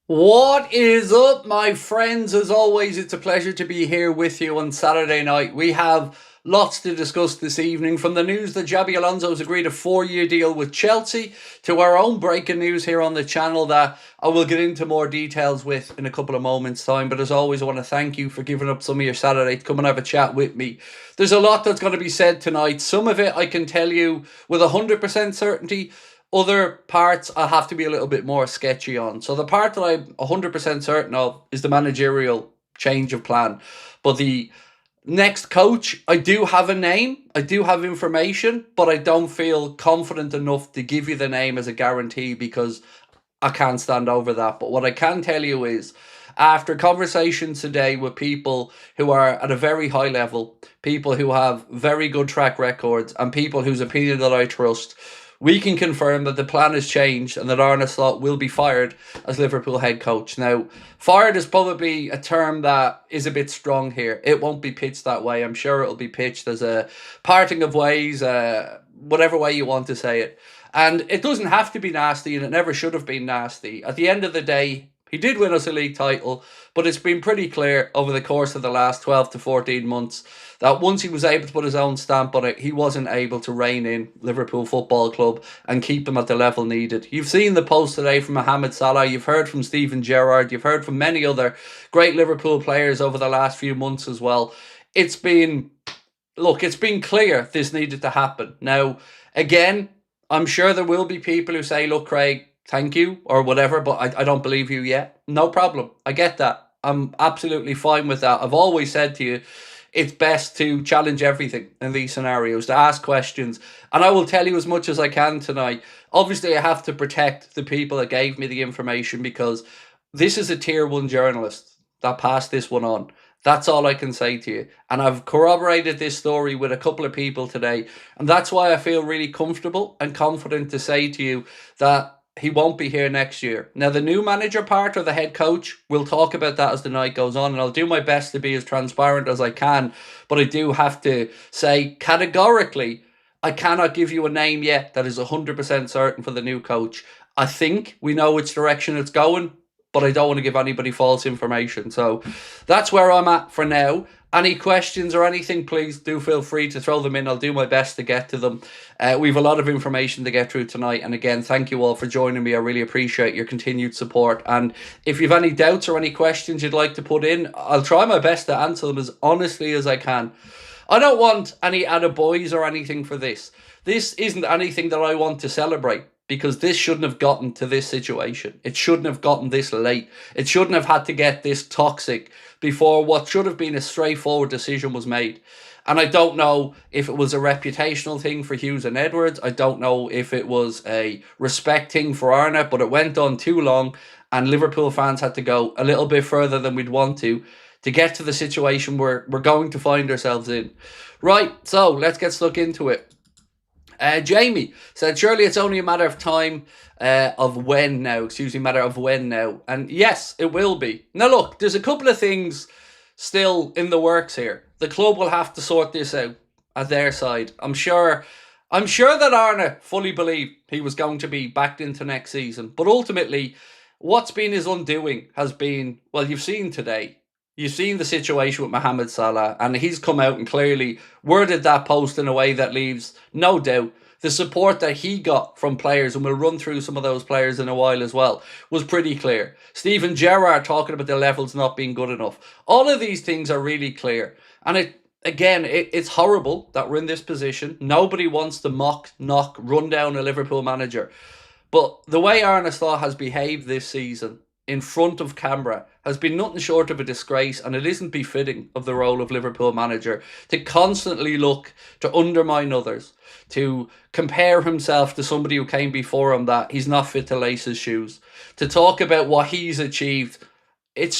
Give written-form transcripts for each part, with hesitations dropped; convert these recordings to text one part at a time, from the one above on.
What is up, my friends? As always, it's a pleasure to be here with you on Saturday night. We have lots to discuss this evening, from the news that Xabi Alonso has agreed a 4-year deal with Chelsea to our own breaking news here on the channel that I will get into more details with in a couple of moments' time. But as always, I want to thank you for giving up some of your Saturday to come and have a chat with me. There's a lot that's going to be said tonight. Some of it I can tell you with 100% certainty. Other parts I have to be a little bit more sketchy on. So the part that I'm 100% certain of is the managerial change of plan. But the next coach, I do have a name, I do have information, but I don't feel confident enough to give you the name as a guarantee because I can't stand over that. But what I can tell you is, after conversations today with people who are at a very high level, people who have very good track records, and people whose opinion that I trust, we can confirm that the plan has changed and that ARNE Slot will be fired as Liverpool head coach. Now, fired is probably a term that is a bit strong here. It won't be pitched that way. I'm sure it'll be pitched as a parting of ways, whatever way you want to say it. And it doesn't have to be nasty, and it never should have been nasty. At the end of the day, he did win us a league title, but it's been pretty clear over the course of the last 12 to 14 months that once he was able to put his own stamp on it, he wasn't able to rein in Liverpool Football Club and keep them at the level needed. You've seen the post today from Mohamed Salah, you've heard from Steven Gerrard, you've heard from many other great Liverpool players over the last few months as well. It's been clear this needed to happen. Now, again, I'm sure there will be people who say, look, Craig, thank you, or whatever, but I don't believe you yet. No problem. I get that. I'm absolutely fine with that. I've always said to you, it's best to challenge everything in these scenarios, to ask questions. And I will tell you as much as I can tonight. Obviously, I have to protect the people that gave me the information because this is a tier 1 journalist that passed this one on. That's all I can say to you. And I've corroborated this story with a couple of people today. And that's why I feel really comfortable and confident to say to you that he won't be here next year. Now, the new manager part or the head coach, we'll talk about that as the night goes on, and I'll do my best to be as transparent as I can. But I do have to say categorically, I cannot give you a name yet that is 100% certain for the new coach. I think we know which direction it's going, but I don't want to give anybody false information. So that's where I'm at for now. Any questions or anything, please do feel free to throw them in. I'll do my best to get to them. We've a lot of information to get through tonight. And again, thank you all for joining me. I really appreciate your continued support. And if you've any doubts or any questions you'd like to put in, I'll try my best to answer them as honestly as I can. I don't want any attaboys or anything for this. This isn't anything that I want to celebrate, because this shouldn't have gotten to this situation. It shouldn't have gotten this late. It shouldn't have had to get this toxic before what should have been a straightforward decision was made. And I don't know if it was a reputational thing for Hughes and Edwards. I don't know if it was a respect thing for ARNE, but it went on too long and Liverpool fans had to go a little bit further than we'd want to get to the situation we're going to find ourselves in. Right, so let's get stuck into it. Jamie said, surely it's only a matter of time of when now. And yes, it will be. Now look, there's a couple of things still in the works here. The club will have to sort this out at their side. I'm sure that ARNE fully believed he was going to be backed into next season. But ultimately, what's been his undoing has been, well, you've seen today. You've seen the situation with Mohamed Salah, and he's come out and clearly worded that post in a way that leaves no doubt the support that he got from players, and we'll run through some of those players in a while as well, was pretty clear. Steven Gerrard talking about the levels not being good enough. All of these things are really clear. And it's horrible that we're in this position. Nobody wants to run down a Liverpool manager. But the way ARNE Slot has behaved this season in front of camera has been nothing short of a disgrace, and it isn't befitting of the role of Liverpool manager to constantly look to undermine others, to compare himself to somebody who came before him that he's not fit to lace his shoes, to talk about what he's achieved. It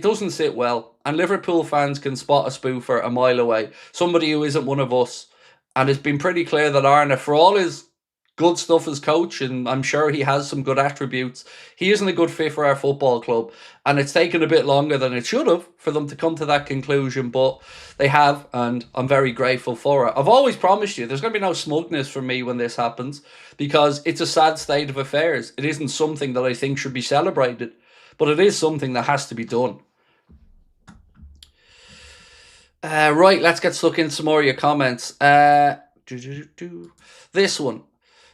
doesn't sit well, and Liverpool fans can spot a spoofer a mile away, somebody who isn't one of us. And it's been pretty clear that ARNE, for all his good stuff as coach, and I'm sure he has some good attributes. He isn't a good fit for our football club, and it's taken a bit longer than it should have for them to come to that conclusion, but they have, and I'm very grateful for it. I've always promised you there's going to be no smugness from me when this happens, because it's a sad state of affairs. It isn't something that I think should be celebrated, but it is something that has to be done. Right, let's get stuck in some more of your comments. This one.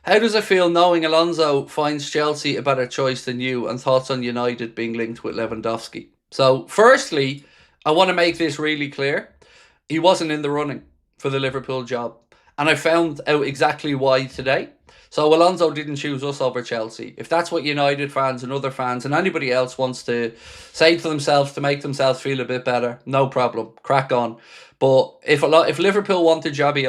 How does it feel knowing Alonso finds Chelsea a better choice than you, and thoughts on United being linked with Lewandowski? So, firstly, I want to make this really clear. He wasn't in the running for the Liverpool job, and I found out exactly why today. So Alonso didn't choose us over Chelsea. If that's what United fans and other fans and anybody else wants to say to themselves to make themselves feel a bit better, no problem, crack on. But if Liverpool wanted Xabi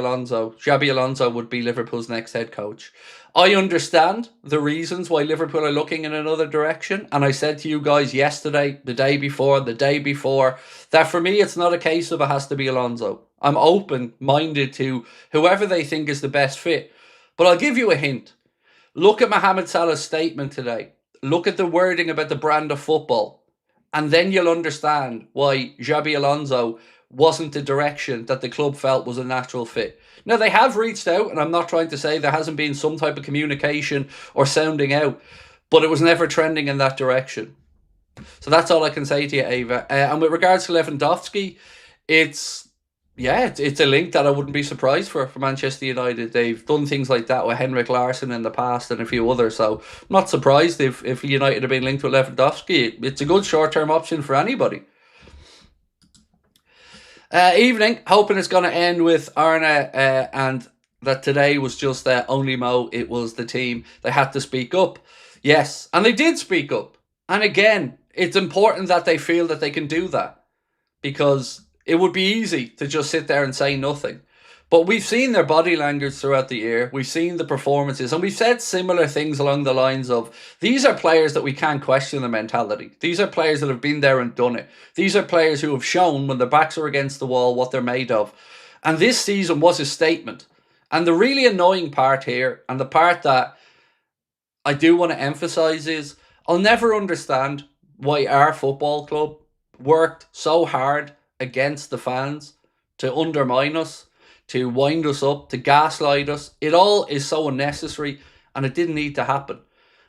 Alonso would be Liverpool's next head coach. I understand the reasons why Liverpool are looking in another direction, and I said to you guys yesterday, the day before, that for me it's not a case of it has to be Alonso. I'm open-minded to whoever they think is the best fit. But I'll give you a hint. Look at Mohamed Salah's statement today. Look at the wording about the brand of football. And then you'll understand why Xabi Alonso wasn't the direction that the club felt was a natural fit. Now, they have reached out, and I'm not trying to say there hasn't been some type of communication or sounding out, but it was never trending in that direction. So that's all I can say to you, Ava. And with regards to Lewandowski, it's a link that I wouldn't be surprised for Manchester United. They've done things like that with Henrik Larsson in the past and a few others, so I'm not surprised if United have been linked with Lewandowski. It's a good short-term option for anybody. Evening, hoping it's going to end with ARNE and that today was just only Mo, it was the team. They had to speak up. Yes, and they did speak up. And again, it's important that they feel that they can do that, because it would be easy to just sit there and say nothing. But we've seen their body language throughout the year. We've seen the performances, and we've said similar things along the lines of, these are players that we can't question their mentality. These are players that have been there and done it. These are players who have shown when their backs are against the wall what they're made of. And this season was a statement. And the really annoying part here, and the part that I do want to emphasise, is I'll never understand why our football club worked so hard against the fans to undermine us, to wind us up, to gaslight us. It all is so unnecessary, and it didn't need to happen.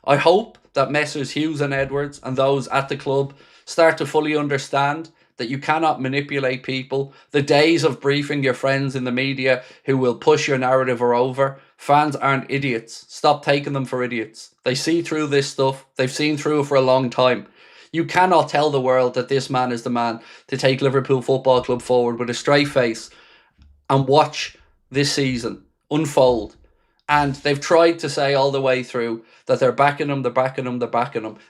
I hope that Messrs Hughes and Edwards and those at the club start to fully understand that you cannot manipulate people. The days of briefing your friends in the media who will push your narrative are over. Fans aren't idiots. Stop taking them for idiots. They see through this stuff. They've seen through it for a long time. You cannot tell the world that this man is the man to take Liverpool Football Club forward with a straight face and watch this season unfold. And they've tried to say all the way through that they're backing him.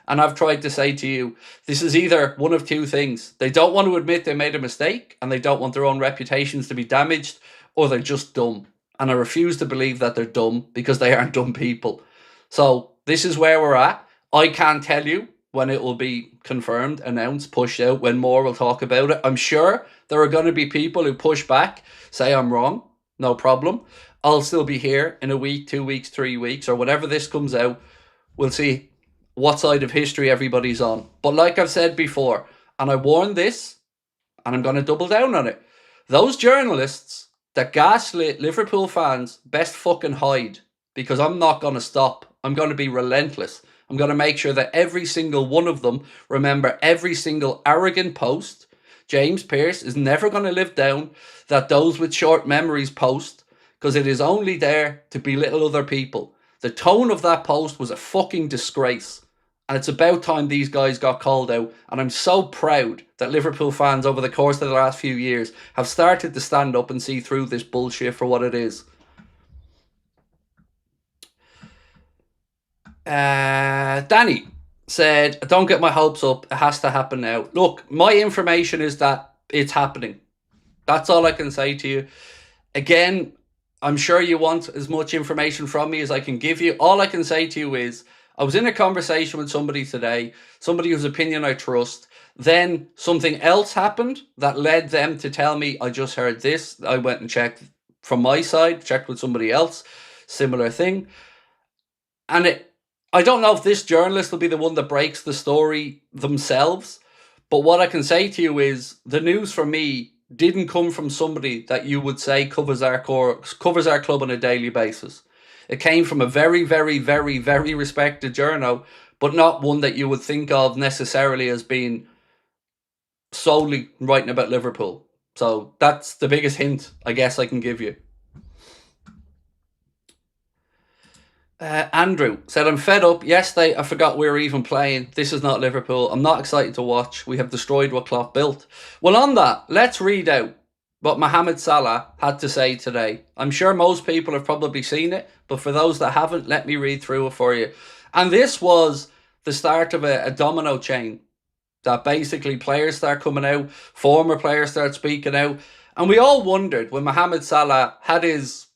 And I've tried to say to you, this is either one of two things. They don't want to admit they made a mistake and they don't want their own reputations to be damaged, or they're just dumb. And I refuse to believe that they're dumb, because they aren't dumb people. So this is where we're at. I can't tell you when it will be confirmed, announced, pushed out, when more will talk about it. I'm sure there are going to be people who push back, say I'm wrong, no problem. I'll still be here in a week, 2 weeks, 3 weeks, or whenever this comes out. We'll see what side of history everybody's on. But like I've said before, and I warned this, and I'm going to double down on it, those journalists that gaslit Liverpool fans best fucking hide, because I'm not going to stop. I'm going to be relentless. I'm going to make sure that every single one of them remember every single arrogant post James Pearce is never going to live down, that those with short memories post, because it is only there to belittle other people. The tone of that post was a fucking disgrace. And it's about time these guys got called out. And I'm so proud that Liverpool fans over the course of the last few years have started to stand up and see through this bullshit for what it is. Danny said, don't get my hopes up. It has to happen now. Look, my information is that it's happening. That's all I can say to you. Again, I'm sure you want as much information from me as I can give you. All I can say to you is, I was in a conversation with somebody today, somebody whose opinion I trust. Then something else happened that led them to tell me, I just heard this. I went and checked from my side, checked with somebody else, similar thing. And I don't know if this journalist will be the one that breaks the story themselves, but what I can say to you is the news for me didn't come from somebody that you would say covers our club on a daily basis. It came from a very, very, very, very respected journo, but not one that you would think of necessarily as being solely writing about Liverpool. So that's the biggest hint I guess I can give you. Andrew said, I'm fed up. Yesterday, I forgot we were even playing. This is not Liverpool. I'm not excited to watch. We have destroyed what Klopp built. Well, on that, let's read out what Mohamed Salah had to say today. I'm sure most people have probably seen it, but for those that haven't, let me read through it for you. And this was the start of a domino chain that basically players start coming out, former players start speaking out. And we all wondered when Mohamed Salah had his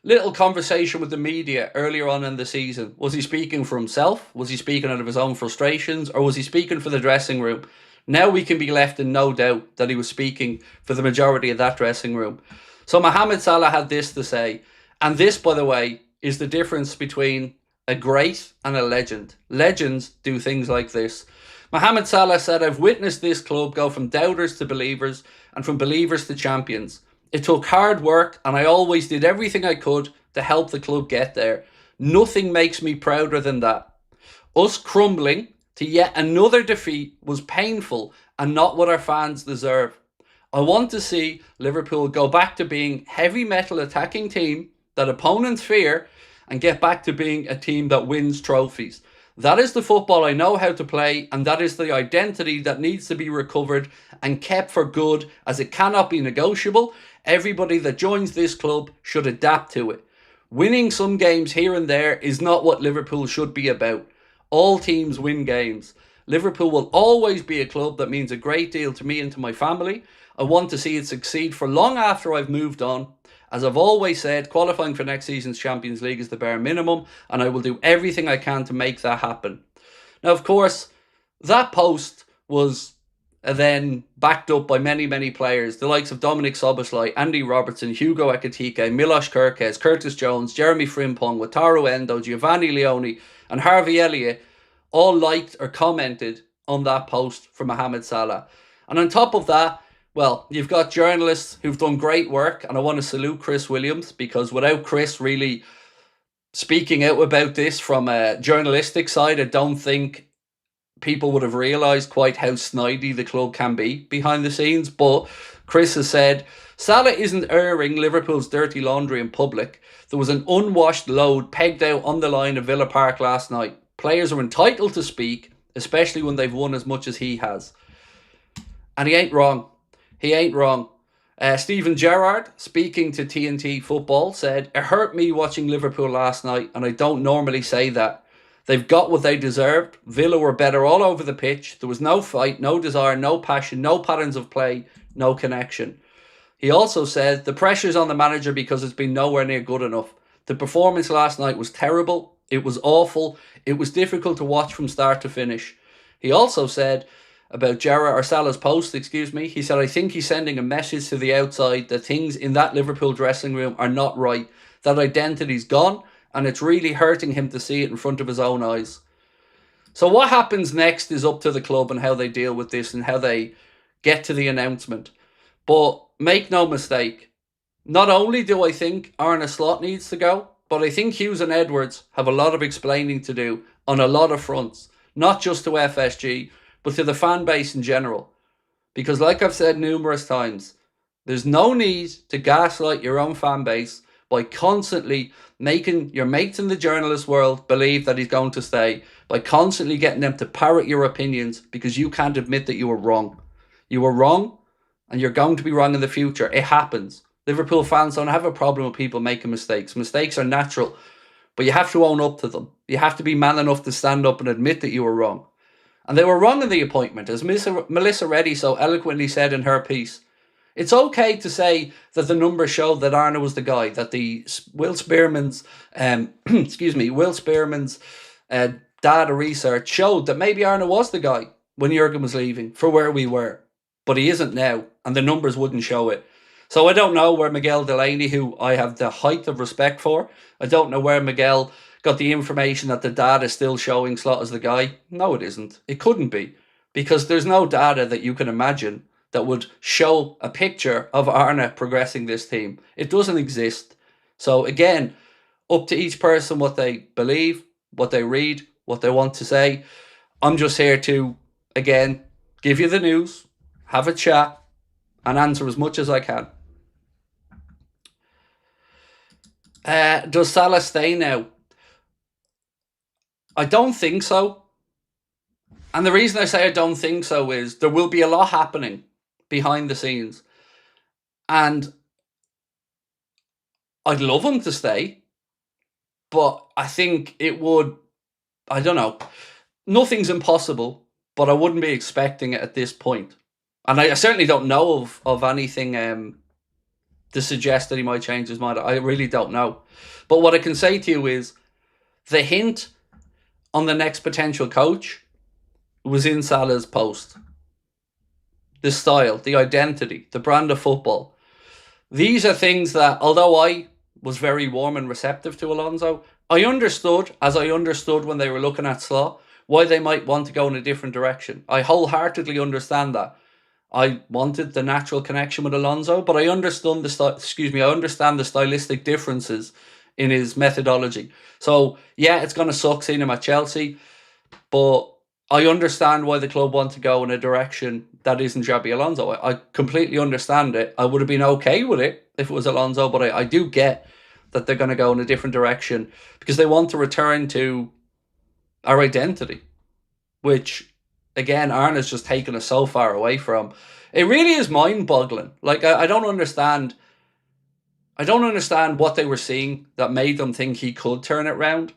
little conversation with the media earlier on in the season. Was he speaking for himself? Was he speaking out of his own frustrations? Or was he speaking for the dressing room? Now we can be left in no doubt that he was speaking for the majority of that dressing room. So Mohamed Salah had this to say. And this, by the way, is the difference between a great and a legend. Legends do things like this. Mohamed Salah said, I've witnessed this club go from doubters to believers and from believers to champions. It took hard work and I always did everything I could to help the club get there. Nothing makes me prouder than that. Us crumbling to yet another defeat was painful and not what our fans deserve. I want to see Liverpool go back to being heavy metal attacking team that opponents fear and get back to being a team that wins trophies. That is the football I know how to play, and that is the identity that needs to be recovered and kept for good, as it cannot be negotiable. Everybody that joins this club should adapt to it. Winning some games here and there is not what Liverpool should be about. All teams win games. Liverpool will always be a club that means a great deal to me and to my family. I want to see it succeed for long after I've moved on. As I've always said, qualifying for next season's Champions League is the bare minimum, and I will do everything I can to make that happen. Now, of course, that post was then backed up by many, many players, the likes of Dominic Szoboszlai, Andy Robertson, Hugo Ekitike, Milos Kerkez, Curtis Jones, Jeremy Frimpong, Wataru Endo, Giovanni Leone, and Harvey Elliott all liked or commented on that post for Mohamed Salah. And on top of that, well, you've got journalists who've done great work, and I want to salute Chris Williams, because without Chris really speaking out about this from a journalistic side, I don't think people would have realised quite how snidey the club can be behind the scenes. But Chris has said, Salah isn't airing Liverpool's dirty laundry in public. There was an unwashed load pegged out on the line at Villa Park last night. Players are entitled to speak, especially when they've won as much as he has. And he ain't wrong. He ain't wrong. Stephen Gerrard, speaking to TNT Football, said, it hurt me watching Liverpool last night, and I don't normally say that. They've got what they deserved. Villa were better all over the pitch. There was no fight, no desire, no passion, no patterns of play, no connection. He also said, the pressure's on the manager because it's been nowhere near good enough. The performance last night was terrible. It was awful. It was difficult to watch from start to finish. He also said, about Salah's post, he said, I think he's sending a message to the outside that things in that Liverpool dressing room are not right, that identity's gone, and it's really hurting him to see it in front of his own eyes. So what happens next is up to the club and how they deal with this and how they get to the announcement. But make no mistake, not only do I think Arne Slot needs to go, but I think Hughes and Edwards have a lot of explaining to do on a lot of fronts, not just to FSG, but to the fan base in general. Because like I've said numerous times, there's no need to gaslight your own fan base by constantly making your mates in the journalist world believe that he's going to stay, by constantly getting them to parrot your opinions because you can't admit that you were wrong. You were wrong, and you're going to be wrong in the future. It happens. Liverpool fans don't have a problem with people making mistakes. Mistakes are natural, but you have to own up to them. You have to be man enough to stand up and admit that you were wrong. And they were wrong in the appointment, as Melissa Reddy so eloquently said in her piece. It's okay to say that the numbers showed that Arne was the guy, that the Will Spearman's, Will Spearman's data research showed that maybe Arne was the guy when Jurgen was leaving for where we were. But he isn't now, and the numbers wouldn't show it. So I don't know where Miguel Delaney, who I have the height of respect for, I don't know where Miguel got the information that the data is still showing Slot as the guy. No, it isn't. It couldn't be, because there's no data that you can imagine that would show a picture of ARNE progressing this team. It doesn't exist. So again, up to each person what they believe, what they read, what they want to say. I'm just here to, again, give you the news, have a chat, and answer as much as I can. Does Salah stay now? I don't think so. And the reason I say I don't think so is there will be a lot happening behind the scenes. And I'd love him to stay, but I think it would, I don't know. Nothing's impossible, but I wouldn't be expecting it at this point. And I certainly don't know of anything to suggest that he might change his mind. I really don't know. But what I can say to you is the hint on the next potential coach was in Salah's post. The style, the identity, the brand of football. These are things that, although I was very warm and receptive to Alonso, I understood, as I understood when they were looking at Slot, why they might want to go in a different direction. I wholeheartedly understand that. I wanted the natural connection with Alonso, but I understand the stylistic differences in his methodology. So yeah, it's going to suck seeing him at Chelsea, but I understand why the club want to go in a direction that isn't Xabi Alonso. I completely understand it. I would have been okay with it if it was Alonso, but I do get that they're going to go in a different direction because they want to return to our identity, which, again, ARNE has just taken us so far away from. It really is mind-boggling. Like, I don't understand. I don't understand what they were seeing that made them think he could turn it round.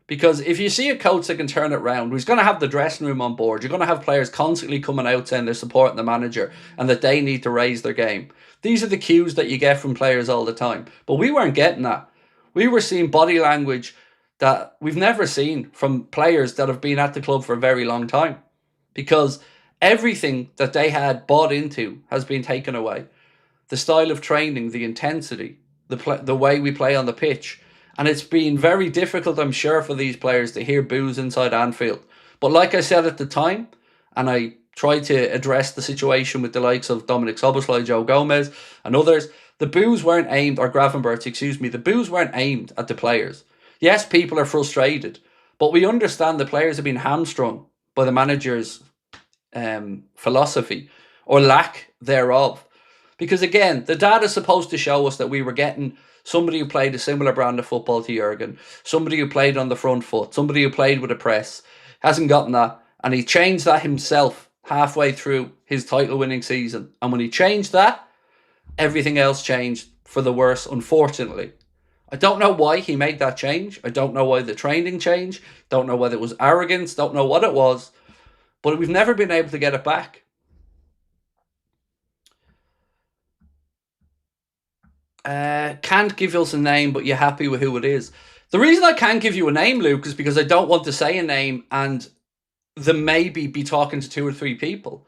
Because if you see a coach that can turn it round, he's going to have the dressing room on board. You're going to have players constantly coming out saying they're supporting the manager and that they need to raise their game. These are the cues that you get from players all the time. But we weren't getting that. We were seeing body language that we've never seen from players that have been at the club for a very long time. Because everything that they had bought into has been taken away. The style of training, the intensity, the way we play on the pitch. And it's been very difficult, I'm sure, for these players to hear boos inside Anfield. But like I said at the time, and I tried to address the situation with the likes of Dominic Szoboszlai, Joe Gomez, and others, the boos weren't aimed, or Gravenberch, the boos weren't aimed at the players. Yes, people are frustrated, but we understand the players have been hamstrung by the manager's philosophy, or lack thereof. Because again, the data is supposed to show us that we were getting somebody who played a similar brand of football to Jurgen, somebody who played on the front foot, somebody who played with a press, hasn't gotten that, and he changed that himself halfway through his title-winning season. And when he changed that, everything else changed for the worse, unfortunately. I don't know why he made that change. I don't know why the training changed. Don't know whether it was arrogance. Don't know what it was. But we've never been able to get it back. Can't give us a name, but you're happy with who it is. The reason I can't give you a name, Luke, is because I don't want to say a name and then maybe be talking to 2 or 3 people.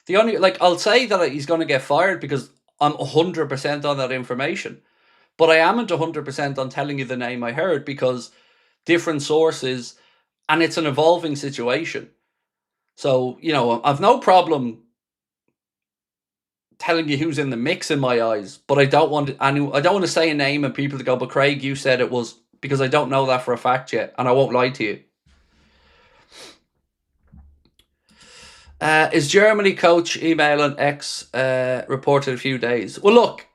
The only, I'll say that he's going to get fired because I'm 100% on that information. But I amn't 100% on telling you the name I heard because different sources, and it's an evolving situation. So, I've no problem telling you who's in the mix in my eyes, but I don't want to say a name and people to go, but Craig, you said it was, because I don't know that for a fact yet, and I won't lie to you. Is Germany coach emailing X reported a few days? Well, look,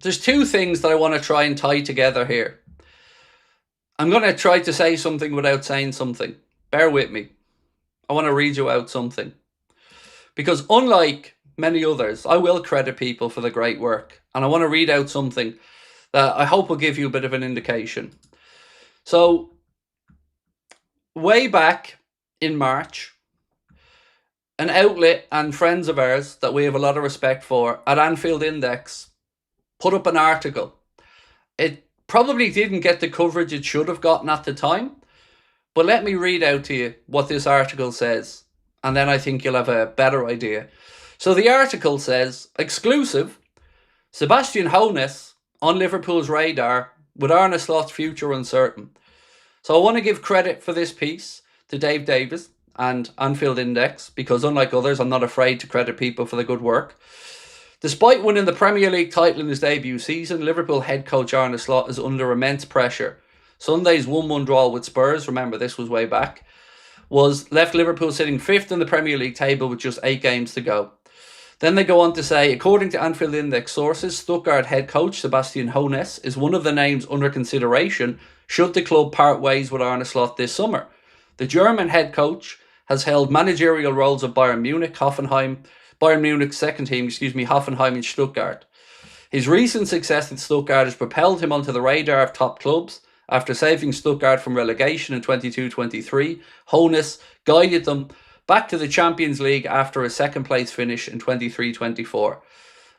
there's 2 things that I want to try and tie together here. I'm going to try to say something without saying something. Bear with me. I want to read you out something. Because unlike many others, I will credit people for the great work. And I want to read out something that I hope will give you a bit of an indication. So, way back in March, an outlet and friends of ours that we have a lot of respect for at Anfield Index put up an article. It probably didn't get the coverage it should have gotten at the time, but let me read out to you what this article says, and then I think you'll have a better idea. So the article says, exclusive, Sebastian Hoeneß on Liverpool's radar with Arne Slot's future uncertain. So I want to give credit for this piece to Dave Davis and Anfield Index, because unlike others, I'm not afraid to credit people for the good work. Despite winning the Premier League title in his debut season, Liverpool head coach ARNE is under immense pressure. Sunday's 1-1 draw with Spurs, remember this was way back, was left Liverpool sitting 5th in the Premier League table with just 8 games to go. Then they go on to say, according to Anfield Index sources, Stuttgart head coach Sebastian Hoeneß is one of the names under consideration should the club part ways with Arne Slot this summer. The German head coach has held managerial roles of Bayern Munich's second team, Hoffenheim and Stuttgart. His recent success at Stuttgart has propelled him onto the radar of top clubs. After saving Stuttgart from relegation in 22-23, Hoeneß guided them back to the Champions League after a second-place finish in 23-24.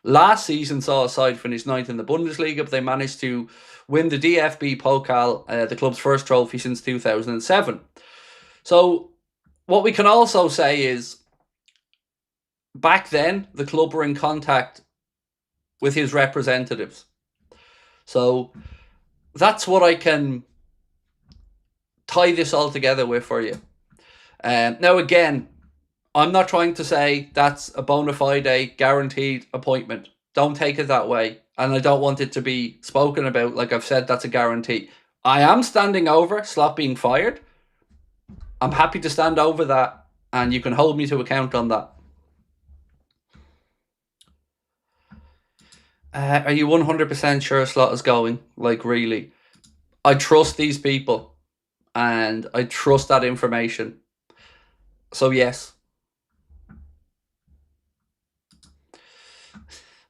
Last season saw a side finish 9th in the Bundesliga, but they managed to win the DFB Pokal, the club's first trophy since 2007. So what we can also say is, back then, the club were in contact with his representatives. So that's what I can tie this all together with for you. Now, again, I'm not trying to say that's a bona fide, guaranteed appointment. Don't take it that way. And I don't want it to be spoken about like I've said that's a guarantee. I am standing over Slot being fired. I'm happy to stand over that, and you can hold me to account on that. Are you 100% sure Slot is going? Like, really? I trust these people, and I trust that information. So, yes.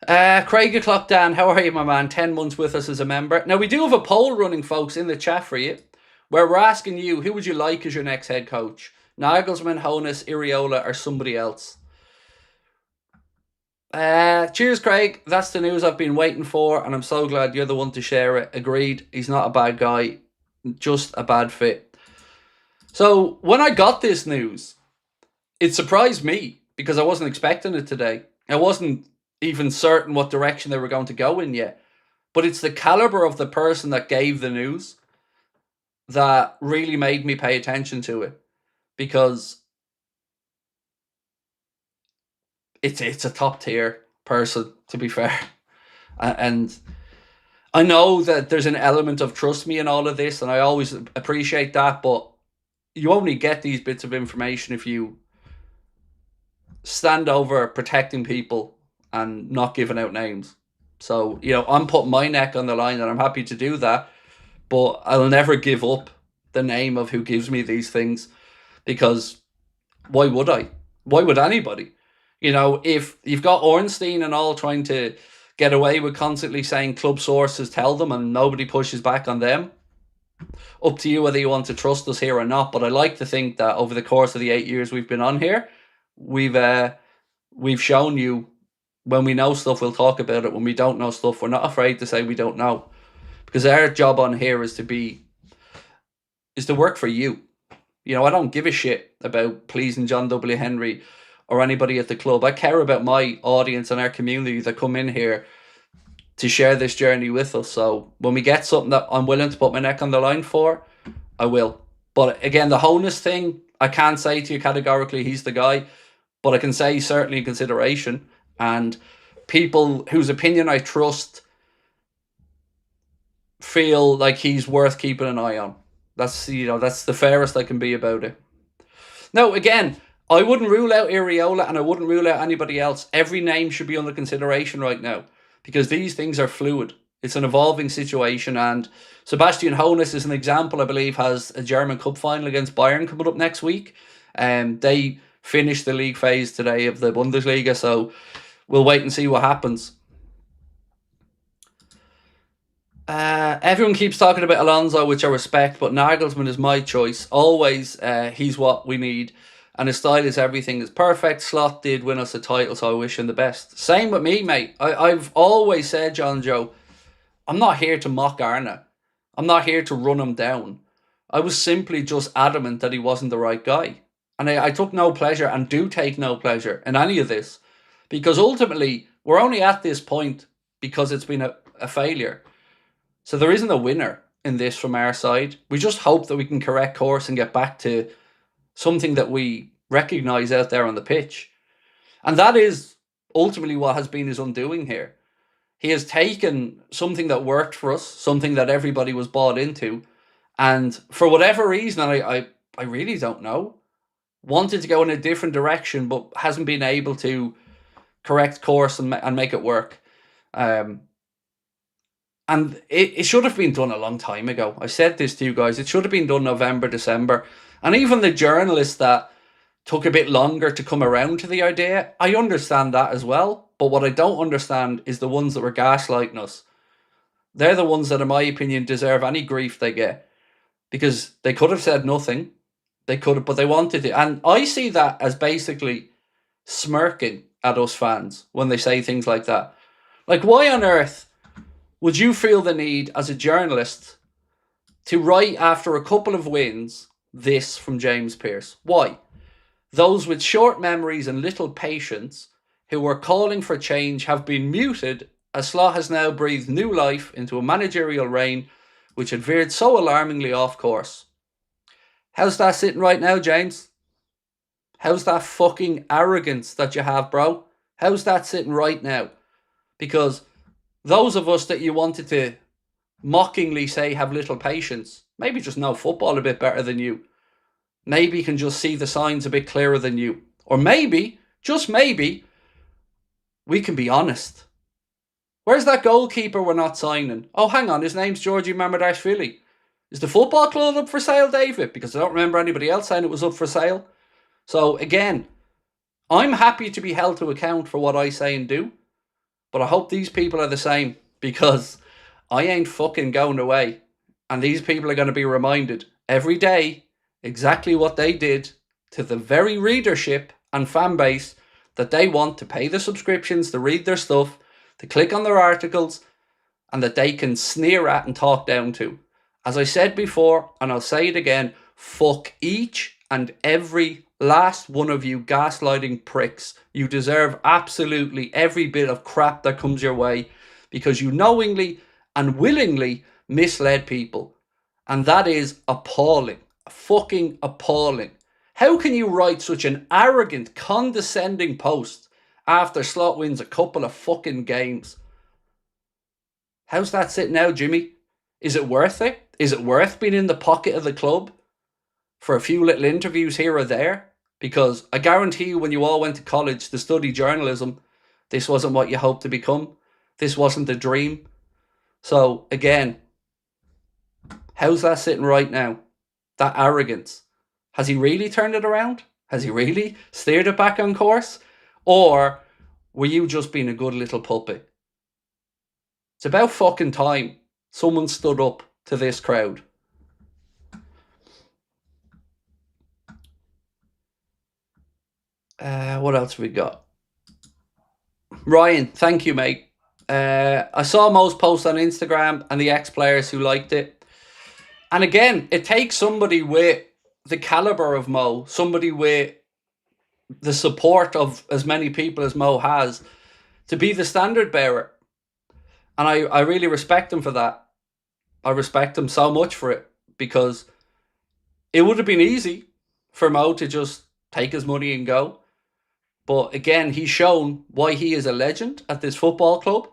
Craig O'Clock Dan, how are you, my man? 10 months with us as a member. Now, we do have a poll running, folks, in the chat for you, where we're asking you, who would you like as your next head coach? Nagelsmann, Hoeneß, Iraola, or somebody else? Cheers, Craig. That's the news I've been waiting for, and I'm so glad you're the one to share it. Agreed. He's not a bad guy, just a bad fit. So when I got this news, it surprised me because I wasn't expecting it today. I wasn't even certain what direction they were going to go in yet. But it's the caliber of the person that gave the news that really made me pay attention to it, because it's a top tier person, to be fair. And I know that there's an element of trust me in all of this, and I always appreciate that, but you only get these bits of information if you stand over protecting people and not giving out names. So, I'm putting my neck on the line, and I'm happy to do that, but I'll never give up the name of who gives me these things, because why would I? Why would anybody? If you've got Ornstein and all trying to get away with constantly saying club sources tell them and nobody pushes back on them, up to you whether you want to trust us here or not. But I like to think that over the course of the 8 years we've been on here, we've shown you, when we know stuff, we'll talk about it. When we don't know stuff, we're not afraid to say we don't know, because our job on here is to work for you. I don't give a shit about pleasing John W. Henry or anybody at the club. I care about my audience and our community that come in here to share this journey with us. So when we get something that I'm willing to put my neck on the line for, I will. But again, the Hoeneß thing, I can't say to you categorically he's the guy, but I can say he's certainly in consideration. And people whose opinion I trust feel like he's worth keeping an eye on. That's the fairest I can be about it. Now, again, I wouldn't rule out Iraola, and I wouldn't rule out anybody else. Every name should be under consideration right now, because these things are fluid. It's an evolving situation, and Sebastian Hoeneß is an example. I believe has a German Cup final against Bayern coming up next week. They finished the league phase today of the Bundesliga, so we'll wait and see what happens. Everyone keeps talking about Alonso, which I respect, but Nagelsmann is my choice. Always, he's what we need. And his style is everything. Is perfect. Slot did win us a title, so I wish him the best. Same with me, mate. I've always said, John Joe, I'm not here to mock Arne. I'm not here to run him down. I was simply just adamant that he wasn't the right guy. And I took no pleasure, and do take no pleasure in any of this. Because ultimately, we're only at this point because it's been a failure. So there isn't a winner in this from our side. We just hope that we can correct course and get back to something that we recognise out there on the pitch. And that is ultimately what has been his undoing here. He has taken something that worked for us, something that everybody was bought into, and for whatever reason, I really don't know, wanted to go in a different direction, but hasn't been able to correct course and make it work. And it should have been done a long time ago. I said this to you guys. It should have been done November, December. And even the journalists that took a bit longer to come around to the idea, I understand that as well. But what I don't understand is the ones that were gaslighting us. They're the ones that, in my opinion, deserve any grief they get. Because they could have said nothing. They could have, but they wanted to. And I see that as basically smirking at us fans when they say things like that. Like, why on earth would you feel the need as a journalist to write after a couple of wins this from James Pearce? Why? Those with short memories and little patience who were calling for change have been muted as Slot has now breathed new life into a managerial reign which had veered so alarmingly off course. How's that sitting right now, James? How's that fucking arrogance that you have, bro? How's that sitting right now? Because those of us that you wanted to mockingly say have little patience, maybe just know football a bit better than you, maybe can just see the signs a bit clearer than you, or maybe, just maybe, we can be honest. Where's that goalkeeper we're not signing? Oh, hang on, his name's Georgi Mamardashvili. Is the football club up for sale, David? Because I don't remember anybody else saying it was up for sale. So again, I'm happy to be held to account for what I say and do, but I hope these people are the same, because I ain't fucking going away. And these people are going to be reminded every day exactly what they did to the very readership and fan base that they want to pay the subscriptions, to read their stuff, to click on their articles, and that they can sneer at and talk down to. As I said before, and I'll say it again, fuck each and every last one of you gaslighting pricks. You deserve absolutely every bit of crap that comes your way, because you knowingly and willingly misled people. And that is appalling. Fucking appalling. How can you write such an arrogant, condescending post after Slot wins a couple of fucking games? How's that sitting now, Jimmy? Is it worth it? Is it worth being in the pocket of the club for a few little interviews here or there? Because I guarantee you, when you all went to college to study journalism, this wasn't what you hoped to become. This wasn't the dream. So again, how's that sitting right now? That arrogance. Has he really turned it around? Has he really steered it back on course? Or were you just being a good little puppet? It's about fucking time someone stood up to this crowd. What else have we got? Ryan, thank you, mate. I saw Mo's post on Instagram and the ex-players who liked it. And again, it takes somebody with the caliber of Mo, somebody with the support of as many people as Mo has, to be the standard bearer. And I really respect him for that. I respect him so much for it, because it would have been easy for Mo to just take his money and go. But again, he's shown why he is a legend at this football club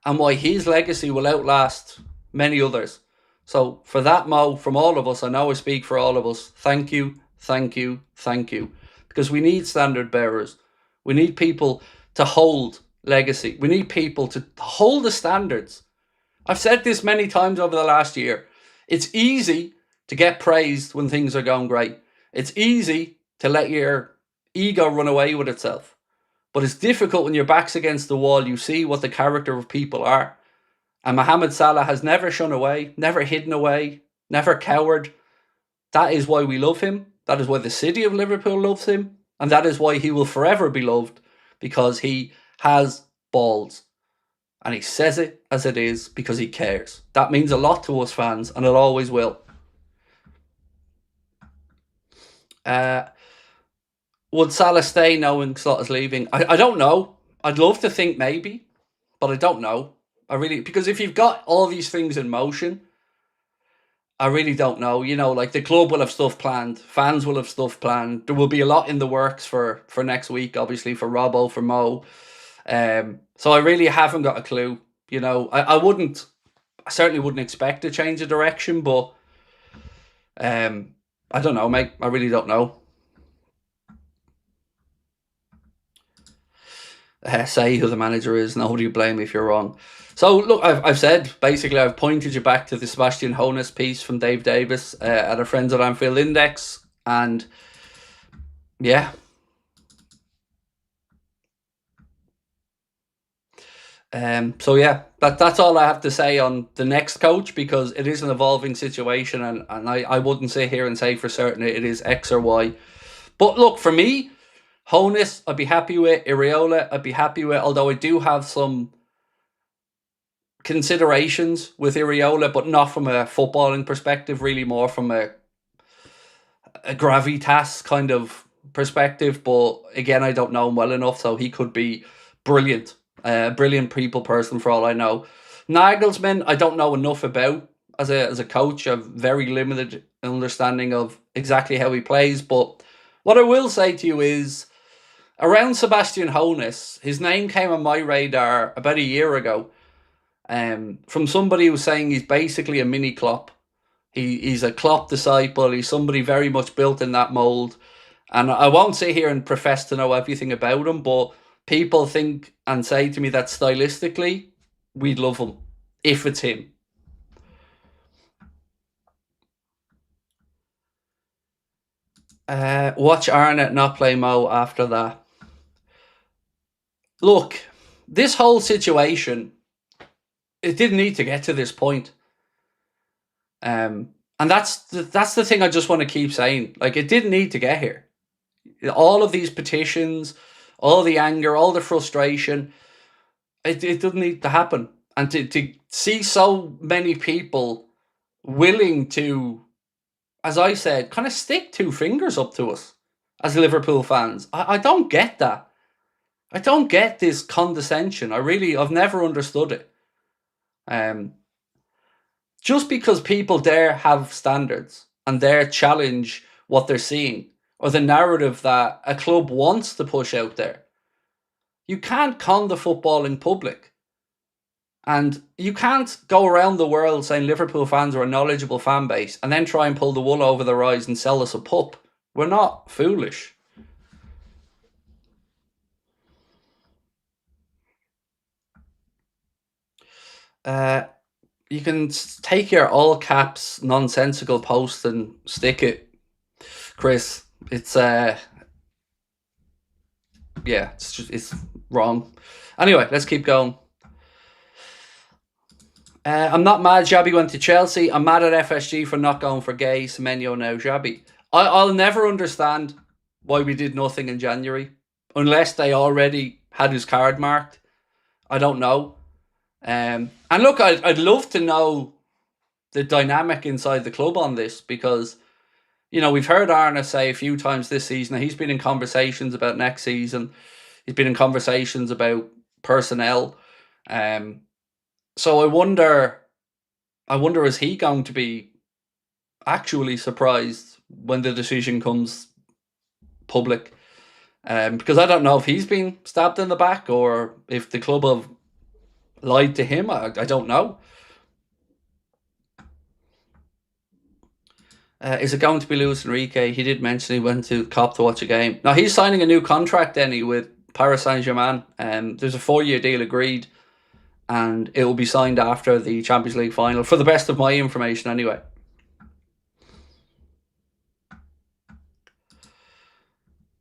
and why his legacy will outlast many others. So for that, Mo, from all of us, I know I speak for all of us, thank you, thank you, thank you. Because we need standard bearers. We need people to hold legacy. We need people to hold the standards. I've said this many times over the last year. It's easy to get praised when things are going great. It's easy to let your ego run away with itself. But it's difficult when your back's against the wall. You see what the character of people are. And Mohamed Salah has never shun away, never hidden away, never cowered. That is why we love him. That is why the city of Liverpool loves him. And that is why he will forever be loved, because he has balls. And he says it as it is because he cares. That means a lot to us fans, and it always will. Would Salah stay knowing Slot is leaving? I don't know. I'd love to think maybe, but I don't know. I really, because if you've got all these things in motion, I really don't know. You know, like the club will have stuff planned, fans will have stuff planned. There will be a lot in the works for next week, obviously for Robbo, for Mo. So I really haven't got a clue. You know, I certainly wouldn't expect to change of direction, but I don't know, mate. I really don't know. Say who the manager is. Nobody will blame me if you're wrong. So look, I've said basically I've pointed you back to the Sebastian Hoeneß piece from Dave Davis at our friends at Anfield Index, and yeah. So yeah, that's all I have to say on the next coach, because it is an evolving situation, and I wouldn't sit here and say for certain it is X or Y. But look, for me, Hoeneß, I'd be happy with. Iraola, I'd be happy with, although I do have some considerations with Iraola, but not from a footballing perspective, really more from a gravitas kind of perspective. But again, I don't know him well enough, so he could be brilliant. Brilliant people person for all I know. Nagelsmann, I don't know enough about as a coach. I have very limited understanding of exactly how he plays. But what I will say to you is, around Sebastian Hoeneß, his name came on my radar about a year ago. From somebody who was saying he's basically a mini Klopp. He's a Klopp disciple. He's somebody very much built in that mold. And I won't sit here and profess to know everything about him, but people think and say to me that stylistically, we'd love him if it's him. Watch ARNE not play Mo after that. Look, this whole situation, it didn't need to get to this point. And that's the thing I just want to keep saying. Like, it didn't need to get here. All of these petitions, all the anger, all the frustration, it doesn't need to happen. And to see so many people willing to, as I said, kind of stick two fingers up to us as Liverpool fans, I don't get that. I don't get this condescension. I've never understood it. Just because people dare have standards and dare challenge what they're seeing or the narrative that a club wants to push out there, you can't con the footballing public. And you can't go around the world saying Liverpool fans are a knowledgeable fan base and then try and pull the wool over their eyes and sell us a pup. We're not foolish. You can take your all caps nonsensical post and stick it, Chris. It's it's wrong. Anyway, let's keep going. I'm not mad Xabi went to Chelsea. I'm mad at FSG for not going for Gay, Semenyo, now Xabi. I'll never understand why we did nothing in January, unless they already had his card marked. I don't know. And look, I'd love to know the dynamic inside the club on this, because, you know, we've heard ARNE say a few times this season that he's been in conversations about next season. He's been in conversations about personnel. So I wonder, is he going to be actually surprised when the decision comes public? Because I don't know if he's been stabbed in the back or if the club have lied to him. I don't know. Is it going to be Luis Enrique? He did mention he went to COP to watch a game. Now, he's signing a new contract, Denny, with Paris Saint-Germain. There's a 4-year deal agreed, and it will be signed after the Champions League final, for the best of my information anyway.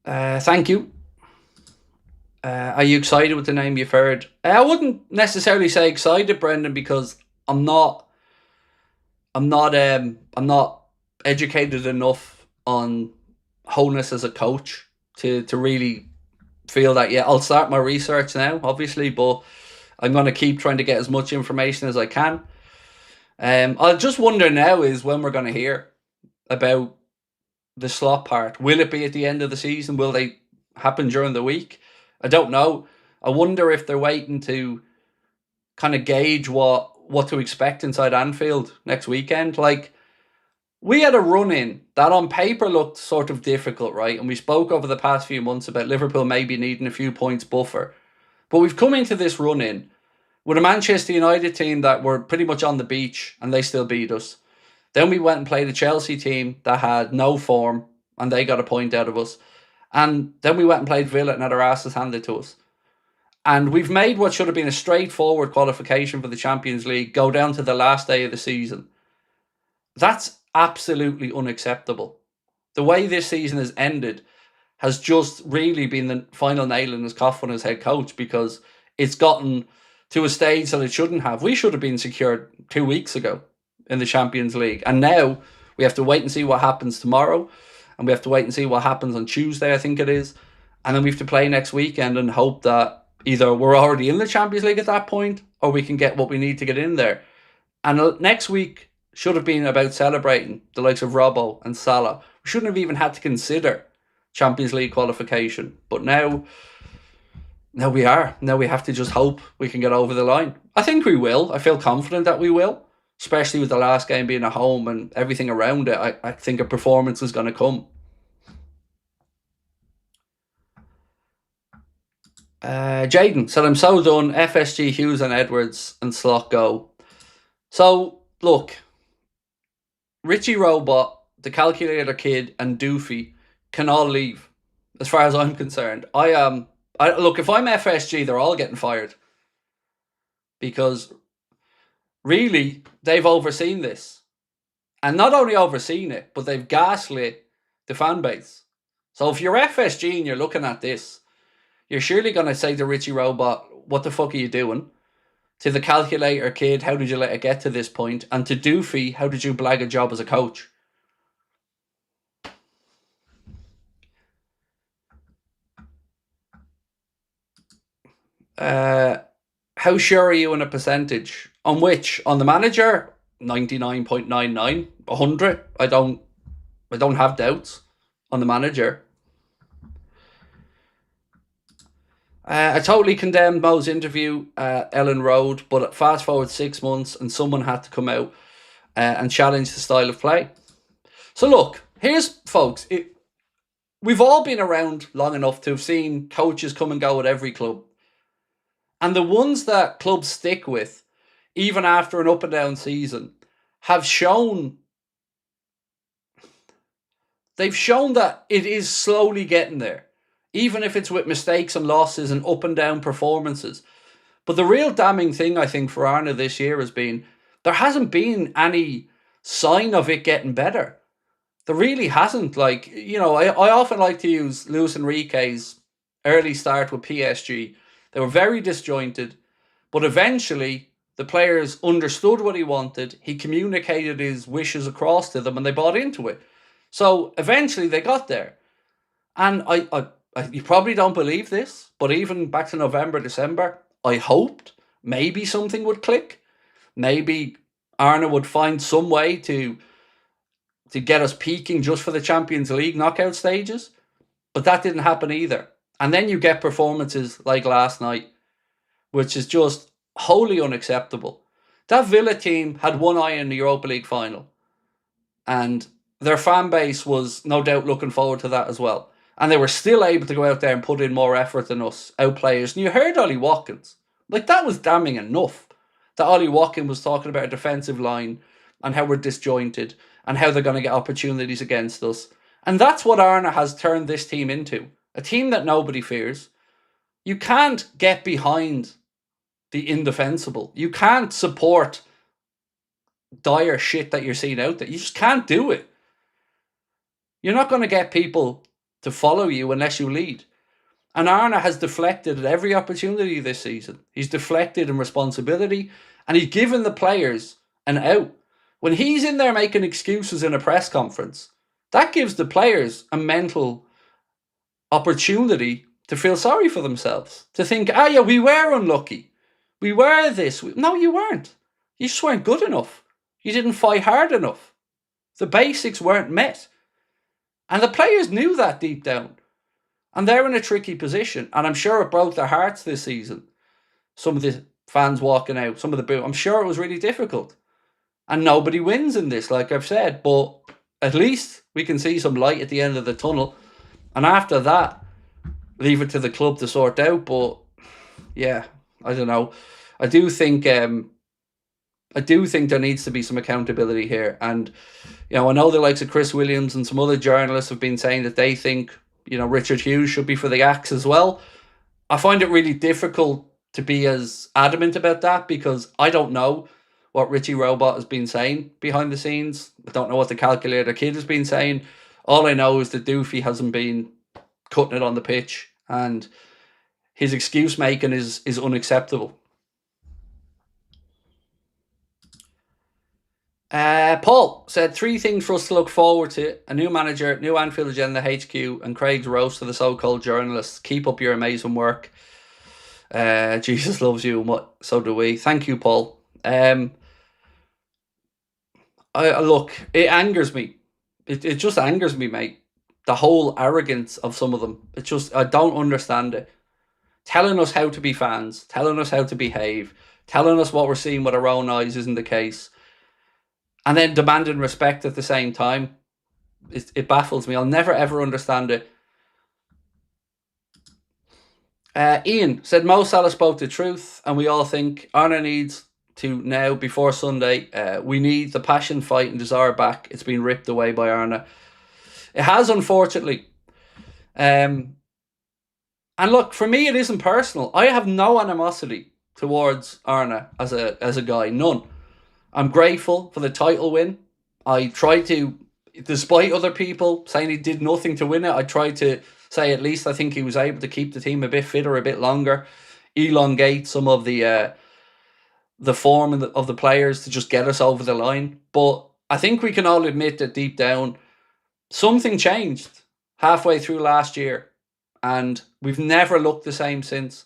Thank you. Are you excited with the name you've heard? I wouldn't necessarily say excited, Brendan, because I'm not educated enough on Hoeneß as a coach to really feel that. Yeah, I'll start my research now, obviously, but I'm going to keep trying to get as much information as I can. I just wonder now is when we're going to hear about the slot part. Will it be at the end of the season? Will they happen during the week? I don't know. I wonder if they're waiting to kind of gauge what to expect inside Anfield next weekend. Like, we had a run-in that on paper looked sort of difficult, right? And we spoke over the past few months about Liverpool maybe needing a few points buffer. But we've come into this run-in with a Manchester United team that were pretty much on the beach and they still beat us. Then we went and played a Chelsea team that had no form and they got a point out of us. And then we went and played Villa and had our asses handed to us. And we've made what should have been a straightforward qualification for the Champions League go down to the last day of the season. That's absolutely unacceptable. The way this season has ended has just really been the final nail in his coffin as head coach, because it's gotten to a stage that it shouldn't have. We should have been secured 2 weeks ago in the Champions League. And now we have to wait and see what happens tomorrow. And we have to wait and see what happens on Tuesday, I think it is. And then we have to play next weekend and hope that either we're already in the Champions League at that point or we can get what we need to get in there. And next week should have been about celebrating the likes of Robbo and Salah. We shouldn't have even had to consider Champions League qualification. But now we are. Now we have to just hope we can get over the line. I think we will. I feel confident that we will, especially with the last game being at home and everything around it. I think a performance is going to come. Jaden said, I'm so done. FSG, Hughes and Edwards and Slot go. So, look, Richie Robot, the Calculator Kid and Doofy can all leave, as far as I'm concerned. Look, if I'm FSG, they're all getting fired. Because, really, they've overseen this. And not only overseen it, but they've gaslit the fan base. So if you're FSG and you're looking at this, you're surely going to say to Richie Robot, what the fuck are you doing? To the Calculator Kid, how did you let it get to this point? And to Doofy, how did you blag a job as a coach? How sure are you in a percentage? On which? On the manager? 99.99, 100. I don't have doubts on the manager. I totally condemned Mo's interview at Ellen Road, but fast forward 6 months and someone had to come out and challenge the style of play. So look, here's, folks, we've all been around long enough to have seen coaches come and go at every club. And the ones that clubs stick with, even after an up and down season, have shown, they've shown that it is slowly getting there. Even if it's with mistakes and losses and up and down performances. But the real damning thing, I think, for ARNE this year has been there hasn't been any sign of it getting better. There really hasn't. Like, you know, I often like to use Luis Enrique's early start with PSG. They were very disjointed, but eventually the players understood what he wanted. He communicated his wishes across to them and they bought into it. So eventually they got there. And you probably don't believe this, but even back to November, December, I hoped maybe something would click. Maybe ARNE would find some way to get us peaking just for the Champions League knockout stages. But that didn't happen either. And then you get performances like last night, which is just wholly unacceptable. That Villa team had one eye in the Europa League final. And their fan base was no doubt looking forward to that as well. And they were still able to go out there and put in more effort than us, outplay us. And you heard Ollie Watkins. Like, that was damning enough. That Ollie Watkins was talking about a defensive line and how we're disjointed and how they're going to get opportunities against us. And that's what ARNE has turned this team into. A team that nobody fears. You can't get behind the indefensible. You can't support dire shit that you're seeing out there. You just can't do it. You're not going to get people to follow you unless you lead. And ARNE has deflected at every opportunity this season. He's deflected in responsibility and he's given the players an out. When he's in there making excuses in a press conference, that gives the players a mental opportunity to feel sorry for themselves. To think, yeah, we were unlucky. We were this. No, you weren't. You just weren't good enough. You didn't fight hard enough. The basics weren't met. And the players knew that deep down. And they're in a tricky position. And I'm sure it broke their hearts this season. Some of the fans walking out, some of the boo. I'm sure it was really difficult. And nobody wins in this, like I've said. But at least we can see some light at the end of the tunnel. And after that, leave it to the club to sort out. But yeah, I don't know. I do think there needs to be some accountability here. And I know the likes of Chris Williams and some other journalists have been saying that they think Richard Hughes should be for the axe as well. I find it really difficult to be as adamant about that because I don't know what Richie Robot has been saying behind the scenes. I don't know what the calculator kid has been saying. All I know is that Doofy hasn't been cutting it on the pitch, and his excuse making is unacceptable. Paul said 3 things for us to look forward to: a new manager, new Anfield Agenda HQ, and Craig's roast of the so-called journalists. Keep up your amazing work. Jesus loves you, so do we. Thank you, Paul. Look, it angers me. It just angers me, mate. The whole arrogance of some of them. I don't understand it. Telling us how to be fans, telling us how to behave, telling us what we're seeing with our own eyes isn't the case, and then demanding respect at the same time. It baffles me. I'll never ever understand it. Ian said Mo Salah spoke the truth, and we all think ARNE needs to now, before Sunday, we need the passion, fight and desire back. It's been ripped away by ARNE. It has, unfortunately. And look, for me, it isn't personal. I have no animosity towards ARNE as a guy, none. I'm grateful for the title win. I tried to, despite other people saying he did nothing to win it, I tried to say at least I think he was able to keep the team a bit fitter, a bit longer, elongate some of the form of the players to just get us over the line. But I think we can all admit that deep down, something changed halfway through last year, and we've never looked the same since.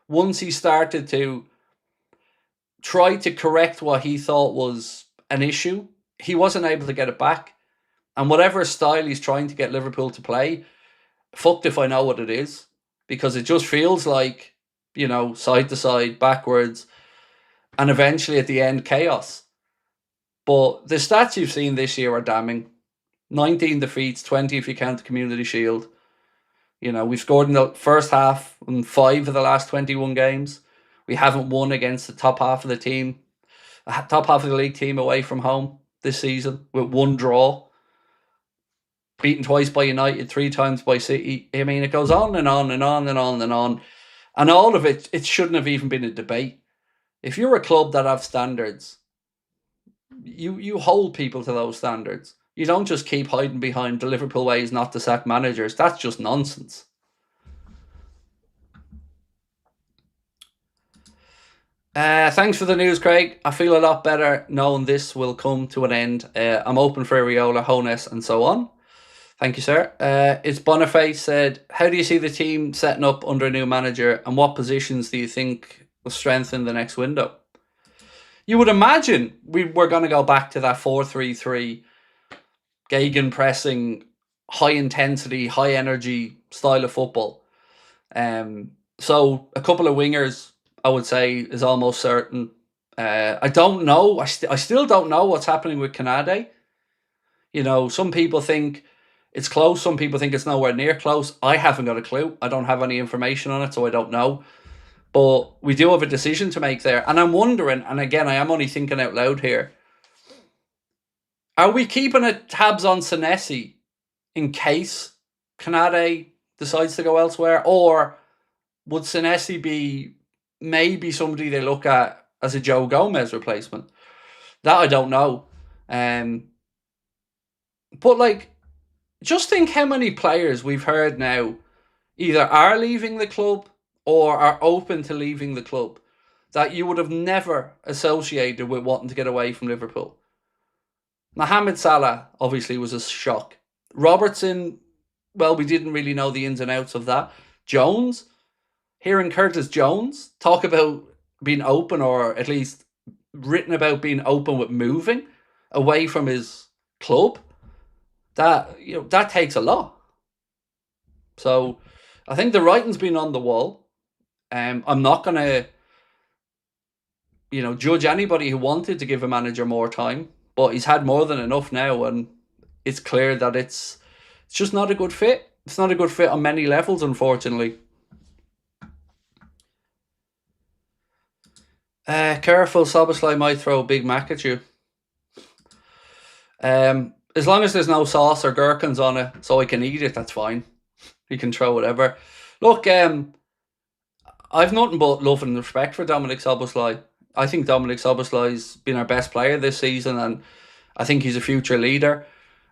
Once he started to try to correct what he thought was an issue, he wasn't able to get it back. And whatever style he's trying to get Liverpool to play, fucked if I know what it is, because it just feels like, side to side, backwards, and eventually at the end, chaos. But the stats you've seen this year are damning. 19 defeats, 20 if you count the Community Shield. We've scored in the first half in 5 of the last 21 games. We haven't won against the top half of the team, top half of the league team away from home this season, with 1 draw. Beaten twice by United, 3 times by City. I mean, it goes on and on and on and on and on. And all of it shouldn't have even been a debate. If you're a club that have standards, you hold people to those standards. You don't just keep hiding behind the Liverpool way is not to sack managers. That's just nonsense. Thanks for the news, Craig. I feel a lot better knowing this will come to an end. I'm open for Areola, Hones and so on. Thank you, sir. It's Boniface said, how do you see the team setting up under a new manager, and what positions do you think will strengthen the next window? You would imagine we're going to go back to that 4-3-3, gegenpressing, high intensity, high energy style of football. So a couple of wingers, I would say, is almost certain. I don't know. I still don't know what's happening with Canade. Some people think it's close. Some people think it's nowhere near close. I haven't got a clue. I don't have any information on it, so I don't know. But we do have a decision to make there. And I'm wondering, and again, I am only thinking out loud here, are we keeping tabs on Senesi in case Canade decides to go elsewhere? Or would Senesi be maybe somebody they look at as a Joe Gomez replacement? That I don't know. But just think how many players we've heard now either are leaving the club or are open to leaving the club that you would have never associated with wanting to get away from Liverpool. Mohamed Salah obviously was a shock. Robertson, well, we didn't really know the ins and outs of that. Jones, hearing Curtis Jones talk about being open, or at least written about being open with moving away from his club, that takes a lot. So I think the writing's been on the wall. I'm not going to, judge anybody who wanted to give a manager more time, but he's had more than enough now, and it's clear that it's just not a good fit. It's not a good fit on many levels, unfortunately. Careful, Szoboszlai might throw a Big Mac at you. As long as there's no sauce or gherkins on it, so I can eat it, that's fine. He can throw whatever. Look, I've nothing but love and respect for Dominik Szoboszlai. I think Dominik Szoboszlai's been our best player this season, and I think he's a future leader.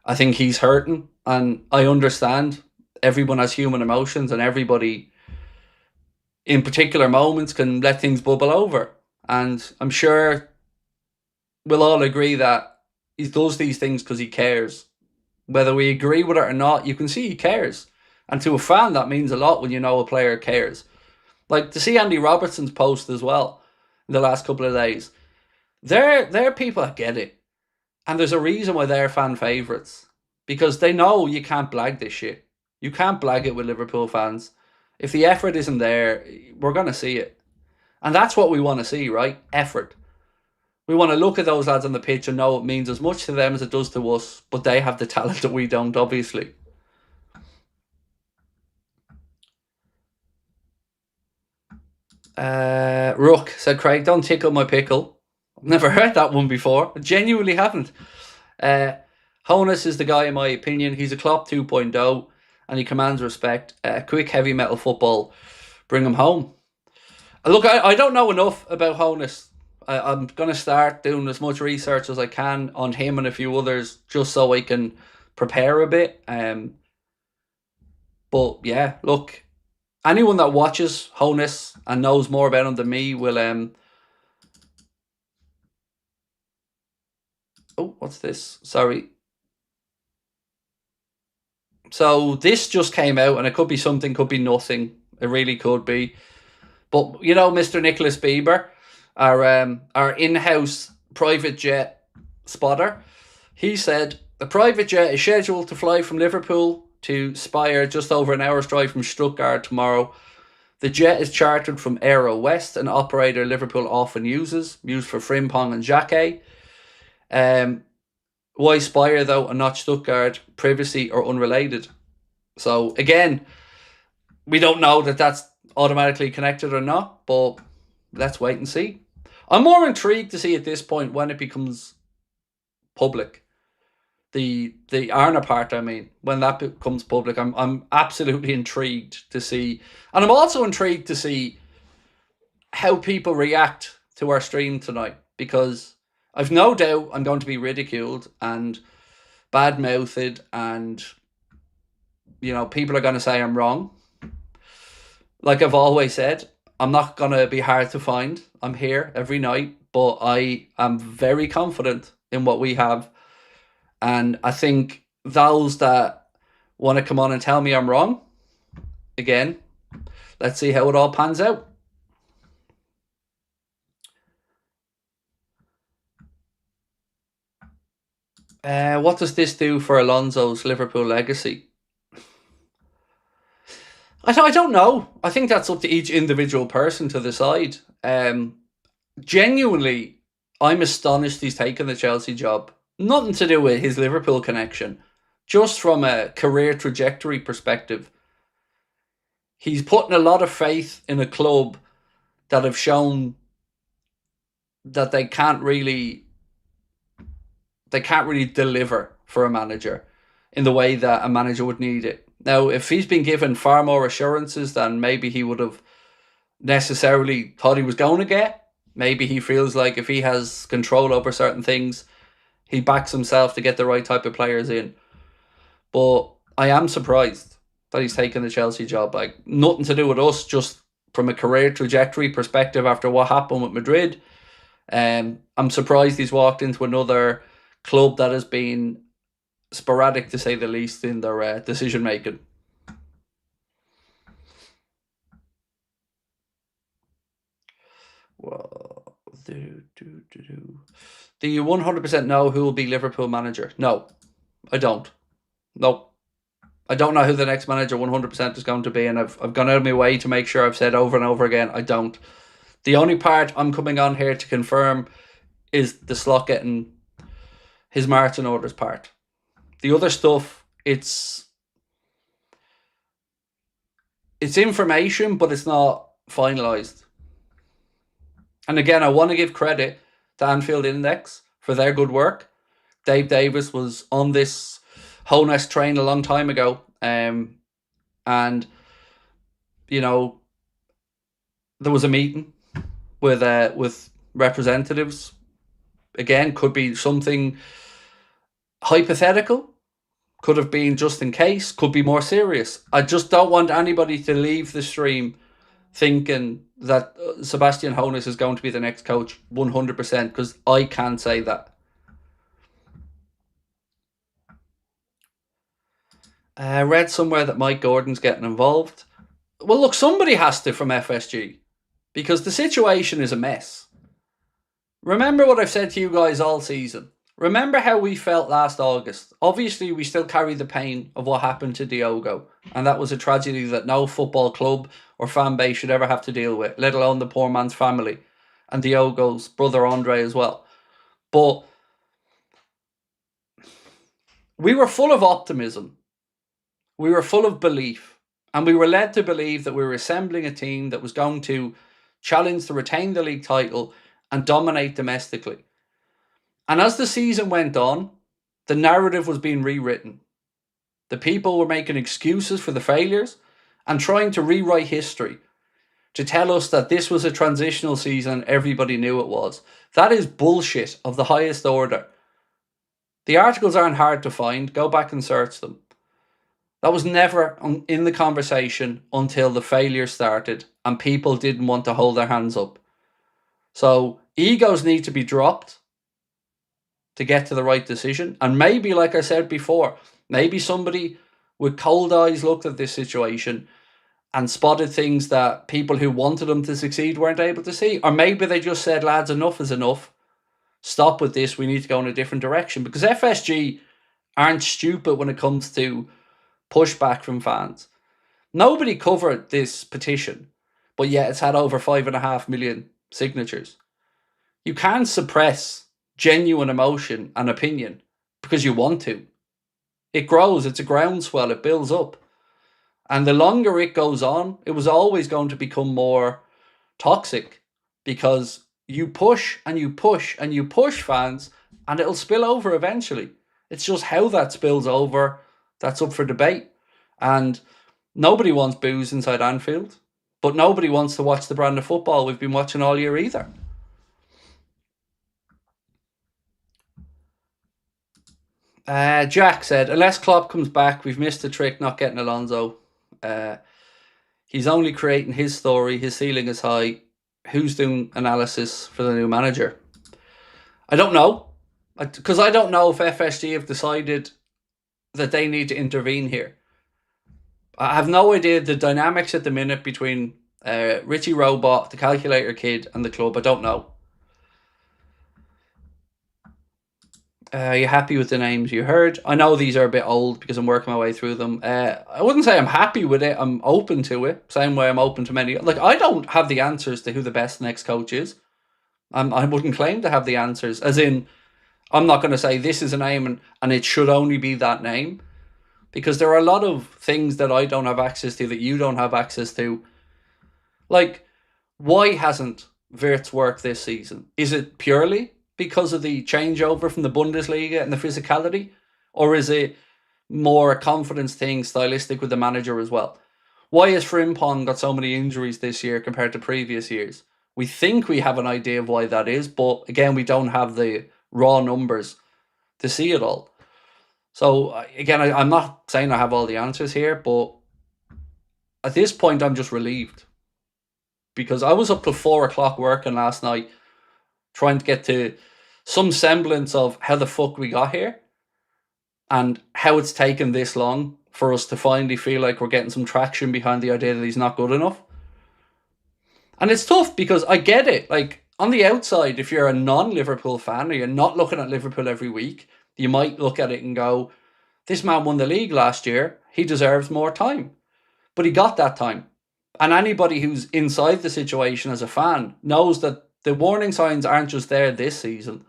I think he's hurting, and I understand everyone has human emotions, and everybody in particular moments can let things bubble over. And I'm sure we'll all agree that he does these things because he cares. Whether we agree with it or not, you can see he cares. And to a fan, that means a lot when you know a player cares. Like, to see Andy Robertson's post as well in the last couple of days. They're people that get it. And there's a reason why they're fan favourites. Because they know you can't blag this shit. You can't blag it with Liverpool fans. If the effort isn't there, we're going to see it. And that's what we want to see, right? Effort. We want to look at those lads on the pitch and know it means as much to them as it does to us, but they have the talent that we don't, obviously. Rook said, Craig, don't tickle my pickle. I've never heard that one before. I genuinely haven't. Honus is the guy, in my opinion. He's a Klopp 2.0 and he commands respect. Quick, heavy metal football. Bring him home. Look, I don't know enough about Honus. I'm going to start doing as much research as I can on him and a few others just so I can prepare a bit. But yeah, look, anyone that watches Honus and knows more about him than me will... Oh, what's this? Sorry. So this just came out and it could be something, could be nothing. It really could be. But, you know, Mr. Nicholas Bieber, our in-house private jet spotter, he said, the private jet is scheduled to fly from Liverpool to Speyer, just over an hour's drive from Stuttgart tomorrow. The jet is chartered from Aero West, an operator Liverpool often used for Frimpong and Jacquet. Why Speyer, though, and not Stuttgart? Privacy or unrelated? So, again, we don't know that that's automatically connected or not, but let's wait and see. I'm more intrigued to see at this point when it becomes public. The ARNE part, I mean, when that becomes public, I'm absolutely intrigued to see. And I'm also intrigued to see how people react to our stream tonight, because I've no doubt I'm going to be ridiculed and bad-mouthed, and, you know, people are going to say I'm wrong. Like I've always said, I'm not going to be hard to find. I'm here every night, but I am very confident in what we have. And I think those that want to come on and tell me I'm wrong, again, let's see how it all pans out. What does this do for Alonso's Liverpool legacy? I don't know. I think that's up to each individual person to decide. Genuinely, I'm astonished he's taken the Chelsea job. Nothing to do with his Liverpool connection. Just from a career trajectory perspective. He's putting a lot of faith in a club that have shown that they can't really deliver for a manager in the way that a manager would need it. Now, if he's been given far more assurances than maybe he would have necessarily thought he was going to get, maybe he feels like if he has control over certain things, he backs himself to get the right type of players in. But I am surprised that he's taken the Chelsea job. Like, nothing to do with us, just from a career trajectory perspective after what happened with Madrid. I'm surprised he's walked into another club that has been sporadic, to say the least, in their decision making. Well, do you 100% know who will be Liverpool manager? No, I don't. Nope. I don't know who the next manager 100% is going to be, and I've gone out of my way to make sure I've said over and over again, I don't. The only part I'm coming on here to confirm is the slot getting his marching orders part. The other stuff, it's information, but it's not finalised. And again, I want to give credit to Anfield Index for their good work. Dave Davis was on this Honest train a long time ago. And, you know, there was a meeting with representatives. Again, could be something hypothetical, could have been just in case, could be more serious. I just don't want anybody to leave the stream thinking that Sebastian Hoeneß is going to be the next coach 100%, because I can't say that. I read somewhere that Mike Gordon's getting involved. Well, look, somebody has to from FSG, because the situation is a mess. Remember what I've said to you guys all season. Remember how we felt last August. Obviously, we still carry the pain of what happened to Diogo, and that was a tragedy that no football club or fan base should ever have to deal with, let alone the poor man's family and Diogo's brother Andre as well. But we were full of optimism. We were full of belief, and we were led to believe that we were assembling a team that was going to challenge to retain the league title and dominate domestically. And as the season went on, the narrative was being rewritten. The people were making excuses for the failures and trying to rewrite history to tell us that this was a transitional season. Everybody knew it was. That is bullshit of the highest order. The articles aren't hard to find. Go back and search them. That was never in the conversation until the failure started and people didn't want to hold their hands up. So egos need to be dropped to get to the right decision. And maybe, like I said before, maybe somebody with cold eyes looked at this situation and spotted things that people who wanted them to succeed weren't able to see. Or maybe they just said, lads, enough is enough. Stop with this. We need to go in a different direction. Because FSG aren't stupid when it comes to pushback from fans. Nobody covered this petition, but yet it's had over 5.5 million signatures. You can't suppress genuine emotion and opinion because you want to. It grows, it's a groundswell, it builds up. And the longer it goes on, it was always going to become more toxic, because you push and you push and you push fans and it'll spill over eventually. It's just how that spills over that's up for debate. And nobody wants booze inside Anfield, but nobody wants to watch the brand of football we've been watching all year either. Jack said, unless Klopp comes back, we've missed the trick not getting Alonso. He's only creating his story. His ceiling is high. Who's doing analysis for the new manager? I don't know. Because I don't know if FSG have decided that they need to intervene here. I have no idea the dynamics at the minute between Richie Robot, the calculator kid, and the club. I don't know. Are you happy with the names you heard? I know these are a bit old because I'm working my way through them. I wouldn't say I'm happy with it. I'm open to it. Same way I'm open to many. Like, I don't have the answers to who the best next coach is. I wouldn't claim to have the answers. As in, I'm not going to say this is a name and it should only be that name. Because there are a lot of things that I don't have access to that you don't have access to. Like, why hasn't Wirtz worked this season? Is it purely because of the changeover from the Bundesliga and the physicality? Or is it more a confidence thing, stylistic with the manager as well? Why has Frimpong got so many injuries this year compared to previous years? We think we have an idea of why that is, but again, we don't have the raw numbers to see it all. So again, I'm not saying I have all the answers here, but at this point, I'm just relieved. Because I was up till 4 o'clock working last night, trying to get to some semblance of how the fuck we got here and how it's taken this long for us to finally feel like we're getting some traction behind the idea that he's not good enough. And it's tough because I get it. Like, on the outside, if you're a non-Liverpool fan or you're not looking at Liverpool every week, you might look at it and go, this man won the league last year. He deserves more time. But he got that time. And anybody who's inside the situation as a fan knows that the warning signs aren't just there this season.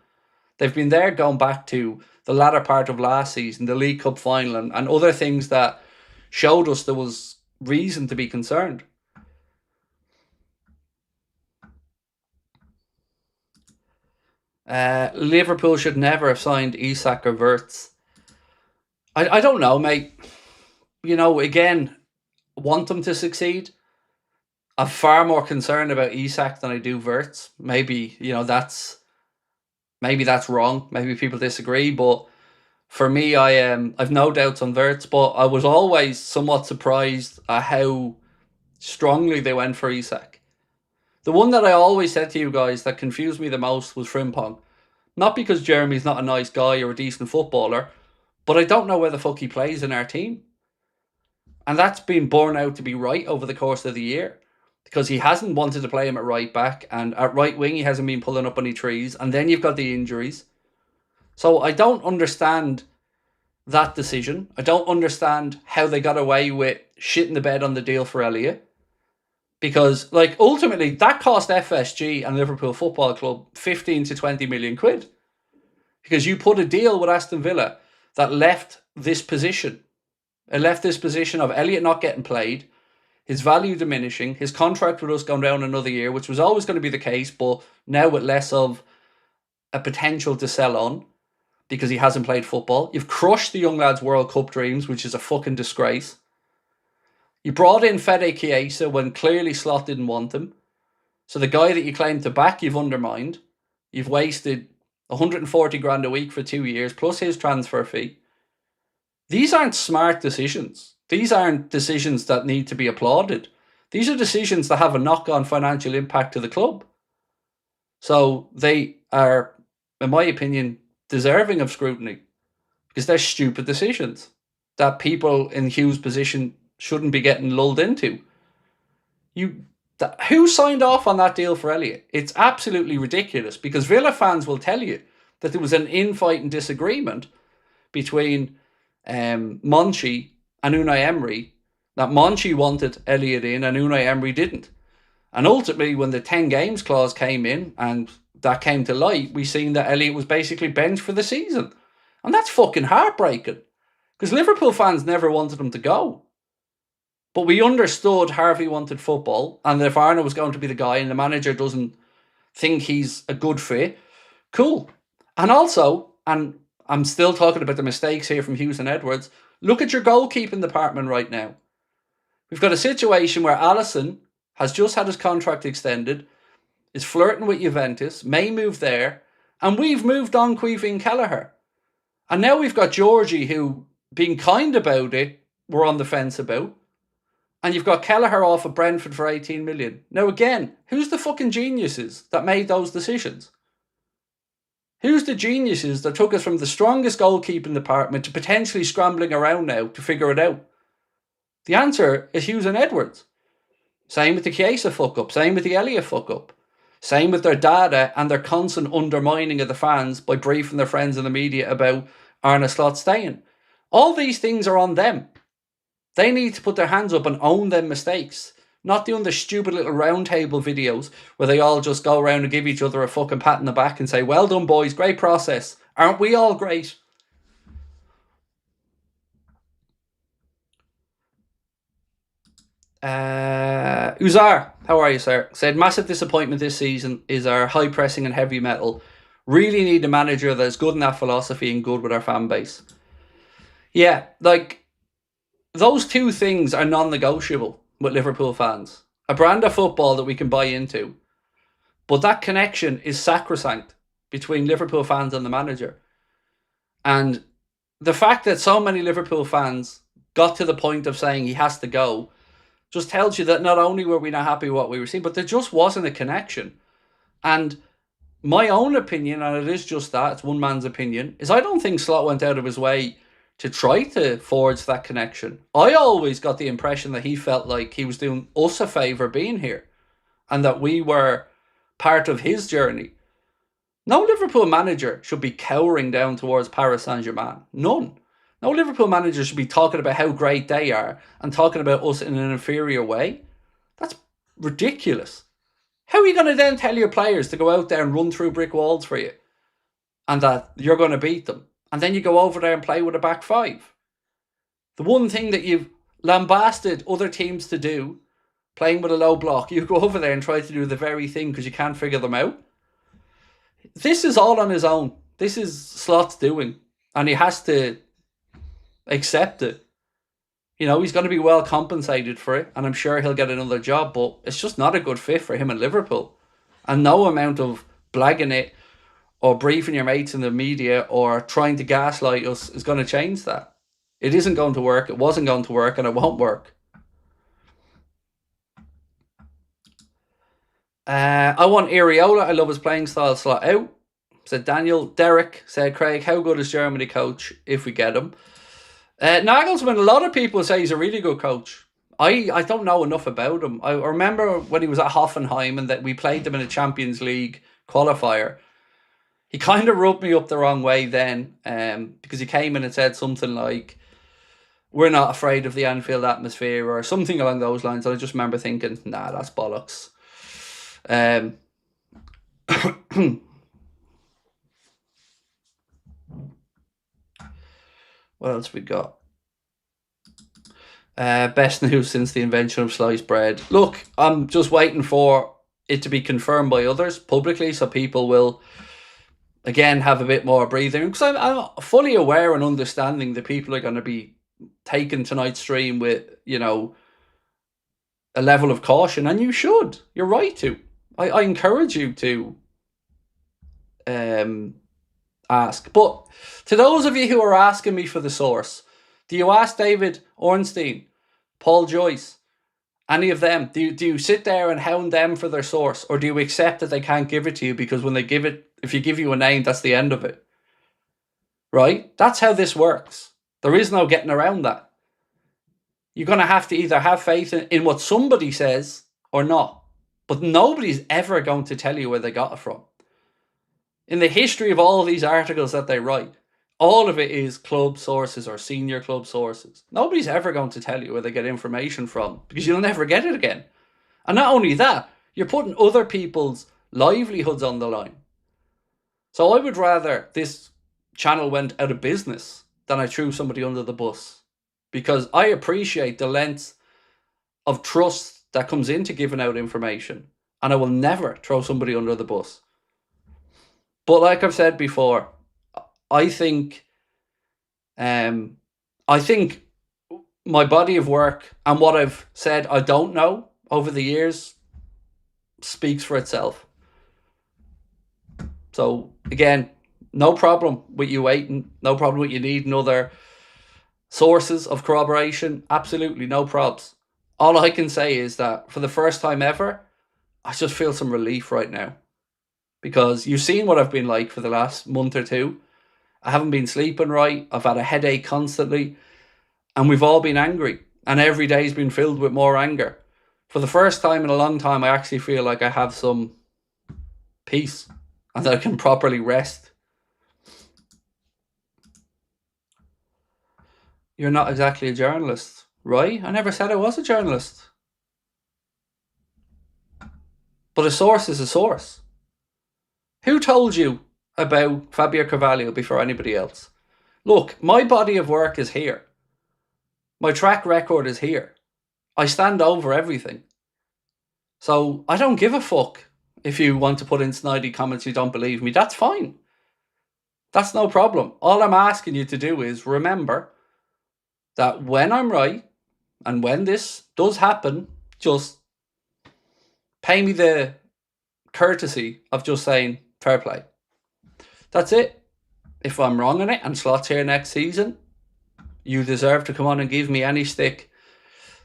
They've been there going back to the latter part of last season, the League Cup final, and other things that showed us there was reason to be concerned. Liverpool should never have signed Isak or Wirtz. I don't know, mate. You know, again, want them to succeed. I'm far more concerned about Isak than I do Wirtz. Maybe, you know, that's wrong. Maybe people disagree, but for me, I've no doubts on Wirtz, but I was always somewhat surprised at how strongly they went for Isak. The one that I always said to you guys that confused me the most was Frimpong. Not because Jeremy's not a nice guy or a decent footballer, but I don't know where the fuck he plays in our team. And that's been borne out to be right over the course of the year. Because he hasn't wanted to play him at right back, and at right wing he hasn't been pulling up any trees, and then you've got the injuries. So I don't understand that decision. I don't understand how they got away with shitting the bed on the deal for Elliott. Because, like, ultimately, that cost FSG and Liverpool Football Club 15 to 20 million quid. Because you put a deal with Aston Villa that left this position. It left this position of Elliott not getting played, his value diminishing, his contract with us going down another year, which was always going to be the case, but now with less of a potential to sell on because he hasn't played football. You've crushed the young lads' World Cup dreams, which is a fucking disgrace. You brought in Fede Chiesa when clearly Slot didn't want him. So the guy that you claimed to back, you've undermined. You've wasted 140 grand a week for 2 years, plus his transfer fee. These aren't smart decisions. These aren't decisions that need to be applauded. These are decisions that have a knock-on financial impact to the club. So they are, in my opinion, deserving of scrutiny because they're stupid decisions that people in Hugh's position shouldn't be getting lulled into. Who signed off on that deal for Elliott? It's absolutely ridiculous because Villa fans will tell you that there was an infight and disagreement between Monchi and Unai Emery, that Monchi wanted Elliott in and Unai Emery didn't. And ultimately, when the 10 games clause came in and that came to light, we seen that Elliott was basically benched for the season. And that's fucking heartbreaking because Liverpool fans never wanted him to go. But we understood Harvey wanted football, and if ARNE was going to be the guy and the manager doesn't think he's a good fit, cool. And also, and I'm still talking about the mistakes here from Hughes and Edwards, look at your goalkeeping department right now. We've got a situation where Alisson has just had his contract extended, is flirting with Juventus, may move there, and we've moved on Caoimhín Kelleher. And now we've got Georgie, who, being kind about it, we're on the fence about. And you've got Kelleher off at Brentford for 18 million. Now again, who's the fucking geniuses that made those decisions? Who's the geniuses that took us from the strongest goalkeeping department to potentially scrambling around now to figure it out? The answer is Hughes and Edwards. Same with the Chiesa fuck-up. Same with the Elliott fuck-up. Same with their data and their constant undermining of the fans by briefing their friends in the media about Arne Slot staying. All these things are on them. They need to put their hands up and own them mistakes. Not doing the stupid little round table videos where they all just go around and give each other a fucking pat on the back and say, well done boys, great process. Aren't we all great? Uzar, how are you, sir? Said, massive disappointment this season is our high pressing and heavy metal. Really need a manager that's good in that philosophy and good with our fan base. Yeah, like, those two things are non-negotiable with Liverpool fans. A brand of football that we can buy into. But that connection is sacrosanct between Liverpool fans and the manager. And the fact that so many Liverpool fans got to the point of saying he has to go just tells you that not only were we not happy with what we were seeing, but there just wasn't a connection. And my own opinion, and it is just that, it's one man's opinion, is I don't think Slot went out of his way to try to forge that connection. I always got the impression that he felt like he was doing us a favour being here and that we were part of his journey. No Liverpool manager should be cowering down towards Paris Saint-Germain. None. No Liverpool manager should be talking about how great they are and talking about us in an inferior way. That's ridiculous. How are you going to then tell your players to go out there and run through brick walls for you and that you're going to beat them? and then you go over there and play with a back five. The one thing that you've lambasted other teams to do, playing with a low block, you go over there and try to do the very thing because you can't figure them out. This is all on his own. This is Slot's doing, and he has to accept it. He's going to be well compensated for it, and I'm sure he'll get another job, but it's just not a good fit for him in Liverpool. And no amount of blagging it or briefing your mates in the media or trying to gaslight us is going to change that. It isn't going to work, it wasn't going to work, and it won't work. I want Iriola. I love his playing style. Slot out, said Daniel. Derek said, Craig, how good is Germany coach if we get him? Nagelsmann, a lot of people say he's a really good coach. I don't know enough about him. I remember when he was at Hoffenheim and that we played them in a Champions League qualifier. He kind of rubbed me up the wrong way then, because he came in and said something like, we're not afraid of the Anfield atmosphere or something along those lines. And I just remember thinking, nah, that's bollocks. What else we got? Best news since the invention of sliced bread. Look, I'm just waiting for it to be confirmed by others publicly so people will, again, have a bit more breathing. Because I'm fully aware and understanding that people are going to be taking tonight's stream with, a level of caution. And you should. You're right to. I encourage you to ask. But to those of you who are asking me for the source, do you ask David Ornstein, Paul Joyce, any of them? Do you sit there and hound them for their source? Or do you accept that they can't give it to you because when they give it, if you give you a name, that's the end of it? Right? That's how this works. There is no getting around that. You're going to have to either have faith in what somebody says or not. But nobody's ever going to tell you where they got it from. In the history of all of these articles that they write, all of it is club sources or senior club sources. Nobody's ever going to tell you where they get information from because you'll never get it again. And not only that, you're putting other people's livelihoods on the line. So I would rather this channel went out of business than I threw somebody under the bus, because I appreciate the length of trust that comes into giving out information, and I will never throw somebody under the bus. But like I've said before, I think my body of work and what I've said I don't know over the years speaks for itself. So again, no problem with you waiting, no problem with you needing other sources of corroboration. Absolutely no probs. All I can say is that for the first time ever, I just feel some relief right now. Because you've seen what I've been like for the last month or two. I haven't been sleeping right. I've had a headache constantly. And we've all been angry. And every day's been filled with more anger. For the first time in a long time, I actually feel like I have some peace. And that I can properly rest. You're not exactly a journalist, right? I never said I was a journalist. But a source is a source. Who told you about Fabio Carvalho before anybody else? Look, my body of work is here. My track record is here. I stand over everything. So I don't give a fuck if you want to put in snidey comments you don't believe me. That's fine. That's no problem. All I'm asking you to do is remember that when I'm right and when this does happen, just pay me the courtesy of just saying fair play. That's it. If I'm wrong on it and Slot's here next season, you deserve to come on and give me any stick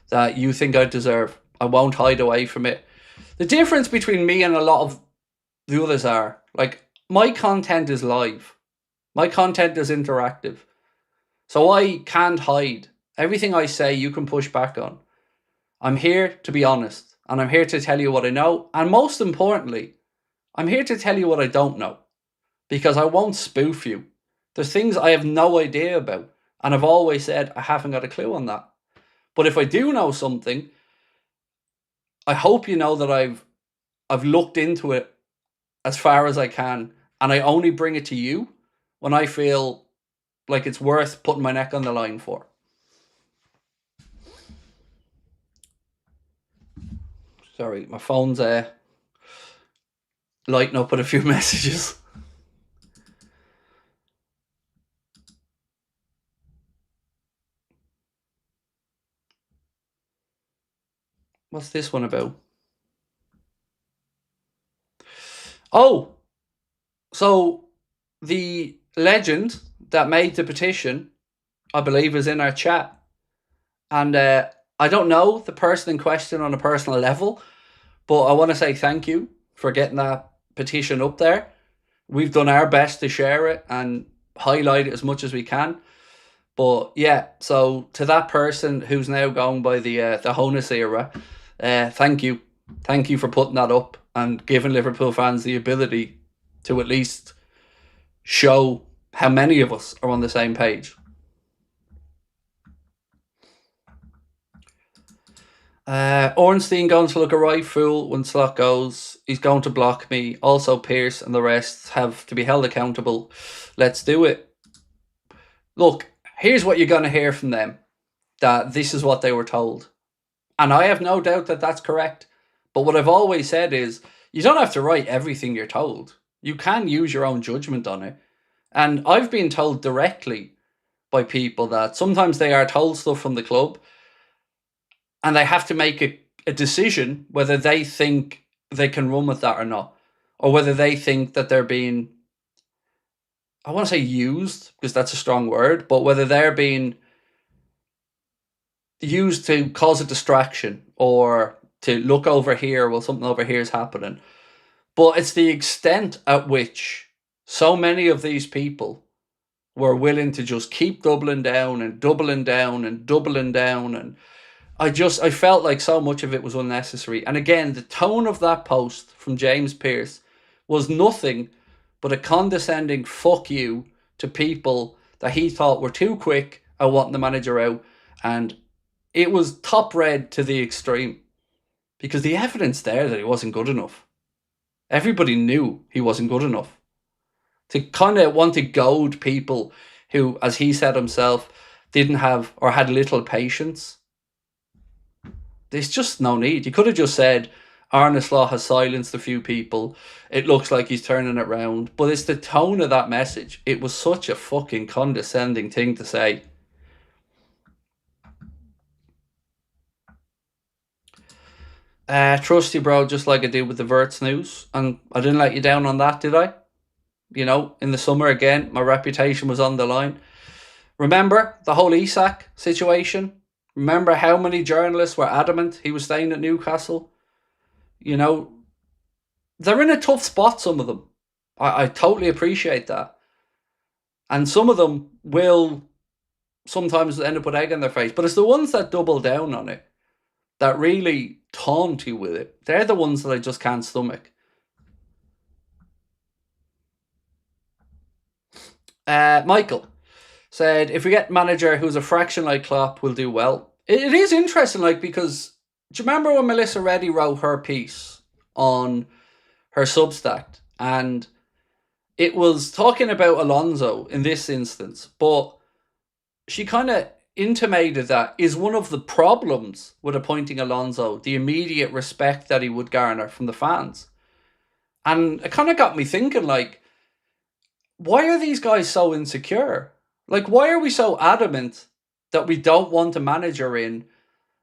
that you think I deserve. I won't hide away from it. The difference between me and a lot of the others are, like, my content is live. My content is interactive. So I can't hide. Everything I say, you can push back on. I'm here to be honest. And I'm here to tell you what I know. And most importantly, I'm here to tell you what I don't know. Because I won't spoof you. There's things I have no idea about. And I've always said I haven't got a clue on that. But if I do know something, I hope you know that I've looked into it as far as I can. And I only bring it to you when I feel like it's worth putting my neck on the line for. Sorry, my phone's lighting up with a few messages. What's this one about? Oh, so the legend that made the petition, I believe, is in our chat. And I don't know the person in question on a personal level, but I want to say thank you for getting that petition up there. We've done our best to share it and highlight it as much as we can. But yeah, so to that person who's now going by the Honus era, thank you. Thank you for putting that up and giving Liverpool fans the ability to at least show how many of us are on the same page. Ornstein going to look a right fool when Slot goes. He's going to block me. Also, Pierce and the rest have to be held accountable. Let's do it. Look, here's what you're going to hear from them. That this is what they were told. And I have no doubt that that's correct. But what I've always said is, you don't have to write everything you're told. You can use your own judgment on it. And I've been told directly by people that sometimes they are told stuff from the club and they have to make a decision whether they think they can run with that or not. Or whether they think that they're being, I want to say used, because that's a strong word, but whether they're being used to cause a distraction or to look over here while something over here is happening. But it's the extent at which so many of these people were willing to just keep doubling down and doubling down and doubling down. And I felt like so much of it was unnecessary. And again, the tone of that post from James Pearce was nothing but a condescending fuck you to people that he thought were too quick at wanting the manager out. And it was top red to the extreme. Because the evidence there that he wasn't good enough. Everybody knew he wasn't good enough. To kind of want to goad people who, as he said himself, didn't have or had little patience. There's just no need. You could have just said, Arne Slot has silenced a few people. It looks like he's turning it round. But it's the tone of that message. It was such a fucking condescending thing to say. Trust you, bro, just like I did with the Verts news. And I didn't let you down on that, did I? You know, in the summer again, my reputation was on the line. Remember the whole Isak situation? Remember how many journalists were adamant he was staying at Newcastle? You know, they're in a tough spot, some of them. I totally appreciate that. And some of them will sometimes end up with egg in their face. But it's the ones that double down on it, that really taunt you with it. They're the ones that I just can't stomach. Michael said, if we get a manager who's a fraction like Klopp, we'll do well. It is interesting, like, because do you remember when Melissa Reddy wrote her piece on her Substack? And it was talking about Alonso in this instance, but she kind of intimated that is one of the problems with appointing Alonso, the immediate respect that he would garner from the fans. And it kind of got me thinking, like, why are these guys so insecure? Like, why are we so adamant that we don't want a manager in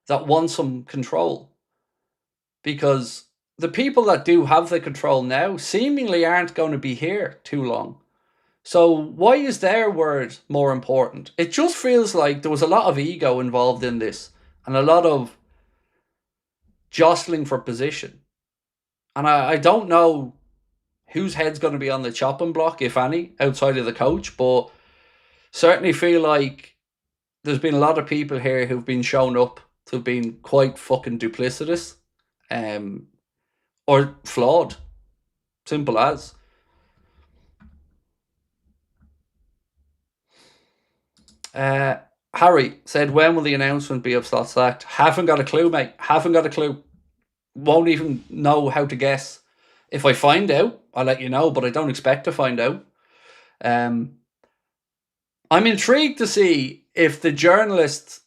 that wants some control? Because the people that do have the control now seemingly aren't going to be here too long. So why is their word more important? It just feels like there was a lot of ego involved in this and a lot of jostling for position. And I don't know whose head's going to be on the chopping block, if any, outside of the coach, but certainly feel like there's been a lot of people here who've been shown up to have been quite fucking duplicitous or flawed. Simple as. Harry said, when will the announcement be of Slot sacked? Haven't got a clue, mate. Haven't got a clue. Won't even know how to guess. If I find out, I'll let you know, but I don't expect to find out. I'm intrigued to see if the journalist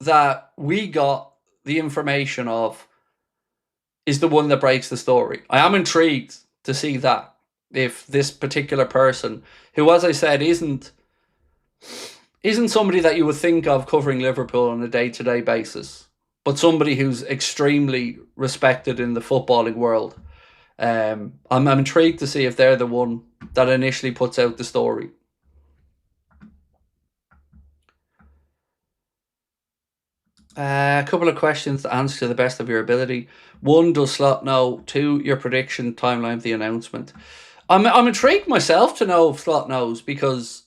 that we got the information of is the one that breaks the story. I am intrigued to see that, if this particular person, who, as I said, isn't somebody that you would think of covering Liverpool on a day-to-day basis, but somebody who's extremely respected in the footballing world. I'm intrigued to see if they're the one that initially puts out the story. A couple of questions to answer to the best of your ability. 1, does Slot know? 2, your prediction timeline of the announcement. I'm intrigued myself to know if Slot knows, because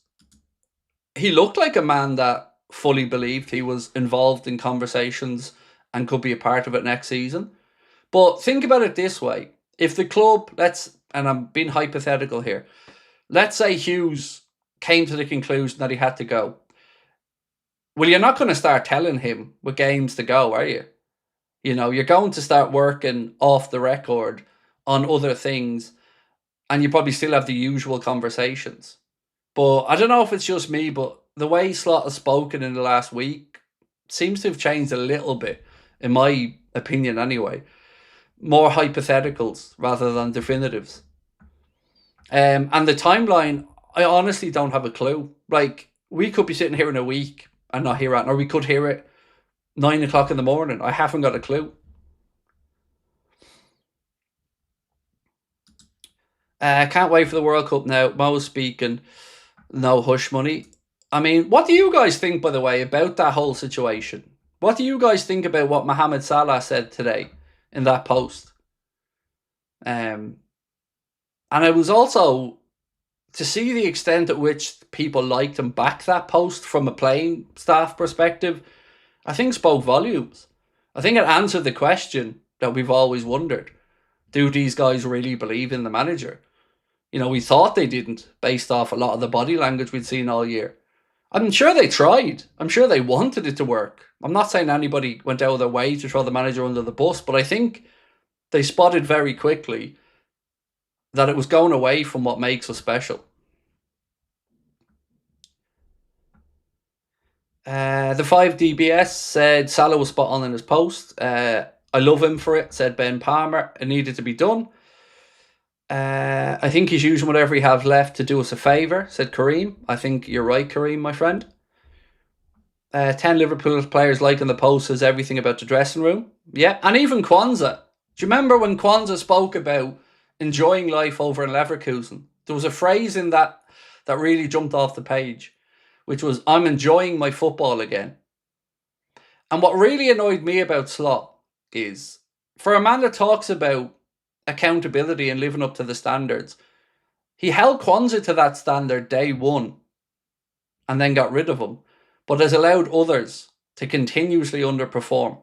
he looked like a man that fully believed he was involved in conversations and could be a part of it next season. But think about it this way. If the club, and I'm being hypothetical here, let's say Hughes came to the conclusion that he had to go. Well, you're not going to start telling him with games to go, are you? You know, you're going to start working off the record on other things, and you probably still have the usual conversations. But I don't know if it's just me, but the way Slot has spoken in the last week seems to have changed a little bit, in my opinion anyway. More hypotheticals rather than definitives. And the timeline, I honestly don't have a clue. Like, we could be sitting here in a week and not hear it, or we could hear it 9 o'clock in the morning. I haven't got a clue. Can't wait for the World Cup now. Mo's speaking. No hush money. I mean, what do you guys think, by the way, about that whole situation? What do you guys think about what Mohamed Salah said today in that post? And it was also to see the extent at which people liked and backed that post from a playing staff perspective, I think spoke volumes. I think it answered the question that we've always wondered. Do these guys really believe in the manager? You know, we thought they didn't, based off a lot of the body language we'd seen all year. I'm sure they tried. I'm sure they wanted it to work. I'm not saying anybody went out of their way to throw the manager under the bus, but I think they spotted very quickly that it was going away from what makes us special. The 5DBS said Salah was spot on in his post. I love him for it, said Ben Palmer. It needed to be done. I think he's using whatever he has left to do us a favour, said Kareem. I think you're right, Kareem, my friend. 10 Liverpool players liking the post says everything about the dressing room. Yeah, and even Kwanzaa. Do you remember when Kwanzaa spoke about enjoying life over in Leverkusen? There was a phrase in that really jumped off the page, which was, I'm enjoying my football again. And what really annoyed me about Slot is, for a man that talks about accountability and living up to the standards, he held Kwanzaa to that standard day one and then got rid of him, but has allowed others to continuously underperform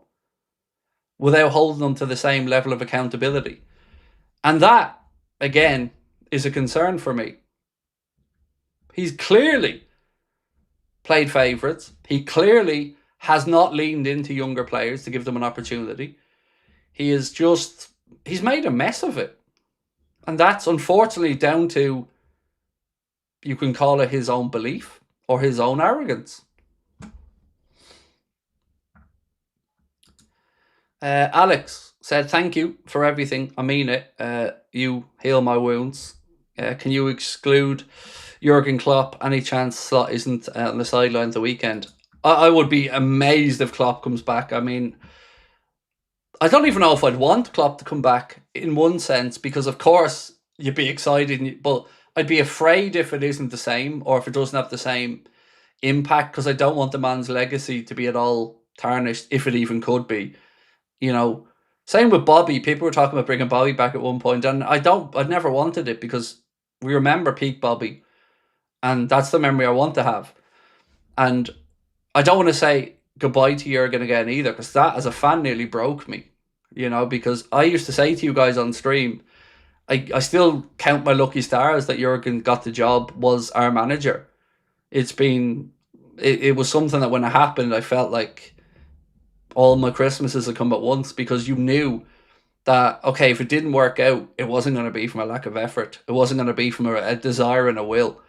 without holding them to the same level of accountability. And that, again, is a concern for me. He's clearly played favourites. He clearly has not leaned into younger players to give them an opportunity. He's made a mess of it. And that's unfortunately down to, you can call it his own belief or his own arrogance. Alex said, thank you for everything. I mean it. You heal my wounds. Can you exclude Jurgen Klopp? Any chance Slot isn't on the sidelines the weekend? I would be amazed if Klopp comes back. I mean, I don't even know if I'd want Klopp to come back in one sense, because of course you'd be excited, but I'd be afraid if it isn't the same, or if it doesn't have the same impact, because I don't want the man's legacy to be at all tarnished, if it even could be. You know, same with Bobby. People were talking about bringing Bobby back at one point, and I'd never wanted it, because we remember peak Bobby, and that's the memory I want to have. And I don't want to say goodbye to Jurgen again either, because that, as a fan, nearly broke me. You know, because I used to say to you guys on stream, I still count my lucky stars that Jurgen got the job, was our manager. It was something that when it happened, I felt like all my Christmases had come at once, because you knew that, okay, if it didn't work out, it wasn't going to be from a lack of effort. It wasn't going to be from a desire and a will.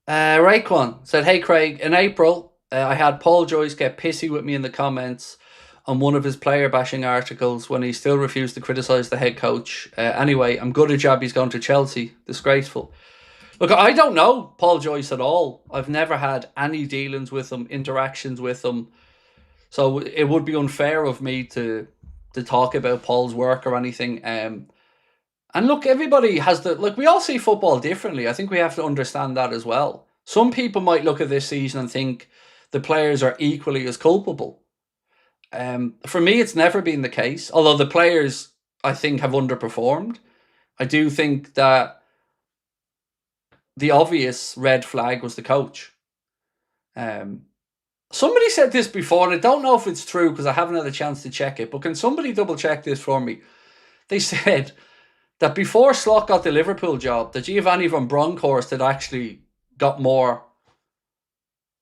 Raekwon said, "Hey Craig, in April, I had Paul Joyce get pissy with me in the comments on one of his player bashing articles when he still refused to criticise the head coach. Anyway, I'm gutted Jabby's going to Chelsea. Disgraceful." Look, I don't know Paul Joyce at all. I've never had any dealings with him, interactions with him. So it would be unfair of me to talk about Paul's work or anything. And look, everybody has we all see football differently. I think we have to understand that as well. Some people might look at this season and think the players are equally as culpable. For me, it's never been the case. Although the players, I think, have underperformed. I do think that the obvious red flag was the coach. Somebody said this before, and I don't know if it's true because I haven't had a chance to check it, but can somebody double check this for me? They said that before Slot got the Liverpool job, that Giovanni van Bronckhorst had actually got more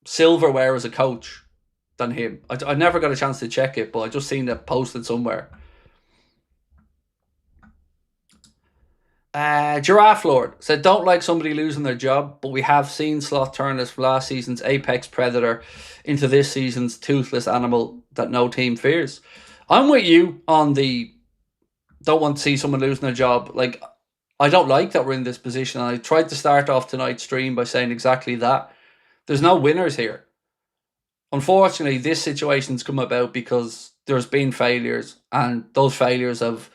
silverware as a coach than him. I never got a chance to check it, but I just seen it posted somewhere. Giraffe Lord said, "Don't like somebody losing their job, but we have seen Slot turn us from last season's apex predator into this season's toothless animal that no team fears." I'm with you on the don't want to see someone losing their job. Like, I don't like that we're in this position. I tried to start off tonight's stream by saying exactly that. There's no winners here. Unfortunately, this situation's come about because there's been failures, and those failures have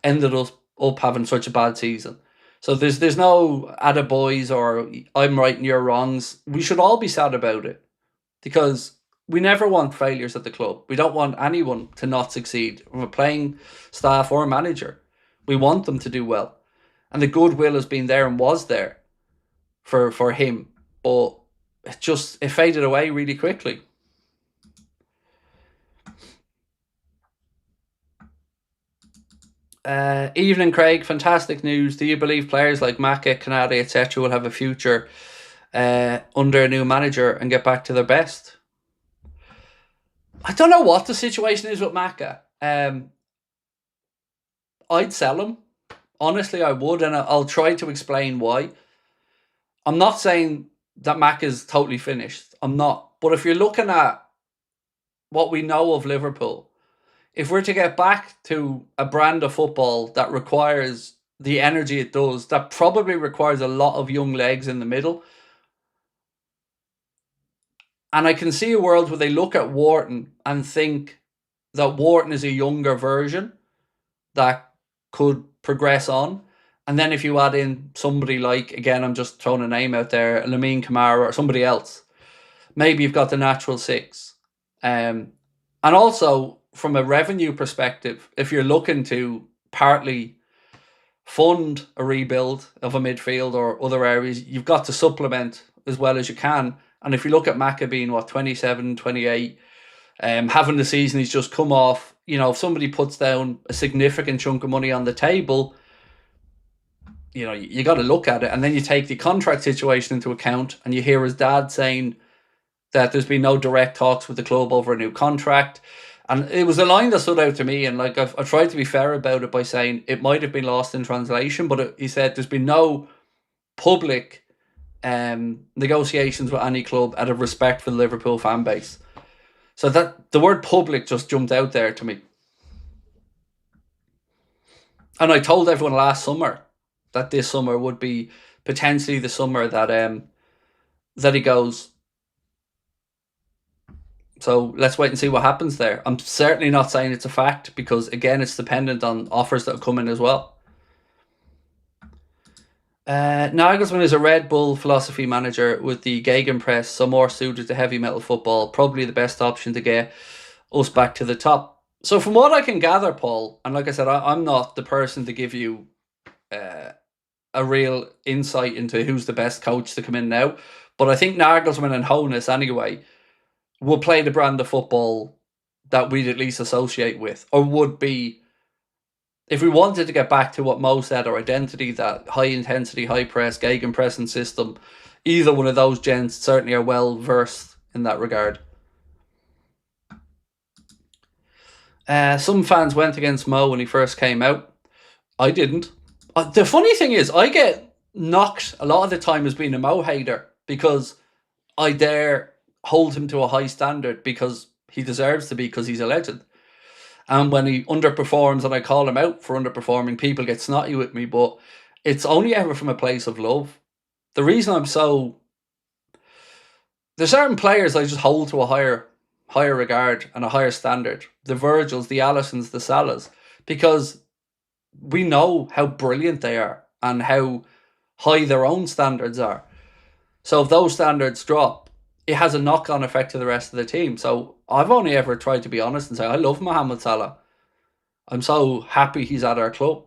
ended up having such a bad season. So there's no attaboys or I'm right and you're wrongs. We should all be sad about it because we never want failures at the club. We don't want anyone to not succeed, from a playing staff or a manager. We want them to do well. And the goodwill has been there and was there for him. But it faded away really quickly. Evening, Craig. Fantastic news. Do you believe players like Maka, Kanade, etc. will have a future under a new manager and get back to their best? I don't know what the situation is with Maka. I'd sell him. Honestly, I would, and I'll try to explain why. I'm not saying that Maka is totally finished. I'm not. But if you're looking at what we know of Liverpool, if we're to get back to a brand of football that requires the energy it does, that probably requires a lot of young legs in the middle. And I can see a world where they look at Wharton and think that Wharton is a younger version that could progress on. And then if you add in somebody like, again, I'm just throwing a name out there, Lamine Camara or somebody else, maybe you've got the natural six. And also, from a revenue perspective, if you're looking to partly fund a rebuild of a midfield or other areas, you've got to supplement as well as you can. And if you look at Maka being, 27, 28, having the season he's just come off, if somebody puts down a significant chunk of money on the table, you got to look at it. And then you take the contract situation into account, and you hear his dad saying that there's been no direct talks with the club over a new contract. And it was a line that stood out to me, and I tried to be fair about it by saying it might have been lost in translation, but he said there's been no public negotiations with any club out of respect for the Liverpool fan base. So that the word public just jumped out there to me. And I told everyone last summer that this summer would be potentially the summer that he goes. So let's wait and see what happens there. I'm certainly not saying it's a fact because, again, it's dependent on offers that come in as well. Nagelsmann is a Red Bull philosophy manager with the Gegenpress, so more suited to heavy metal football. Probably the best option to get us back to the top. So from what I can gather, Paul, and like I said, I'm not the person to give you a real insight into who's the best coach to come in now. But I think Nagelsmann and Hoeneß, anyway, will play the brand of football that we'd at least associate with, or would be, if we wanted to get back to what Mo said, our identity, that high intensity, high press, gegenpressing system, either one of those gents certainly are well versed in that regard. Some fans went against Mo when he first came out. I didn't. The funny thing is, I get knocked a lot of the time as being a Mo hater. because I dare hold him to a high standard because he deserves to be, because he's a legend. And when he underperforms and I call him out for underperforming, people get snotty with me, but it's only ever from a place of love. The reason I'm so... There's certain players I just hold to a higher regard and a higher standard. The Virgils, the Alissons, the Salahs, because we know how brilliant they are and how high their own standards are. So if those standards drop, it has a knock-on effect to the rest of the team. So I've only ever tried to be honest and say, I love Mohamed Salah. I'm so happy he's at our club.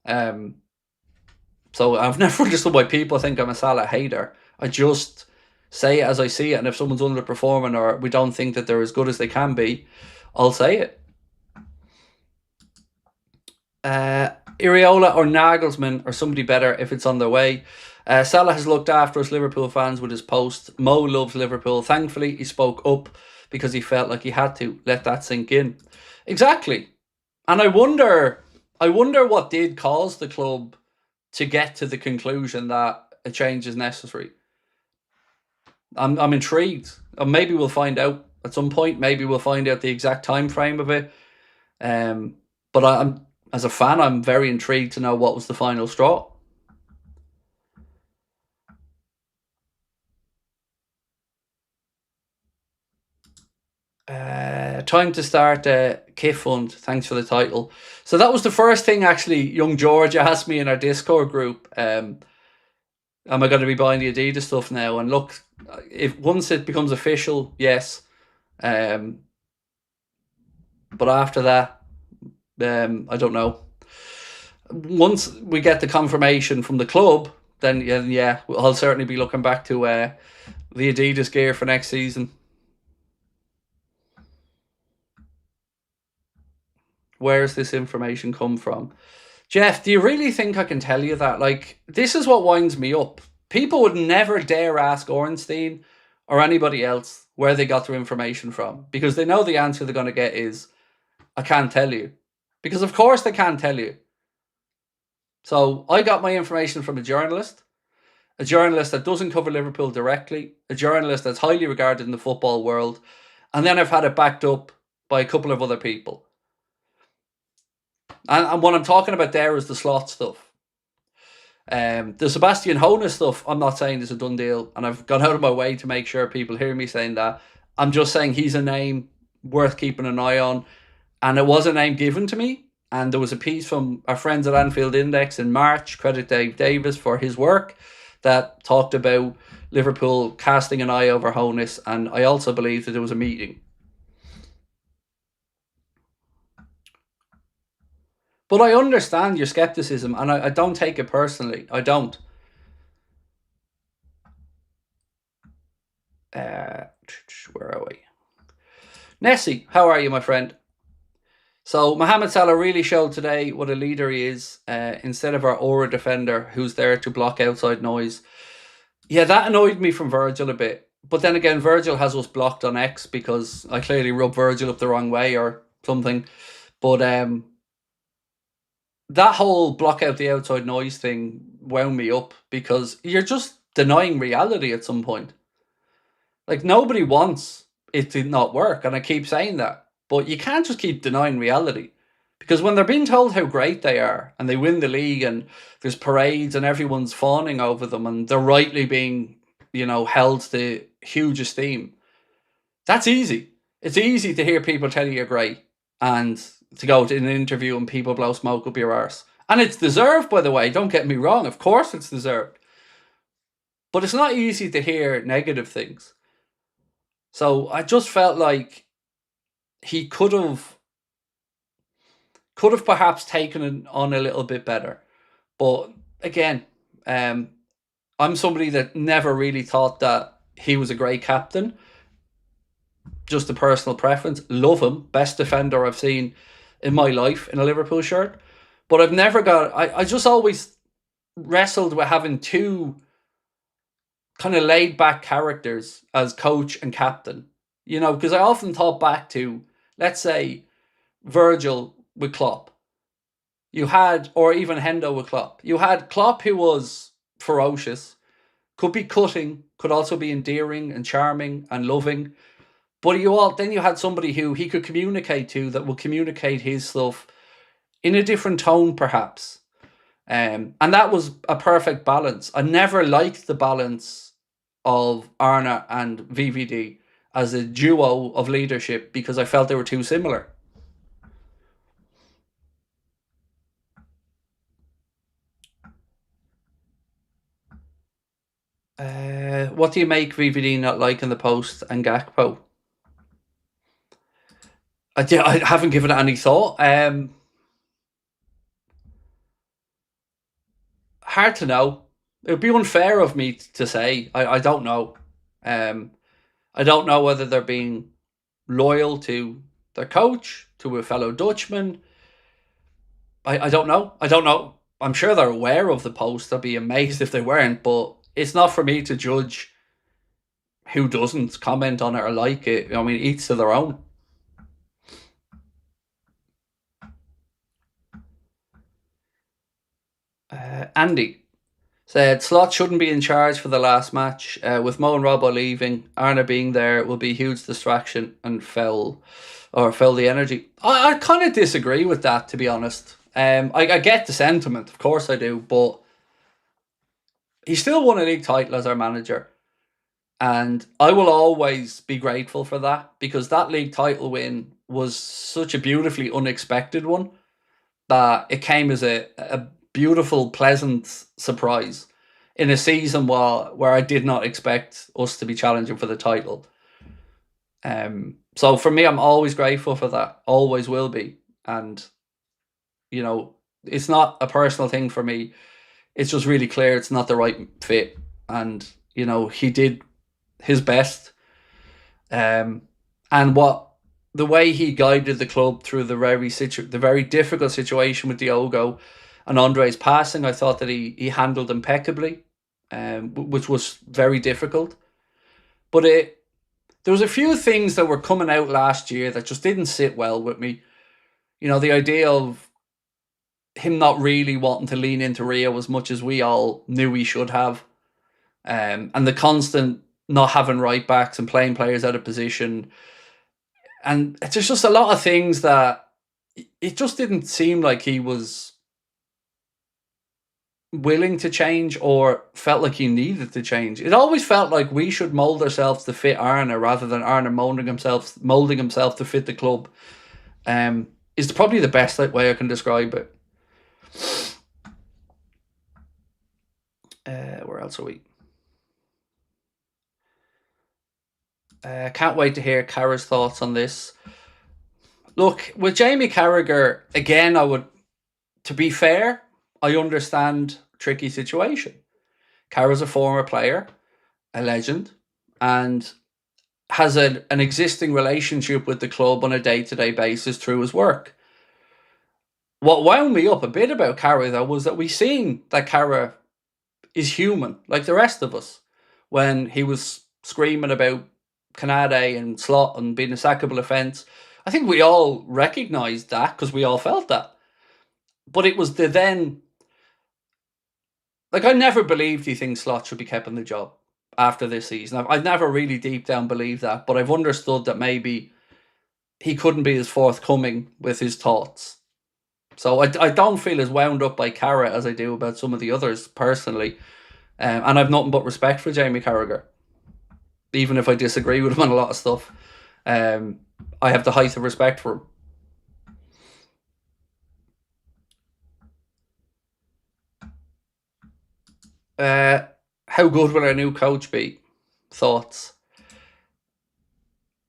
So I've never understood why people think I'm a Salah hater. I just say it as I see it, and if someone's underperforming or we don't think that they're as good as they can be, I'll say it. Iriola or Nagelsmann or somebody better if it's on their way. Salah has looked after us Liverpool fans with his post. Mo loves Liverpool. Thankfully, he spoke up because he felt like he had to. Let that sink in. Exactly. And I wonder what did cause the club to get to the conclusion that a change is necessary. I'm intrigued. Maybe we'll find out at some point. Maybe we'll find out the exact time frame of it. But I'm, as a fan, I'm very intrigued to know what was the final straw. Time to start Kit Fund. Thanks for the title. So that was the first thing, actually, young George asked me in our Discord group. Am I going to be buying the Adidas stuff now? And look, if once it becomes official, yes. But after that, I don't know. Once we get the confirmation from the club, then yeah, I'll certainly be looking back to the Adidas gear for next season. Where's this information come from? Jeff, do you really think I can tell you that? Like, this is what winds me up. People would never dare ask Ornstein or anybody else where they got their information from, because they know the answer they're going to get is, I can't tell you. Because of course they can't tell you. So I got my information from a journalist that doesn't cover Liverpool directly, a journalist that's highly regarded in the football world, and then I've had it backed up by a couple of other people. And what I'm talking about there is the slot stuff. The Sebastian Hoeneß stuff, I'm not saying is a done deal, and I've gone out of my way to make sure people hear me saying that. I'm just saying he's a name worth keeping an eye on, and it was a name given to me, and there was a piece from our friends at Anfield Index in March, credit Dave Davis for his work, that talked about Liverpool casting an eye over Hoeneß, and I also believe that there was a meeting. But I understand your skepticism, and I don't take it personally. I don't. Where are we? Nessie, how are you, my friend? So Mohamed Salah really showed today what a leader he is, instead of our aura defender who's there to block outside noise. Yeah, that annoyed me from Virgil a bit. But then again, Virgil has us blocked on X because I clearly rubbed Virgil up the wrong way or something. But that whole block out the outside noise thing wound me up, because you're just denying reality at some point. Like, nobody wants it to not work, and I keep saying that. But you can't just keep denying reality, because when they're being told how great they are and they win the league and there's parades and everyone's fawning over them and they're rightly being, held to huge esteem, that's easy. It's easy to hear people tell you you're great and to go to an interview and people blow smoke up your arse. And it's deserved, by the way, don't get me wrong, of course it's deserved. But it's not easy to hear negative things. So I just felt like he could have perhaps taken it on a little bit better. But again, I'm somebody that never really thought that he was a great captain. Just a personal preference. Love him. Best defender I've seen in my life in a Liverpool shirt. But I've never got... I just always wrestled with having two kind of laid back characters as coach and captain. Because I often thought back to, let's say, Virgil with Klopp. You had, or even Hendo with Klopp. You had Klopp, who was ferocious, could be cutting, could also be endearing and charming and loving. But then you had somebody who he could communicate to that would communicate his stuff in a different tone, perhaps. And that was a perfect balance. I never liked the balance of ARNE and VVD as a duo of leadership because I felt they were too similar. What do you make VVD not liking the post and Gakpo? I haven't given it any thought. Hard to know. It would be unfair of me to say. I don't know. I don't know whether they're being loyal to their coach, to a fellow Dutchman. I don't know. I don't know. I'm sure they're aware of the post. I'd be amazed if they weren't, but it's not for me to judge who doesn't comment on it or like it. I mean, each to their own. Andy said Slot shouldn't be in charge for the last match. With Mo and Robbo leaving, ARNE being there will be a huge distraction and fell the energy. I kind of disagree with that, to be honest. I get the sentiment, of course I do, but he still won a league title as our manager. And I will always be grateful for that because that league title win was such a beautifully unexpected one that it came as a beautiful, pleasant surprise in a season where I did not expect us to be challenging for the title. So for me, I'm always grateful for that. Always will be. And, it's not a personal thing for me. It's just really clear it's not the right fit. And, he did his best. And the way he guided the club through the very difficult situation with Diogo and Andre's passing, I thought that he handled impeccably, which was very difficult. But there was a few things that were coming out last year that just didn't sit well with me. The idea of him not really wanting to lean into Rio as much as we all knew he should have, and the constant not having right backs and playing players out of position. And there's just a lot of things that it just didn't seem like he was willing to change or felt like he needed to change. It always felt like we should mould ourselves to fit ARNE rather than ARNE moulding himself to fit the club. Is probably the best way I can describe it. Where else are we? Can't wait to hear Kara's thoughts on this. Look, with Jamie Carragher, again, to be fair, I understand tricky situation. Kara's a former player, a legend, and has an existing relationship with the club on a day-to-day basis through his work. What wound me up a bit about Kara, though, was that we seen that Kara is human, like the rest of us, when he was screaming about Canade and Slot and being a sackable offence. I think we all recognised that because we all felt that. But it was I never believed he thinks Slot should be kept in the job after this season. I've never really deep down believed that, but I've understood that maybe he couldn't be as forthcoming with his thoughts. So I don't feel as wound up by Cara as I do about some of the others personally. And I've nothing but respect for Jamie Carragher. Even if I disagree with him on a lot of stuff. I have the height of respect for him. How good will our new coach be? Thoughts?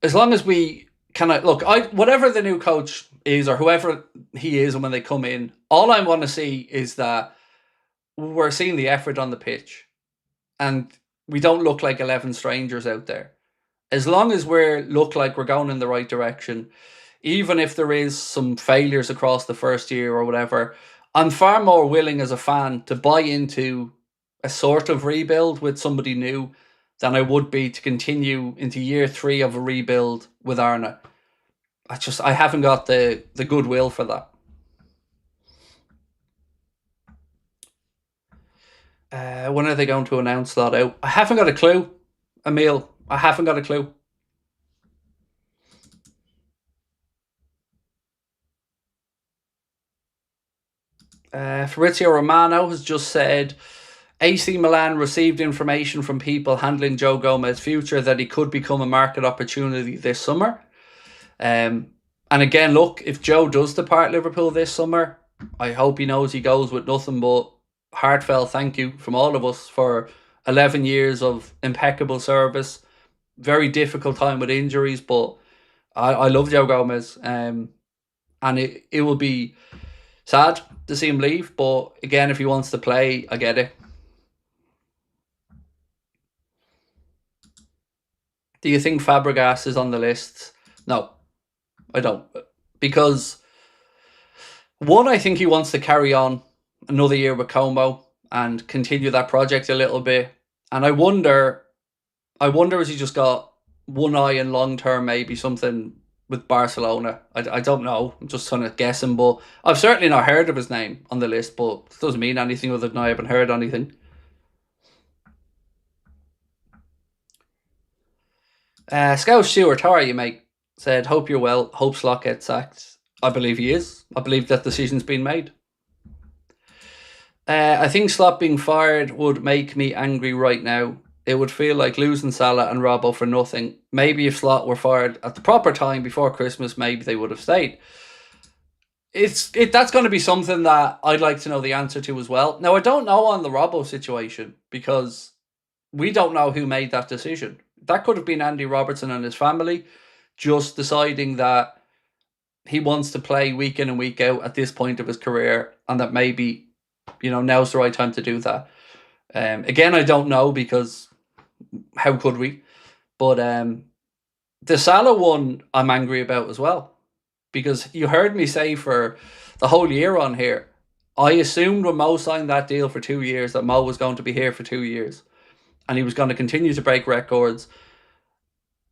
As long as we whatever the new coach is or whoever he is, and when they come in, all I want to see is that we're seeing the effort on the pitch, and we don't look like 11 strangers out there. As long as we look like we're going in the right direction, even if there is some failures across the first year or whatever, I'm far more willing as a fan to buy into a sort of rebuild with somebody new than I would be to continue into year 3 of a rebuild with ARNE. I haven't got the goodwill for that. When are they going to announce that out? I haven't got a clue, Emil. I haven't got a clue. Fabrizio Romano has just said AC Milan received information from people handling Joe Gomez's future that he could become a market opportunity this summer. And again, look, if Joe does depart Liverpool this summer, I hope he knows he goes with nothing but heartfelt thank you from all of us for 11 years of impeccable service. Very difficult time with injuries, but I love Joe Gomez. And it will be sad to see him leave, but again, if he wants to play, I get it. Do you think Fabregas is on the list? No, I don't. Because, one, I think he wants to carry on another year with Como and continue that project a little bit. And I wonder has he just got one eye in long term, maybe something with Barcelona. I don't know. I'm just kind of guessing, but I've certainly not heard of his name on the list, but it doesn't mean anything other than I haven't heard anything. Scout Stewart, how are you, mate? Said, hope you're well. Hope Slot gets sacked. I believe he is. I believe that decision's been made. I think Slot being fired would make me angry right now. It would feel like losing Salah and Robbo for nothing. Maybe if Slot were fired at the proper time before Christmas, maybe they would have stayed. That's going to be something that I'd like to know the answer to as well. Now, I don't know on the Robbo situation because we don't know who made that decision. That could have been Andy Robertson and his family just deciding that he wants to play week in and week out at this point of his career, and that maybe, now's the right time to do that. Again, I don't know because how could we? But the Salah one I'm angry about as well, because you heard me say for the whole year on here, I assumed when Mo signed that deal for 2 years that Mo was going to be here for 2 years and he was going to continue to break records,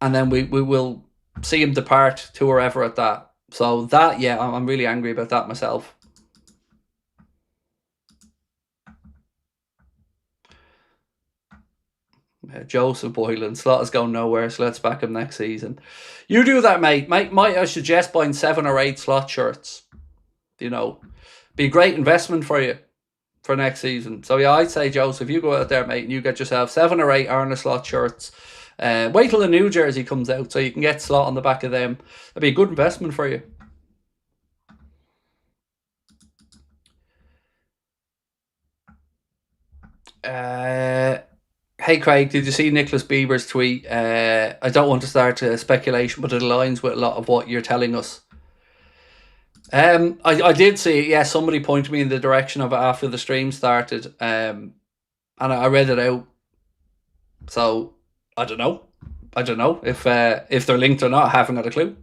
and then we will see him depart to wherever at that. So that, yeah, I'm really angry about that myself. Joseph Boylan, Slot is going nowhere, so let's back him next season. You do that, mate. Might I suggest buying 7 or 8 Slot shirts? Be a great investment for you for next season. So yeah, I'd say, Joseph, you go out there, mate, and you get yourself 7 or 8 ARNE Slot shirts. Wait till the new jersey comes out so you can get Slot on the back of them. That'd be a good investment for you. Hey Craig, did you see Nicholas Bieber's tweet? I don't want to start a speculation, but it aligns with a lot of what you're telling us. I did see it. Yeah, somebody pointed me in the direction of it after the stream started, and I read it out. So I don't know. If they're linked or not. I haven't got a clue.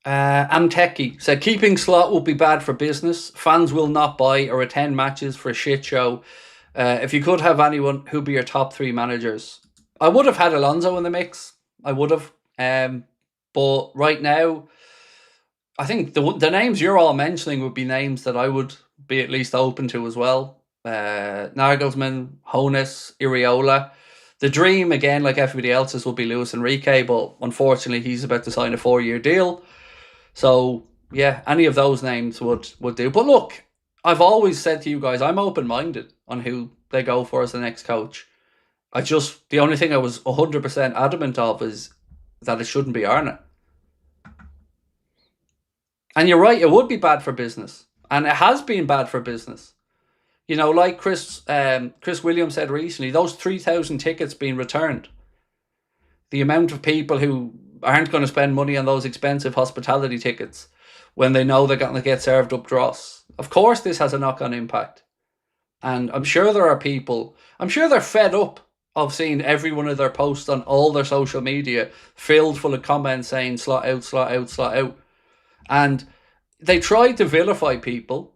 Amteki said keeping Slot will be bad for business. Fans will not buy or attend matches for a shit show. If you could have anyone, who'd be your top 3 managers? I would have had Alonso in the mix. I would have. But right now, I think the names you're all mentioning would be names that I would be at least open to as well. Nagelsmann, Hoeneß, Iriola. The dream, again, like everybody else's, will be Luis Enrique, but unfortunately he's about to sign a 4-year deal. So, yeah, any of those names would do. But look, I've always said to you guys, I'm open-minded on who they go for as the next coach. The only thing I was 100% adamant of is that it shouldn't be ARNE. And you're right, it would be bad for business. And it has been bad for business. Like Chris Williams said recently, those 3,000 tickets being returned. The amount of people who aren't going to spend money on those expensive hospitality tickets when they know they're going to get served up dross. Of course this has a knock-on impact. And I'm sure there are people, I'm sure they're fed up of seeing every one of their posts on all their social media filled full of comments saying slot out, slot out, slot out. And they tried to vilify people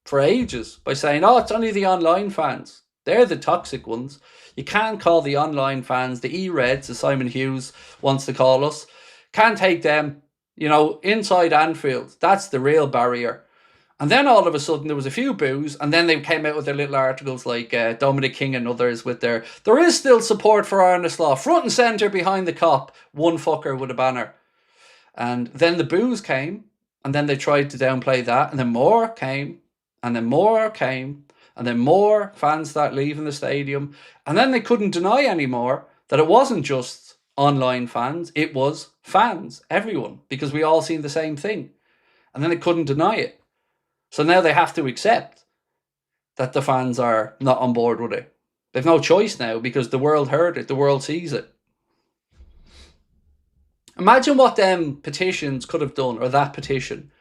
for ages by saying, oh, it's only the online fans. They're the toxic ones. You can't call the online fans, the E-Reds, as Simon Hughes wants to call us. Can't take them. You know, inside Anfield, that's the real barrier. And then all of a sudden there was a few boos, and then they came out with their little articles like Dominic King and others with their, there is still support for ARNE law, front and centre behind the cop, one fucker with a banner. And then the boos came, and then they tried to downplay that, and then more came, and then more came, and then more fans started leaving the stadium. And then they couldn't deny anymore that it wasn't just online fans, it was fans, everyone, because we all seen the same thing. And then they couldn't deny it. So now they have to accept that the fans are not on board with it. They've no choice now because the world heard it, the world sees it. Imagine what them petitions could have done, or that petition,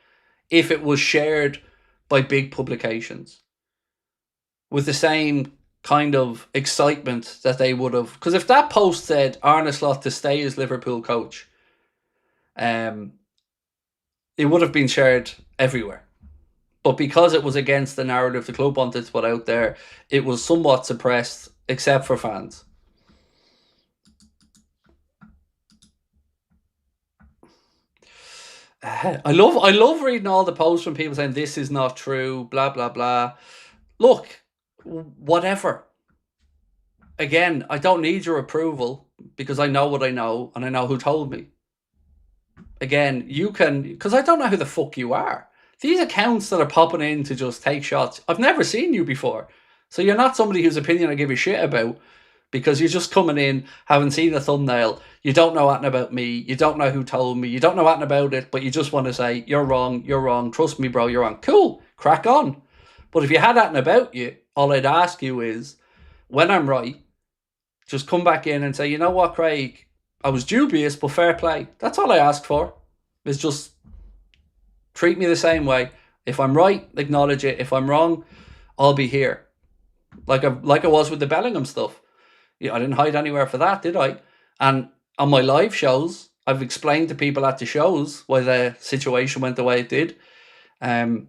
if it was shared by big publications with the same kind of excitement that they would have. Because if that post said Arne Slot to stay as Liverpool coach, it would have been shared everywhere. But because it was against the narrative the club wanted to put out there, it was somewhat suppressed, except for fans. I love reading all the posts from people saying this is not true, blah blah blah. Look, whatever. Again, I don't need your approval because I know what I know and I know who told me. Again, you can, because I don't know who the fuck you are. These accounts that are popping in to just take shots, I've never seen you before. So you're not somebody whose opinion I give a shit about, because you're just coming in, haven't seen the thumbnail, you don't know anything about me, you don't know who told me, you don't know anything about it, but you just want to say, you're wrong, trust me bro, you're wrong. Cool, crack on. But if you had anything about you, all I'd ask you is, when I'm right, just come back in and say, you know what, Craig, I was dubious, but fair play. That's all I ask for, is just treat me the same way. If I'm right, acknowledge it. If I'm wrong, I'll be here. Like I was with the Bellingham stuff. Yeah, I didn't hide anywhere for that, did I? And on my live shows, I've explained to people at the shows why the situation went the way it did. But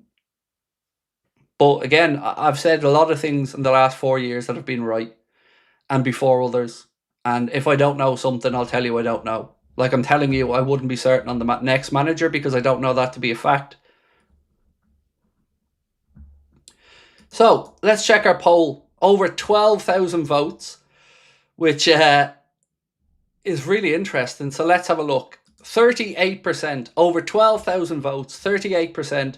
again, I've said a lot of things in the last 4 years that have been right, and before others. And if I don't know something, I'll tell you I don't know. Like I'm telling you, I wouldn't be certain on the next manager because I don't know that to be a fact. So let's check our poll. Over 12,000 votes, which is really interesting. So let's have a look. 38%, over 12,000 votes, 38%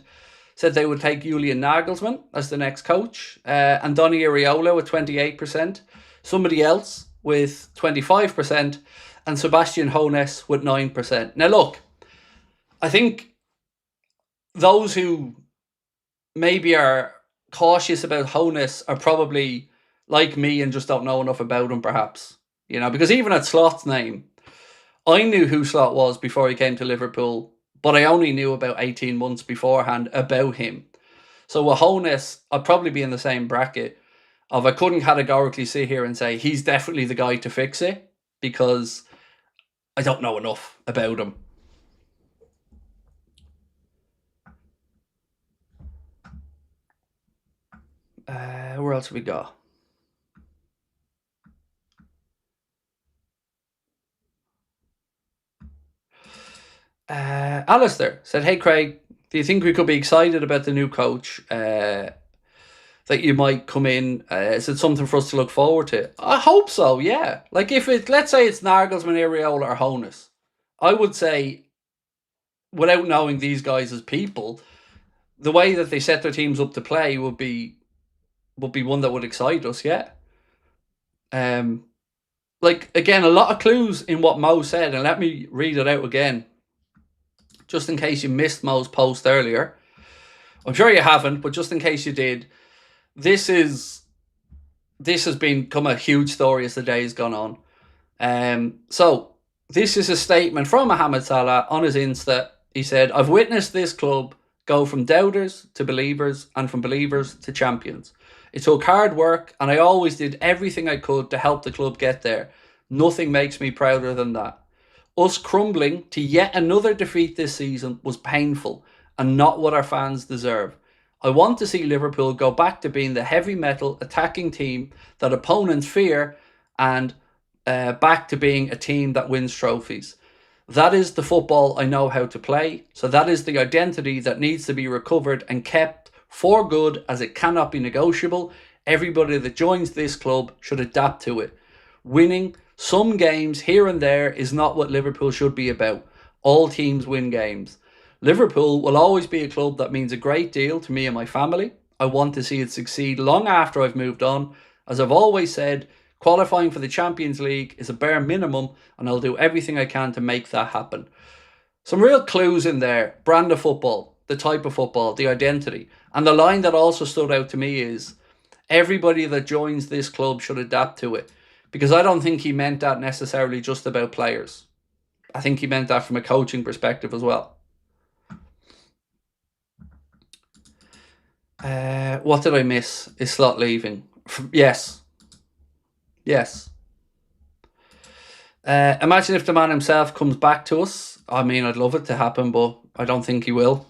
said they would take Julian Nagelsmann as the next coach. And Donny Iraola with 28%. Somebody else with 25%. And Sebastian Hoeneß with 9%. Now look, I think those who maybe are cautious about Hoeneß are probably like me and just don't know enough about him, perhaps. You know, because even at Slot's name, I knew who Slot was before he came to Liverpool, but I only knew about 18 months beforehand about him. So with Hoeneß, I'd probably be in the same bracket of I couldn't categorically sit here and say he's definitely the guy to fix it, because I don't know enough about him. Where else have we got? Alistair said, hey Craig, do you think we could be excited about the new coach that you might come in? Is it something for us to look forward to? I hope so, yeah. Like if it, let's say it's Nagelsmann, Iraola or Hoeneß, I would say, without knowing these guys as people, the way that they set their teams up to play would be one that would excite us, yeah. Like again, a lot of clues in what Mo said, and let me read it out again, just in case you missed Mo's post earlier. I'm sure you haven't, but just in case you did, this has become a huge story as the day's gone on. So this is a statement from Mohamed Salah on his Insta. He said, I've witnessed this club go from doubters to believers and from believers to champions. It took hard work and I always did everything I could to help the club get there. Nothing makes me prouder than that. Us crumbling to yet another defeat this season was painful and not what our fans deserve. I want to see Liverpool go back to being the heavy metal attacking team that opponents fear, and back to being a team that wins trophies. That is the football I know how to play. So that is the identity that needs to be recovered and kept for good, as it cannot be negotiable. Everybody that joins this club should adapt to it. Winning some games here and there is not what Liverpool should be about. All teams win games. Liverpool will always be a club that means a great deal to me and my family. I want to see it succeed long after I've moved on. As I've always said, qualifying for the Champions League is a bare minimum, and I'll do everything I can to make that happen. Some real clues in there. Brand of football, the type of football, the identity. And the line that also stood out to me is, everybody that joins this club should adapt to it. Because I don't think he meant that necessarily just about players. I think he meant that from a coaching perspective as well. What did I miss? Is Slot leaving? Yes. Yes. Imagine if the man himself comes back to us. I mean, I'd love it to happen, but I don't think he will.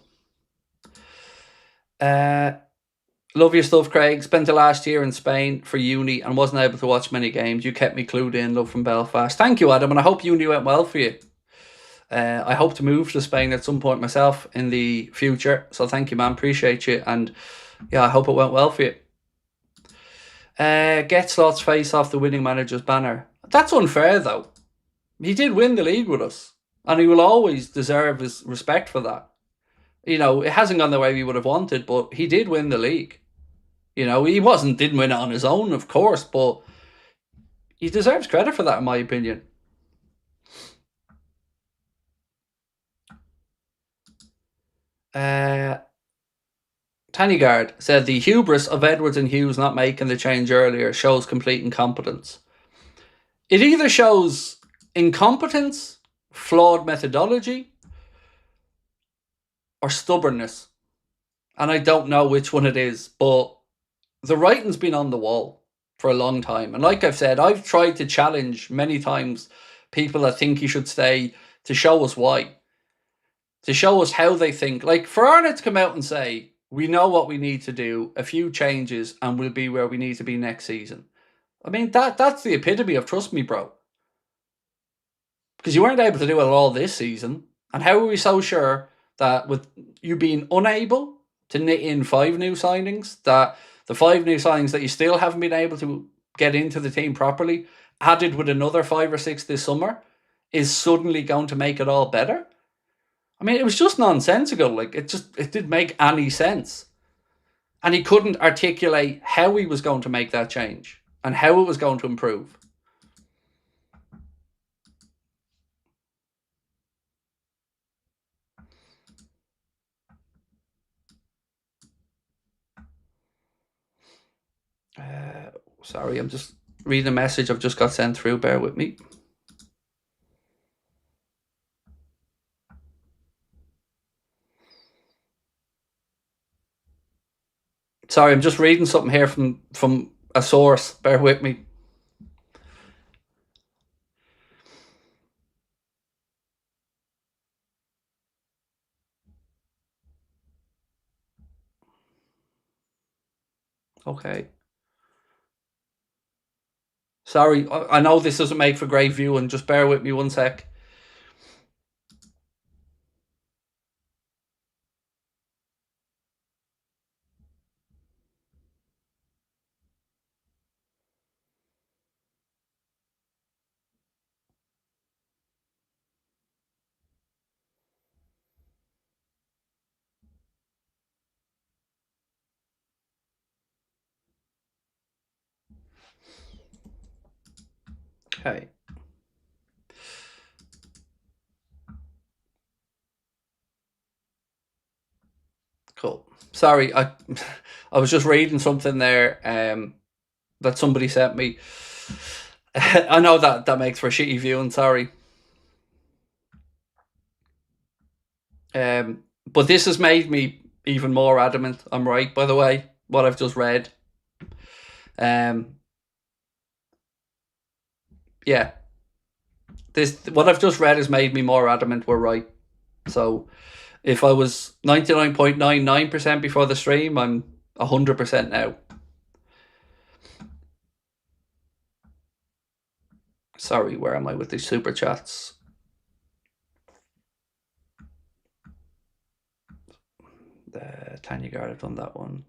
Love your stuff, Craig. Spent the last year in Spain for uni and wasn't able to watch many games. You kept me clued in. Love from Belfast. Thank you, Adam, and I hope uni went well for you. I hope to move to Spain at some point myself in the future. So thank you, man. Appreciate you. And yeah, I hope it went well for you. Get Slot's face off the winning manager's banner. That's unfair, though. He did win the league with us, and he will always deserve his respect for that. You know, it hasn't gone the way we would have wanted, but he did win the league. You know, he didn't win it on his own, of course, but he deserves credit for that, in my opinion. Tanygard said the hubris of Edwards and Hughes not making the change earlier shows complete incompetence. It either shows incompetence, flawed methodology, or stubbornness. And I don't know which one it is, but the writing's been on the wall for a long time. And like I've said, I've tried to challenge many times people that think he should stay to show us why. To show us how they think. Like, for ARNE to come out and say, we know what we need to do, a few changes, and we'll be where we need to be next season. I mean, that's the epitome of trust me, bro. Because you weren't able to do it all this season. And how are we so sure that with you being unable to knit in 5 new signings, that the 5 new signings that you still haven't been able to get into the team properly, added with another 5 or 6 this summer, is suddenly going to make it all better? I mean, it was just nonsensical. Like, it didn't make any sense. And he couldn't articulate how he was going to make that change and how it was going to improve. Sorry, I'm just reading a message I've just got sent through. Bear with me. Sorry, I'm just reading something here from a source. Bear with me. Okay. Sorry, I know this doesn't make for great viewing. Just bear with me 1 sec. Okay. Cool. Sorry, I was just reading something there that somebody sent me. I know that makes for shitty viewing, sorry. But this has made me even more adamant. I'm right, by the way, what I've just read. Yeah. What I've just read has made me more adamant we're right. So if I was 99.99% before the stream, I'm 100% now. Sorry, where am I with these super chats? Tanya Gard have done that one.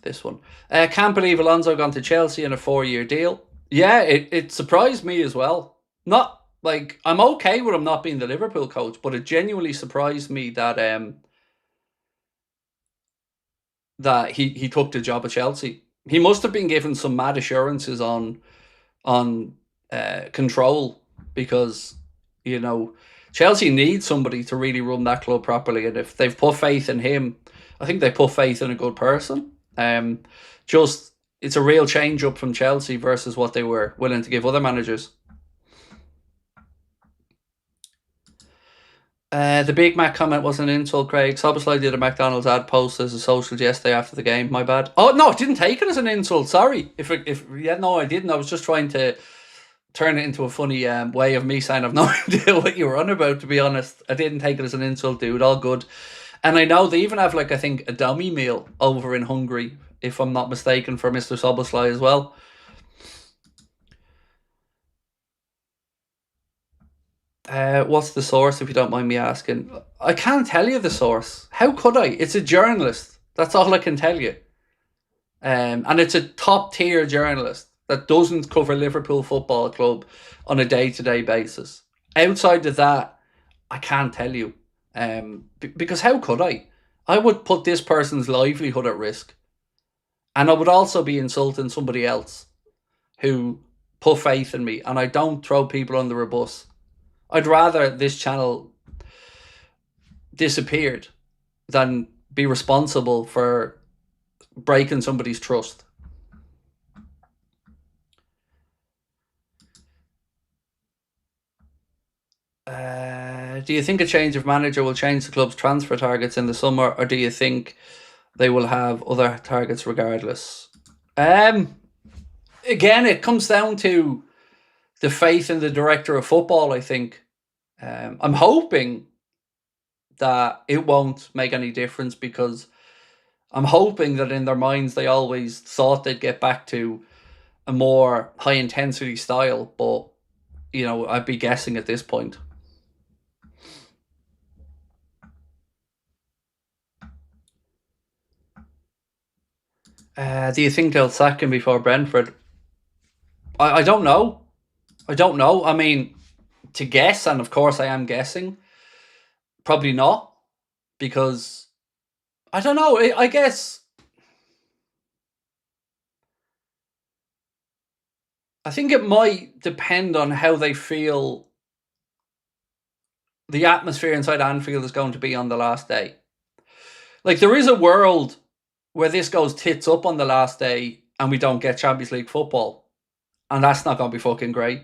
This one. Can't believe Alonso gone to Chelsea in a 4-year deal. Yeah, it surprised me as well. Not like I'm okay with him not being the Liverpool coach, but it genuinely surprised me that that he took the job at Chelsea. He must have been given some mad assurances on control, because Chelsea needs somebody to really run that club properly, and if they've put faith in him, I think they put faith in a good person. Just it's a real change up from Chelsea versus what they were willing to give other managers. The Big Mac comment was an insult, Craig. Soboslai did a McDonald's ad post as a social yesterday after the game. My bad. Oh no, I didn't take it as an insult. Sorry. No, I didn't. I was just trying to turn it into a funny way of me saying I've no idea what you were on about. To be honest, I didn't take it as an insult, dude. All good. And I know they even have I think a dummy meal over in Hungary, if I'm not mistaken, for Mr. Soboslai as well. What's the source, if you don't mind me asking? I can't tell you the source. How could I? It's a journalist. That's all I can tell you. And it's a top tier journalist that doesn't cover Liverpool Football Club on a day-to-day basis. Outside of that, I can't tell you. Because how could I? I would put this person's livelihood at risk. And I would also be insulting somebody else who put faith in me. And I don't throw people under a bus. I'd rather this channel disappeared than be responsible for breaking somebody's trust. Do you think a change of manager will change the club's transfer targets in the summer, or do you think they will have other targets regardless? Again, it comes down to the faith in the director of football, I think. I'm hoping that it won't make any difference, because I'm hoping that in their minds they always thought they'd get back to a more high intensity style, but I'd be guessing at this point. Do you think they'll sack him before Brentford? I don't know. I mean, to guess, and of course I am guessing, probably not, because I don't know. I guess I think it might depend on how they feel the atmosphere inside Anfield is going to be on the last day. There is a world where this goes tits up on the last day and we don't get Champions League football, and that's not going to be fucking great.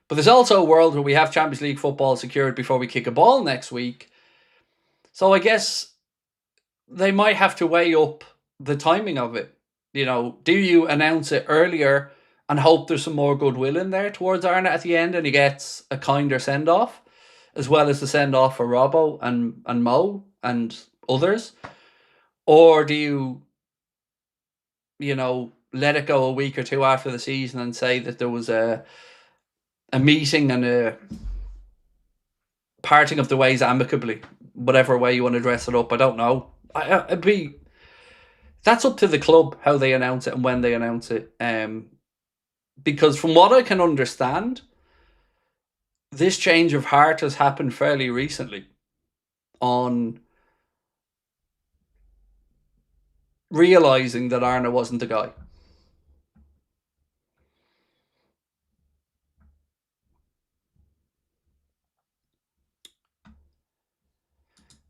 But there's also a world where we have Champions League football secured before we kick a ball next week. So I guess they might have to weigh up the timing of it. Do you announce it earlier and hope there's some more goodwill in there towards ARNE at the end and he gets a kinder send-off, as well as the send-off for Robbo and Mo and others? Or do you, let it go a week or two after the season and say that there was a meeting and a parting of the ways amicably, whatever way you want to dress it up? I don't know. That's up to the club how they announce it and when they announce it. Because from what I can understand, this change of heart has happened fairly recently on realising that ARNE wasn't the guy.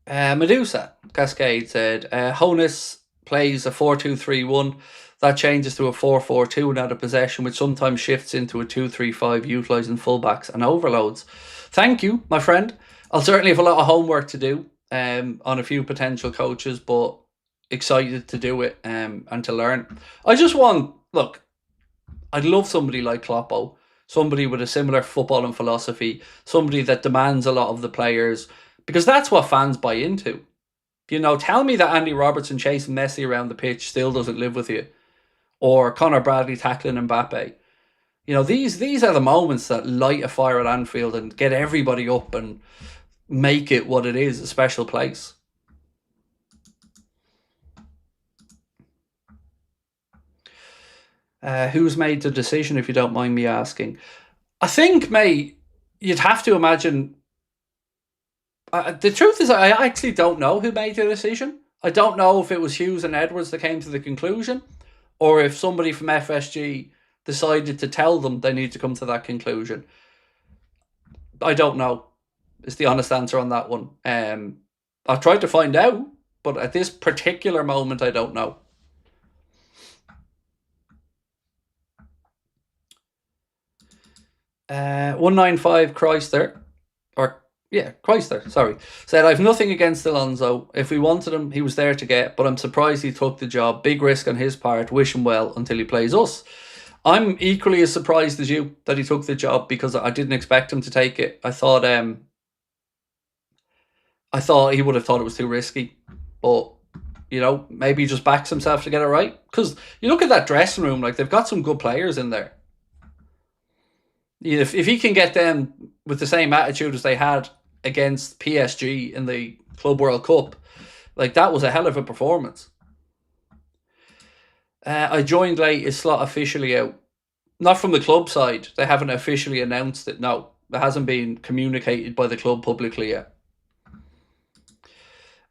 Medusa Cascade said, Honus plays a 4-2-3-1. That changes to a 4-4-2 now, the possession, which sometimes shifts into a 2-3-5, utilising fullbacks and overloads. Thank you, my friend. I'll certainly have a lot of homework to do on a few potential coaches, but excited to do it and to learn. I just want, look, I'd love somebody like Kloppo, somebody with a similar footballing philosophy, somebody that demands a lot of the players, because that's what fans buy into. Tell me that Andy Robertson chasing Messi around the pitch still doesn't live with you, or Conor Bradley tackling Mbappe. These are the moments that light a fire at Anfield and get everybody up and make it what it is, a special place. Who's made the decision, if you don't mind me asking? I think, mate, you'd have to imagine. The truth is, I actually don't know who made the decision. I don't know if it was Hughes and Edwards that came to the conclusion, or if somebody from FSG decided to tell them they need to come to that conclusion. I don't know, is the honest answer on that one. I've tried to find out, but at this particular moment, I don't know. 195 Chrysler, or yeah, Chrysler, sorry, said, I've nothing against Alonso. If we wanted him, he was there to get, but I'm surprised he took the job. Big risk on his part. Wish him well until he plays us. I'm equally as surprised as you that he took the job, because I didn't expect him to take it. I thought he would have thought it was too risky, but maybe he just backs himself to get it right. Because you look at that dressing room, like, they've got some good players in there. If he can get them with the same attitude as they had against PSG in the Club World Cup, like, that was a hell of a performance. I joined late. Is slot officially out? Not from the club side. They haven't officially announced it. No, it hasn't been communicated by the club publicly yet.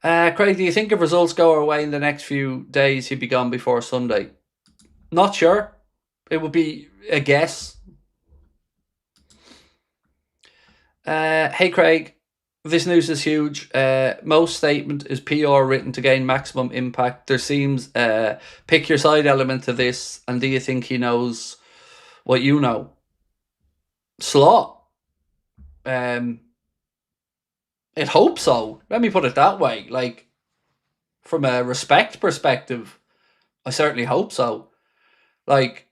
Craig, do you think if results go our way in the next few days, he'd be gone before Sunday? Not sure. It would be a guess. Hey Craig, this news is huge. Most statement is PR written to gain maximum impact. There seems pick your side element to this, and do you think he knows what you know? Slot. It hope so. Let me put it that way. Like, from a respect perspective, I certainly hope so. Like,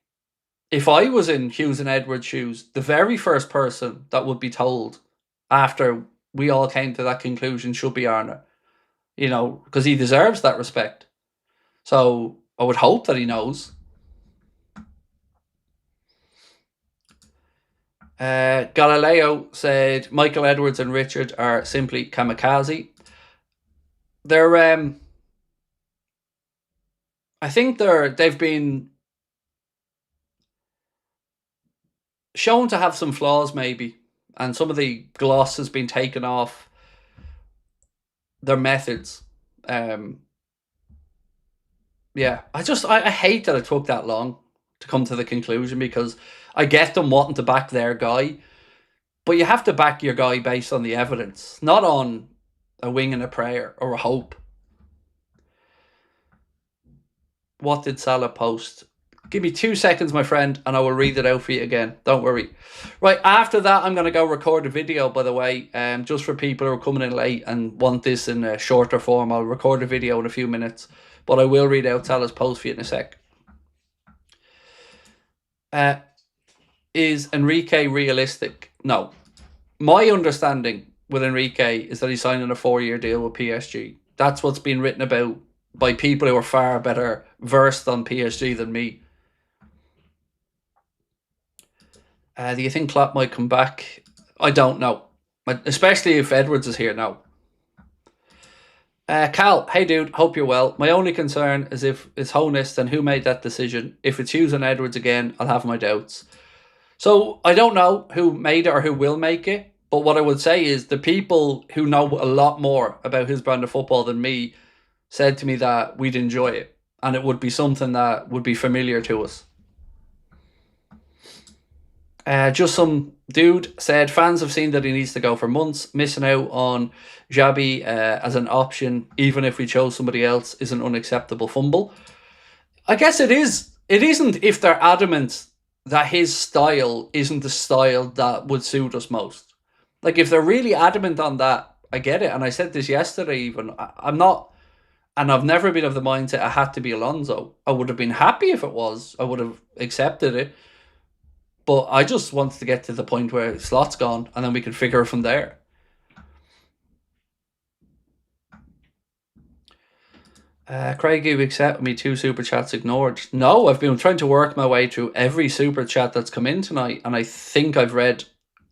if I was in Hughes and Edwards' shoes, the very first person that would be told after we all came to that conclusion should be ARNE. Because he deserves that respect. So I would hope that he knows. Galileo said Michael Edwards and Richard are simply kamikaze. They're I think they've been shown to have some flaws, maybe, and some of the gloss has been taken off their methods. Yeah, I hate that it took that long to come to the conclusion, because I get them wanting to back their guy, but you have to back your guy based on the evidence, not on a wing and a prayer or a hope. What did Salah post? Give me 2 seconds, my friend, and I will read it out for you again. Don't worry. Right, after that, I'm going to go record a video, by the way, just for people who are coming in late and want this in a shorter form. I'll record a video in a few minutes, but I will read out Salah's post for you in a sec. Is Enrique realistic? No. My understanding with Enrique is that he's signing a 4-year deal with PSG. That's what's been written about by people who are far better versed on PSG than me. Do you think Klopp might come back? I don't know. Especially if Edwards is here now. Cal, hey dude, hope you're well. My only concern is if it's Honest, then who made that decision? If it's Hughes and Edwards again, I'll have my doubts. So I don't know who made it or who will make it, but what I would say is the people who know a lot more about his brand of football than me said to me that we'd enjoy it, and it would be something that would be familiar to us. Just some dude said fans have seen that he needs to go for months. Missing out on Xabi as an option, even if we chose somebody else, is an unacceptable fumble. I guess it is. It isn't if they're adamant that his style isn't the style that would suit us most. Like, if they're really adamant on that, I get it. And I said this yesterday even. I'm not, and I've never been of the mindset it had to be Alonso. I would have been happy if it was. I would have accepted it. But I just wanted to get to the point where Slot's gone, and then we can figure it from there. Craig, you accept me 2 super chats ignored? No, I've been trying to work my way through every super chat that's come in tonight, and I think I've read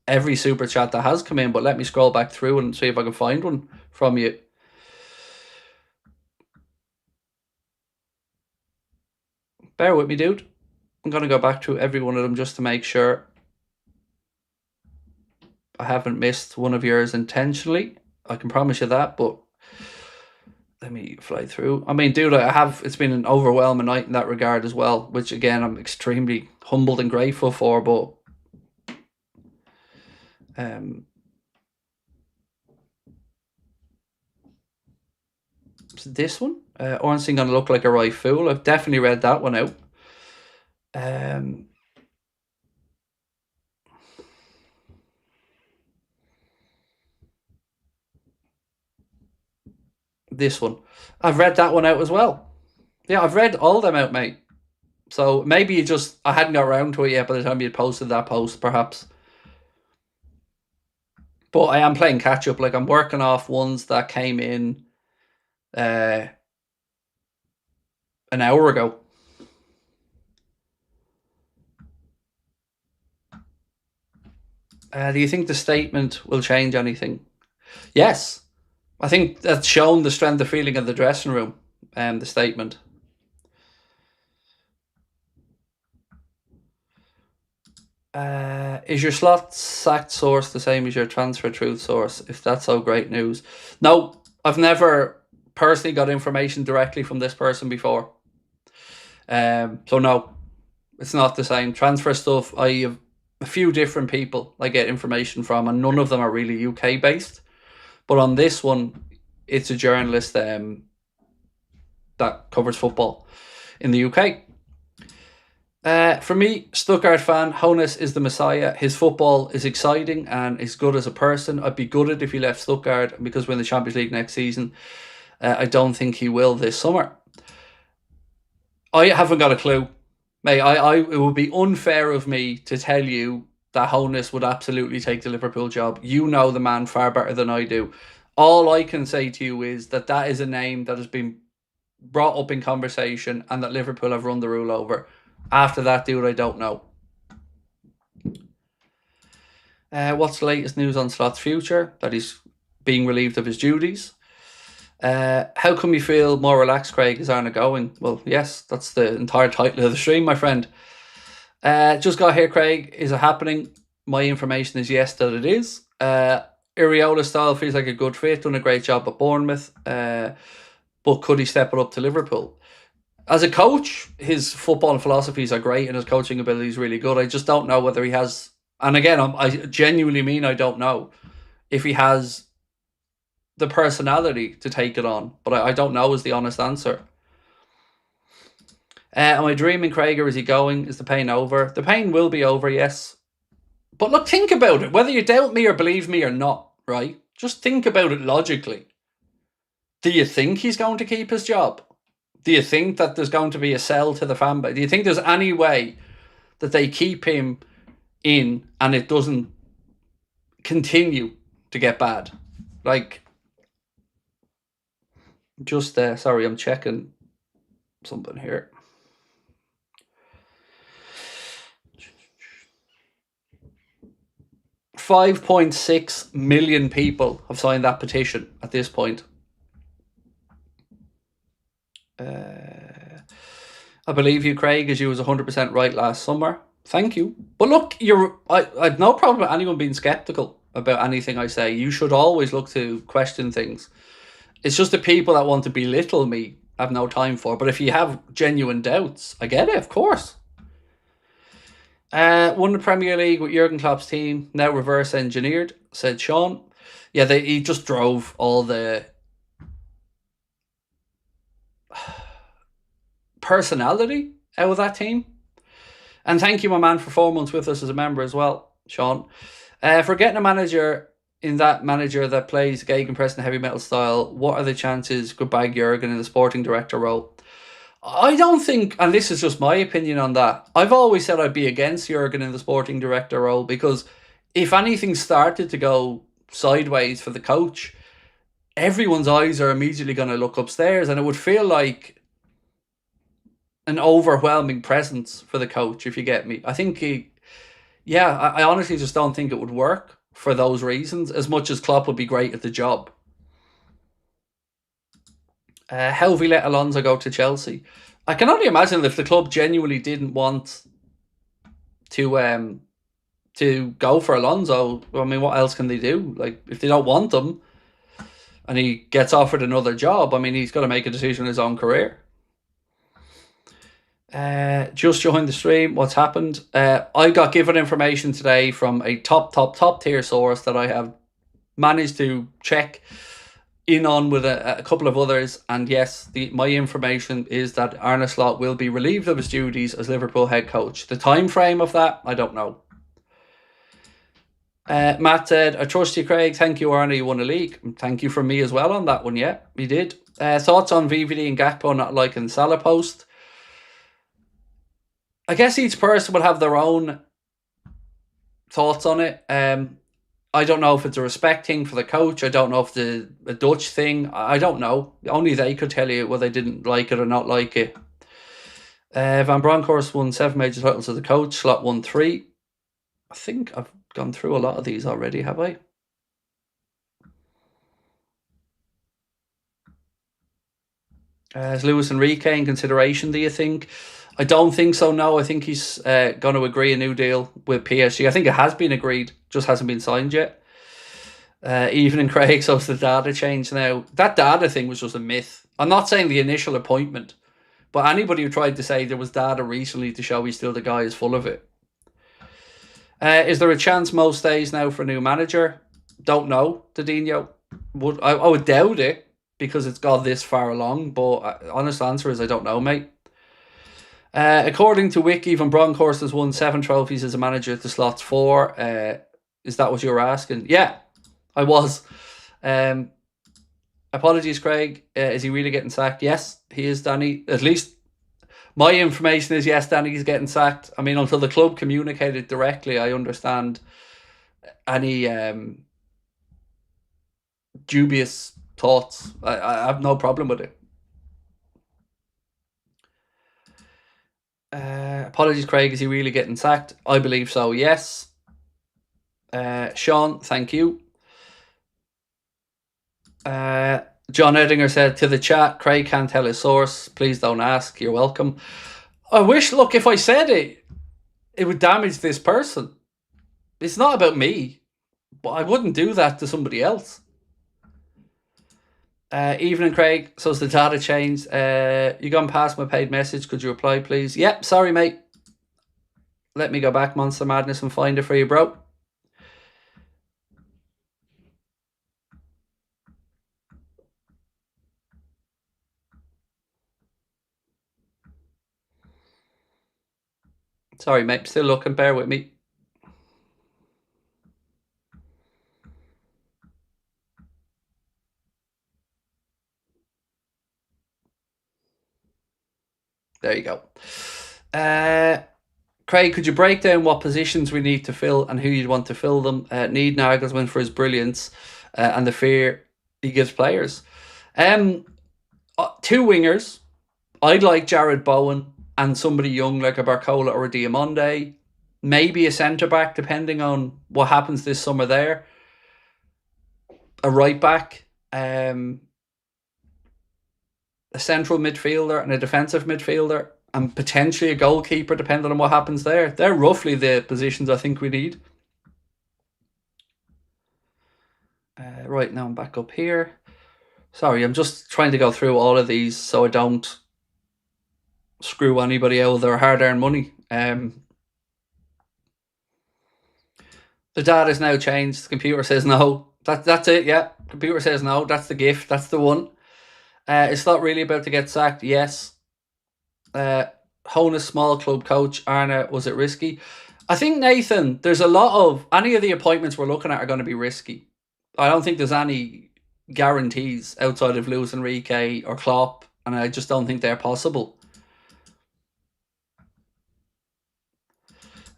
every super chat that has come in, but let me scroll back through and see if I can find one from you. Bear with me, dude. I'm going to go back to every one of them just to make sure I haven't missed one of yours intentionally. I can promise you that, but let me fly through. I mean, dude, it's been an overwhelming night in that regard as well, which again, I'm extremely humbled and grateful for, but this one, Orange gonna look like a right fool. I've definitely read that one out. This one, I've read that one out as well. Yeah, I've read all of them out, mate. So maybe I hadn't got around to it yet by the time you posted that post, perhaps. But I am playing catch up. Like, I'm working off ones that came in an hour ago. Do you think the statement will change anything? Yes. I think that's shown the strength of feeling of the dressing room, the statement. Is your slot sacked source the same as your transfer truth source? If that's so great news. No, I've never personally got information directly from this person before. So no, it's not the same. Transfer stuff, I have a few different people I get information from, and none of them are really UK based. But on this one, it's a journalist that covers football in the UK. For me, Stuttgart fan, Hoeneß is the messiah. His football is exciting and he's good as a person. I'd be gutted if he left Stuttgart because we're in the Champions League next season. I don't think he will this summer. I haven't got a clue. Mate, it would be unfair of me to tell you that Hoeneß would absolutely take the Liverpool job. You know the man far better than I do. All I can say to you is that is a name that has been brought up in conversation and that Liverpool have run the rule over. After that, dude, I don't know. What's the latest news on Slot's future? That he's being relieved of his duties. How come you feel more relaxed, Craig? Is ARNE going? Well, yes, that's the entire title of the stream, my friend. Just got here, Craig. Is it happening? My information is yes, that it is. Iraola style feels like a good fit. Done a great job at Bournemouth. But could he step it up to Liverpool? As a coach, his football philosophies are great and his coaching ability is really good. I just don't know whether he has, and again, I genuinely mean I don't know if he has the personality to take it on, but I don't know is the honest answer. Am I dreaming, Craig, or is he going? Is the pain over? The pain will be over, yes. But look, think about it. Whether you doubt me or believe me or not, right? Just think about it logically. Do you think he's going to keep his job? Do you think that there's going to be a sell to the fan base? Do you think there's any way that they keep him in and it doesn't continue to get bad? Like, just sorry, I'm checking something here. 5.6 million people have signed that petition at this point. I believe you, Craig, as you was 100% right last summer. Thank you. But look, I have no problem with anyone being skeptical about anything I say. You should always look to question things. It's just the people that want to belittle me have no time for. But if you have genuine doubts, I get it, of course. Won the Premier League with Jurgen Klopp's team, now reverse engineered, said Sean. Yeah, he just drove all the personality out of that team. And thank you, my man, for 4 months with us as a member as well, Sean. For getting a manager that plays gegenpress and heavy metal style, what are the chances could bag Jurgen in the sporting director role? I don't think, and this is just my opinion on that, I've always said I'd be against Jurgen in the sporting director role, because if anything started to go sideways for the coach, everyone's eyes are immediately going to look upstairs, and it would feel like an overwhelming presence for the coach, if you get me. I think I honestly just don't think it would work for those reasons, as much as Klopp would be great at the job. How have we let Alonso go to Chelsea? I can only imagine if the club genuinely didn't want to go for Alonso. I mean, what else can they do? Like, if they don't want him and he gets offered another job, I mean, he's got to make a decision in his own career. Just joined the stream. What's happened? I got given information today from a top tier source that I have managed to check in on with a couple of others, and yes, my information is that Arne Slot will be relieved of his duties as Liverpool head coach. The time frame of that, I don't know. Matt said, I trust you, Craig. Thank you, Arne. You won a league. Thank you from me as well on that one. Yeah, you did. Thoughts on VVD and Gakpo not liking Salah post? I guess each person would have their own thoughts on it. I don't know if it's a respect thing for the coach. I don't know if it's a Dutch thing. I don't know. Only they could tell you whether they didn't like it or not like it. Van Bronckhorst won 7 major titles as a coach. Slot won 3. I think I've gone through a lot of these already, have I? Is Luis Enrique in consideration, do you think? I don't think so, no. I think he's going to agree a new deal with PSG. I think it has been agreed, just hasn't been signed yet. Evening, Craig, so it's the data change now. That data thing was just a myth. I'm not saying the initial appointment, but anybody who tried to say there was data recently to show he's still the guy is full of it. Is there a chance most days now for a new manager? Don't know, Didinho. I would doubt it because it's got this far along, but honest answer is I don't know, mate. According to Wiki, Van Bronckhorst has won 7 trophies as a manager at the Slots 4. Is that what you were asking? Yeah, I was. Apologies, Craig. Is he really getting sacked? Yes, he is, Danny. At least my information is yes, Danny is getting sacked. I mean, until the club communicated directly, I understand any dubious thoughts. I have no problem with it. Apologies, Craig. Is he really getting sacked? I believe so, yes. Sean, thank you. John Edinger said to the chat, Craig can't tell his source. Please don't ask. You're welcome. I wish, look, if I said it, it would damage this person. It's not about me, but I wouldn't do that to somebody else. Evening, Craig. So has the data changed? You gone past my paid message? Could you reply, please? Yep, sorry, mate. Let me go back, Monster Madness, and find it for you, bro. Sorry, mate. Still looking. Bear with me. There you go. Craig, could you break down what positions we need to fill and who you'd want to fill them? Need Nagelsmann for his brilliance and the fear he gives players. 2 wingers. I'd like Jared Bowen and somebody young like a Barcola or a Diamonde. Maybe a centre-back, depending on what happens this summer there. A right-back. A central midfielder and a defensive midfielder. And potentially a goalkeeper, depending on what happens there. They're roughly the positions I think we need. Right, now I'm back up here. Sorry, I'm just trying to go through all of these so I don't screw anybody out of their hard-earned money. The data's now changed. The computer says no. That's it, yeah. Computer says no. That's the gift. That's the one. It's not really about to get sacked. Yes. Honus, small club coach. Arne, was it risky? I think, Nathan, there's a lot of... Any of the appointments we're looking at are going to be risky. I don't think there's any guarantees outside of Luis Enrique or Klopp, and I just don't think they're possible.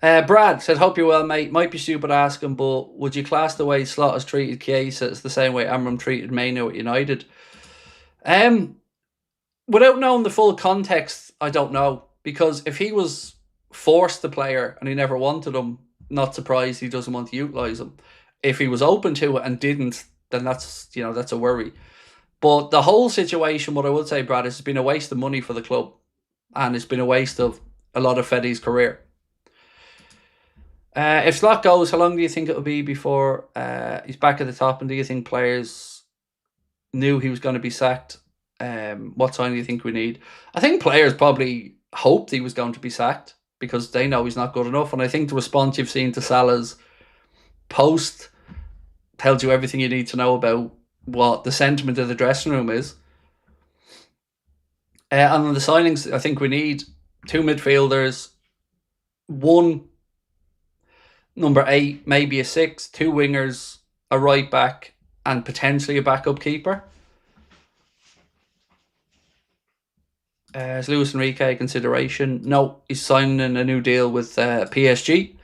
Brad said, hope you're well, mate. Might be stupid asking, but would you class the way Slot has treated Chiesa as the same way Amram treated Maino at United? Without knowing the full context, I don't know. Because if he was forced to player and he never wanted him, not surprised he doesn't want to utilise him. If he was open to it and didn't, then that's a worry. But the whole situation, what I would say, Brad, is it's been a waste of money for the club. And it's been a waste of a lot of Fedi's career. If Slot goes, how long do you think it will be before he's back at the top? And do you think players knew he was going to be sacked? What time do you think we need? I think players probably hoped he was going to be sacked because they know he's not good enough. And I think the response you've seen to Salah's post tells you everything you need to know about what the sentiment of the dressing room is. And on the signings, I think we need 2 midfielders, 1 number 8, maybe a 6, 2 wingers, a right back, and potentially a backup keeper. Is Luis Enrique a consideration? No, he's signing a new deal with PSG.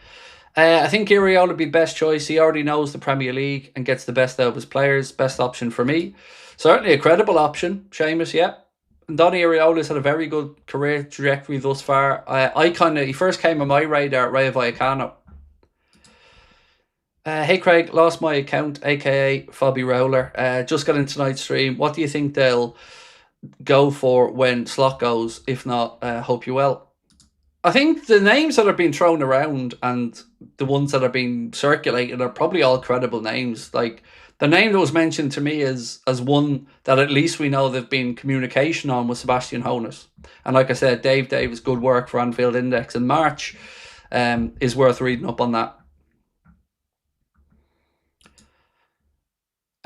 I think Iraola would be the best choice. He already knows the Premier League and gets the best out of his players. Best option for me. Certainly a credible option, Seamus, yeah. And Donny Iraola's had a very good career trajectory thus far. He first came on my radar at Rayo Vallecano. Hey Craig, lost my account, aka Fabi Rowler. Just got in tonight's stream. What do you think they'll go for when Slot goes? If not, hope you well. I think the names that are being thrown around and the ones that are being circulated are probably all credible names. Like the name that was mentioned to me as one that at least we know there've been communication on was Sebastian Hoeneß. And like I said, Dave Davis, good work for Anfield Index in March, is worth reading up on that.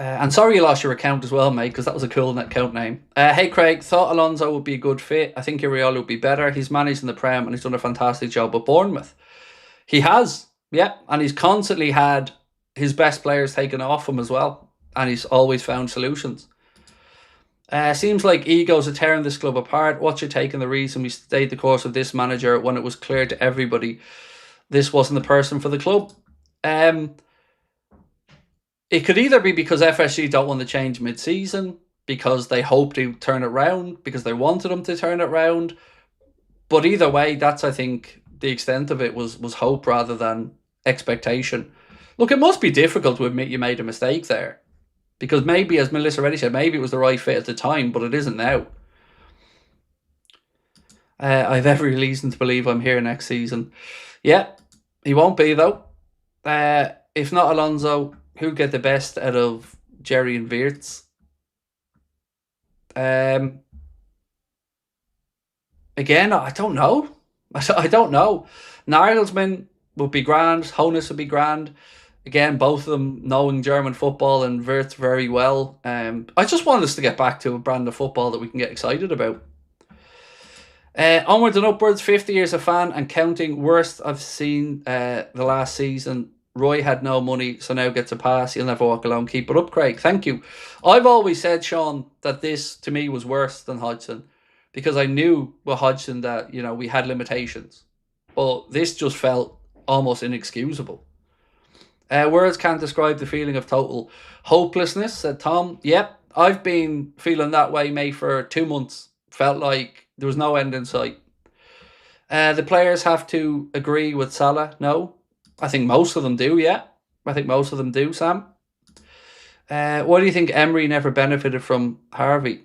And sorry you lost your account as well, mate, because that was a cool account name. Hey, Craig, thought Alonso would be a good fit. I think Iraola would be better. He's managed in the Prem and he's done a fantastic job at Bournemouth. He has, yeah, and he's constantly had his best players taken off him as well, and he's always found solutions. Seems like egos are tearing this club apart. What's your take on the reason we stayed the course of this manager when it was clear to everybody this wasn't the person for the club? It could either be because FSG don't want to change mid-season, because they hope to turn it around, because they wanted them to turn it around. But either way, that's, I think, the extent of it was hope rather than expectation. Look, it must be difficult to admit you made a mistake there. Because maybe, as Melissa already said, maybe it was the right fit at the time, but it isn't now. I have every reason to believe I'm here next season. Yeah, he won't be, though. If not Alonso, who'll get the best out of Jerry and Wirtz? Again, I don't know. I don't know. Nagelsmann would be grand. Hoeneß would be grand. Again, both of them knowing German football and Wirtz very well. I just want us to get back to a brand of football that we can get excited about. Onwards and upwards, 50 years a fan and counting. Worst I've seen the last season. Roy had no money, so now gets a pass. He'll never walk alone. Keep it up, Craig. Thank you. I've always said, Sean, that this, to me, was worse than Hodgson. Because I knew with Hodgson that, we had limitations. But this just felt almost inexcusable. Words can't describe the feeling of total hopelessness, said Tom. Yep, I've been feeling that way, mate, for 2 months. Felt like there was no end in sight. The players have to agree with Salah. No. I think most of them do, yeah. I think most of them do, Sam. Why do you think Emery never benefited from Harvey?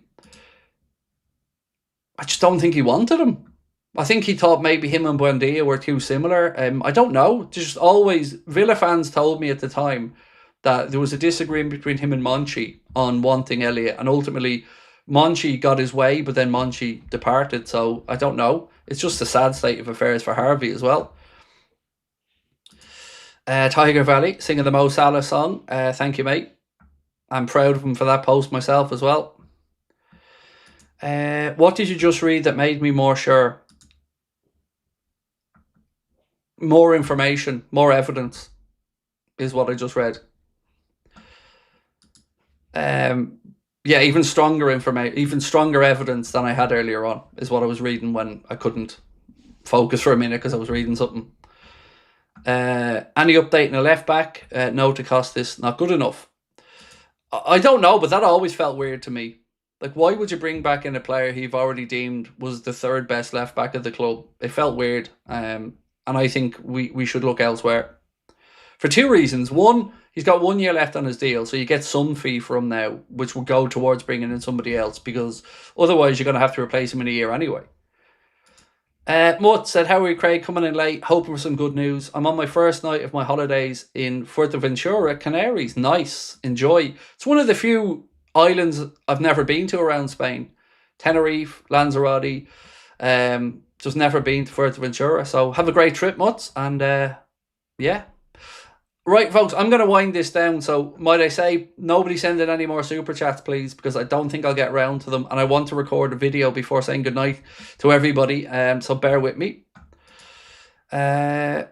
I just don't think he wanted him. I think he thought maybe him and Buendia were too similar. I don't know. Just always, Villa fans told me at the time that there was a disagreement between him and Monchi on wanting Elliott. And ultimately, Monchi got his way, but then Monchi departed. So, I don't know. It's just a sad state of affairs for Harvey as well. Tiger Valley singing the Mo Salah song. Thank you, mate. I'm proud of him for that post myself as well. What did you just read that made me more sure? More information, more evidence is what I just read. Yeah, even stronger information, even stronger evidence than I had earlier on is what I was reading when I couldn't focus for a minute because I was reading something. Any update in a left back? No to Costas, not good enough. I don't know, but that always felt weird to me. Like, why would you bring back in a player you've already deemed was the third best left back of the club? It felt weird, and I think we should look elsewhere. For 2 reasons. One, he's got 1 year left on his deal, so you get some fee from now, which will go towards bringing in somebody else, because otherwise you're going to have to replace him in a year anyway. Mutt said, how are you, Craig? Coming in late, hoping for some good news. I'm on my first night of my holidays in Fuerteventura, Canaries. Nice. Enjoy. It's one of the few islands I've never been to around Spain. Tenerife, Lanzarote. Just never been to Fuerteventura. So have a great trip, Mutts. And yeah. Right, folks, I'm going to wind this down. So, might I say, nobody send in any more super chats, please, because I don't think I'll get round to them. And I want to record a video before saying goodnight to everybody. So, bear with me. How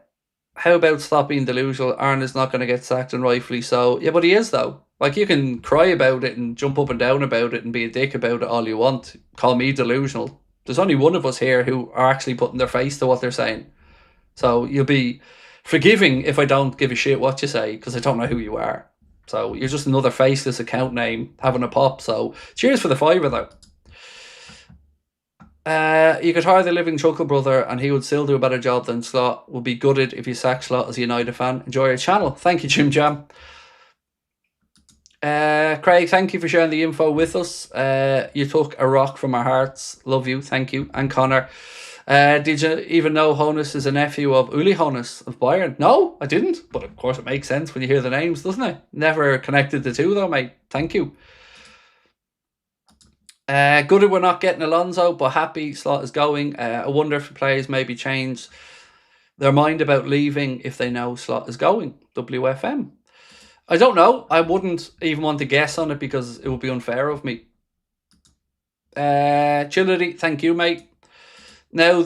about stop being delusional? ARNE is not going to get sacked, and rightfully so. Yeah, but he is, though. Like, you can cry about it and jump up and down about it and be a dick about it all you want. Call me delusional. There's only one of us here who are actually putting their face to what they're saying. So, you'll be forgiving if I don't give a shit what you say, because I don't know who you are. So you're just another faceless account name having a pop. So cheers for the fiver, though. You could hire the living Chuckle Brother and he would still do a better job than Slot. Would be gutted if you sack Slot as a United fan. Enjoy your channel. Thank you, Jim Jam. Craig, thank you for sharing the info with us. You took a rock from our hearts. Love you. Thank you. And Connor, did you even know Hoeneß is a nephew of Uli Hoeneß of Bayern? No, I didn't. But of course it makes sense when you hear the names, doesn't it? Never connected the two though, mate. Thank you. Good we're not getting Alonso, but happy Slot is going. I wonder if the players maybe change their mind about leaving if they know Slot is going. WFM. I don't know. I wouldn't even want to guess on it because it would be unfair of me. Chility, thank you, mate. Now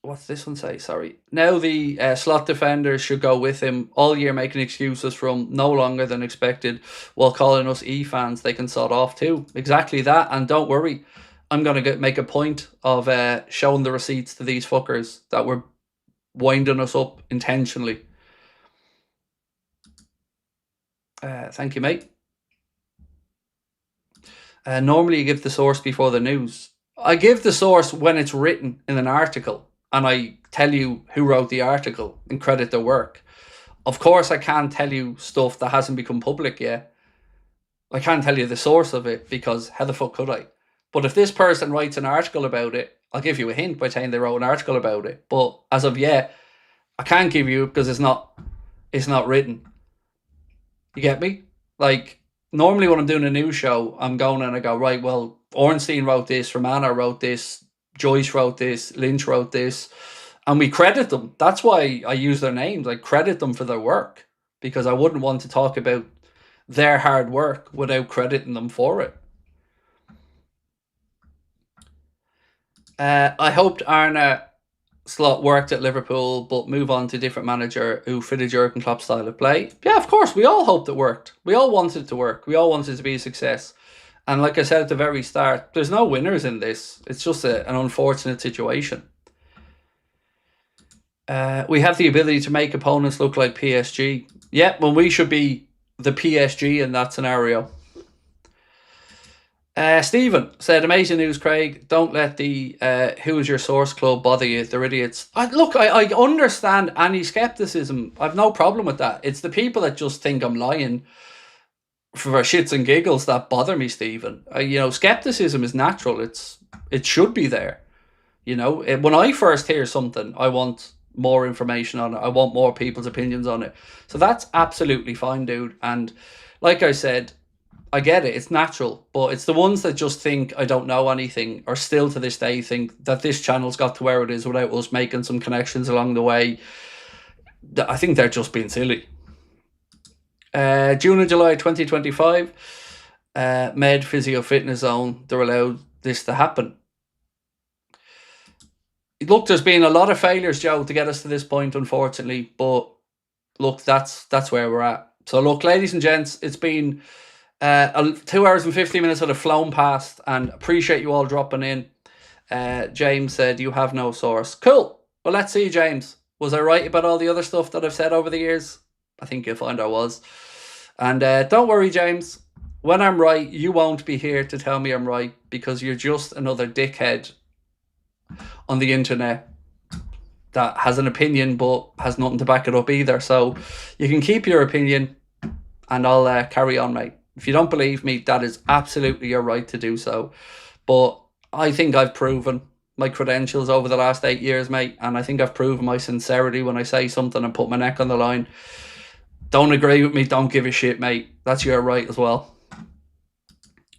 what's this one say? Sorry. Now the Slot defenders should go with him all year, making excuses from no longer than expected while calling us E-fans. They can sort off too. Exactly that. And don't worry, I'm going to make a point of showing the receipts to these fuckers that were winding us up intentionally. Thank you, mate. Normally you give the source before the news. I give the source when it's written in an article and I tell you who wrote the article and credit their work. Of course, I can't tell you stuff that hasn't become public yet. I can't tell you the source of it because how the fuck could I? But if this person writes an article about it, I'll give you a hint by saying they wrote an article about it. But as of yet, I can't give you because it's not written. You get me? Like, normally when I'm doing a news show, I'm going and I go, right, well, Ornstein wrote this, Romano wrote this, Joyce wrote this, Lynch wrote this, and we credit them. That's why I use their names. I credit them for their work because I wouldn't want to talk about their hard work without crediting them for it. I hoped ARNE Slot worked at Liverpool but move on to a different manager who fitted Jurgen Klopp's style of play. Yeah, of course, we all hoped it worked. We all wanted it to work. We all wanted it to be a success. And like I said at the very start, there's no winners in this. It's just an unfortunate situation. We have the ability to make opponents look like PSG. Yeah, well, we should be the PSG in that scenario. Stephen said, amazing news, Craig. Don't let the who is your source club bother you. They're idiots. Look, I understand any skepticism. I've no problem with that. It's the people that just think I'm lying for shits and giggles that bother me, Stephen. Skepticism is natural. It should be there. When I first hear something, I want more information on it. I want more people's opinions on it. So that's absolutely fine, dude. And like I said, I get it. It's natural. But it's the ones that just think I don't know anything or still to this day think that this channel's got to where it is without us making some connections along the way. I think they're just being silly. June and July 2025, Med Physio Fitness Zone, they're allowed this to happen. Look, there's been a lot of failures, Joe, to get us to this point, unfortunately. But look, that's where we're at. So look, ladies and gents, it's been 2 hours and 50 minutes that have flown past, and appreciate you all dropping in. James said, you have no source. Cool. Well, let's see, James. Was I right about all the other stuff that I've said over the years? I think you'll find I was. And don't worry, James. When I'm right, you won't be here to tell me I'm right because you're just another dickhead on the internet that has an opinion but has nothing to back it up either. So you can keep your opinion and I'll carry on, mate. If you don't believe me, that is absolutely your right to do so. But I think I've proven my credentials over the last 8 years, mate, and I think I've proven my sincerity when I say something and put my neck on the line. Don't agree with me, don't give a shit, mate. That's your right as well.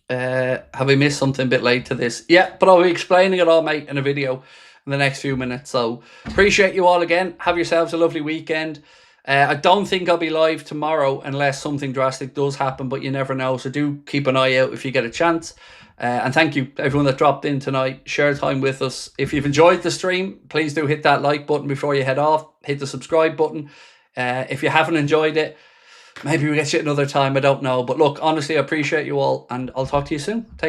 Have I missed something a bit late to this? Yeah, but I'll be explaining it all, mate, in a video in the next few minutes. So appreciate you all again. Have yourselves a lovely weekend. I don't think I'll be live tomorrow unless something drastic does happen, but you never know. So do keep an eye out if you get a chance. And thank you everyone that dropped in tonight. Share time with us. If you've enjoyed the stream, please do hit that like button before you head off. Hit the subscribe button. If you haven't enjoyed it, maybe we'll get you another time. I don't know. But look, honestly, I appreciate you all, and I'll talk to you soon. Take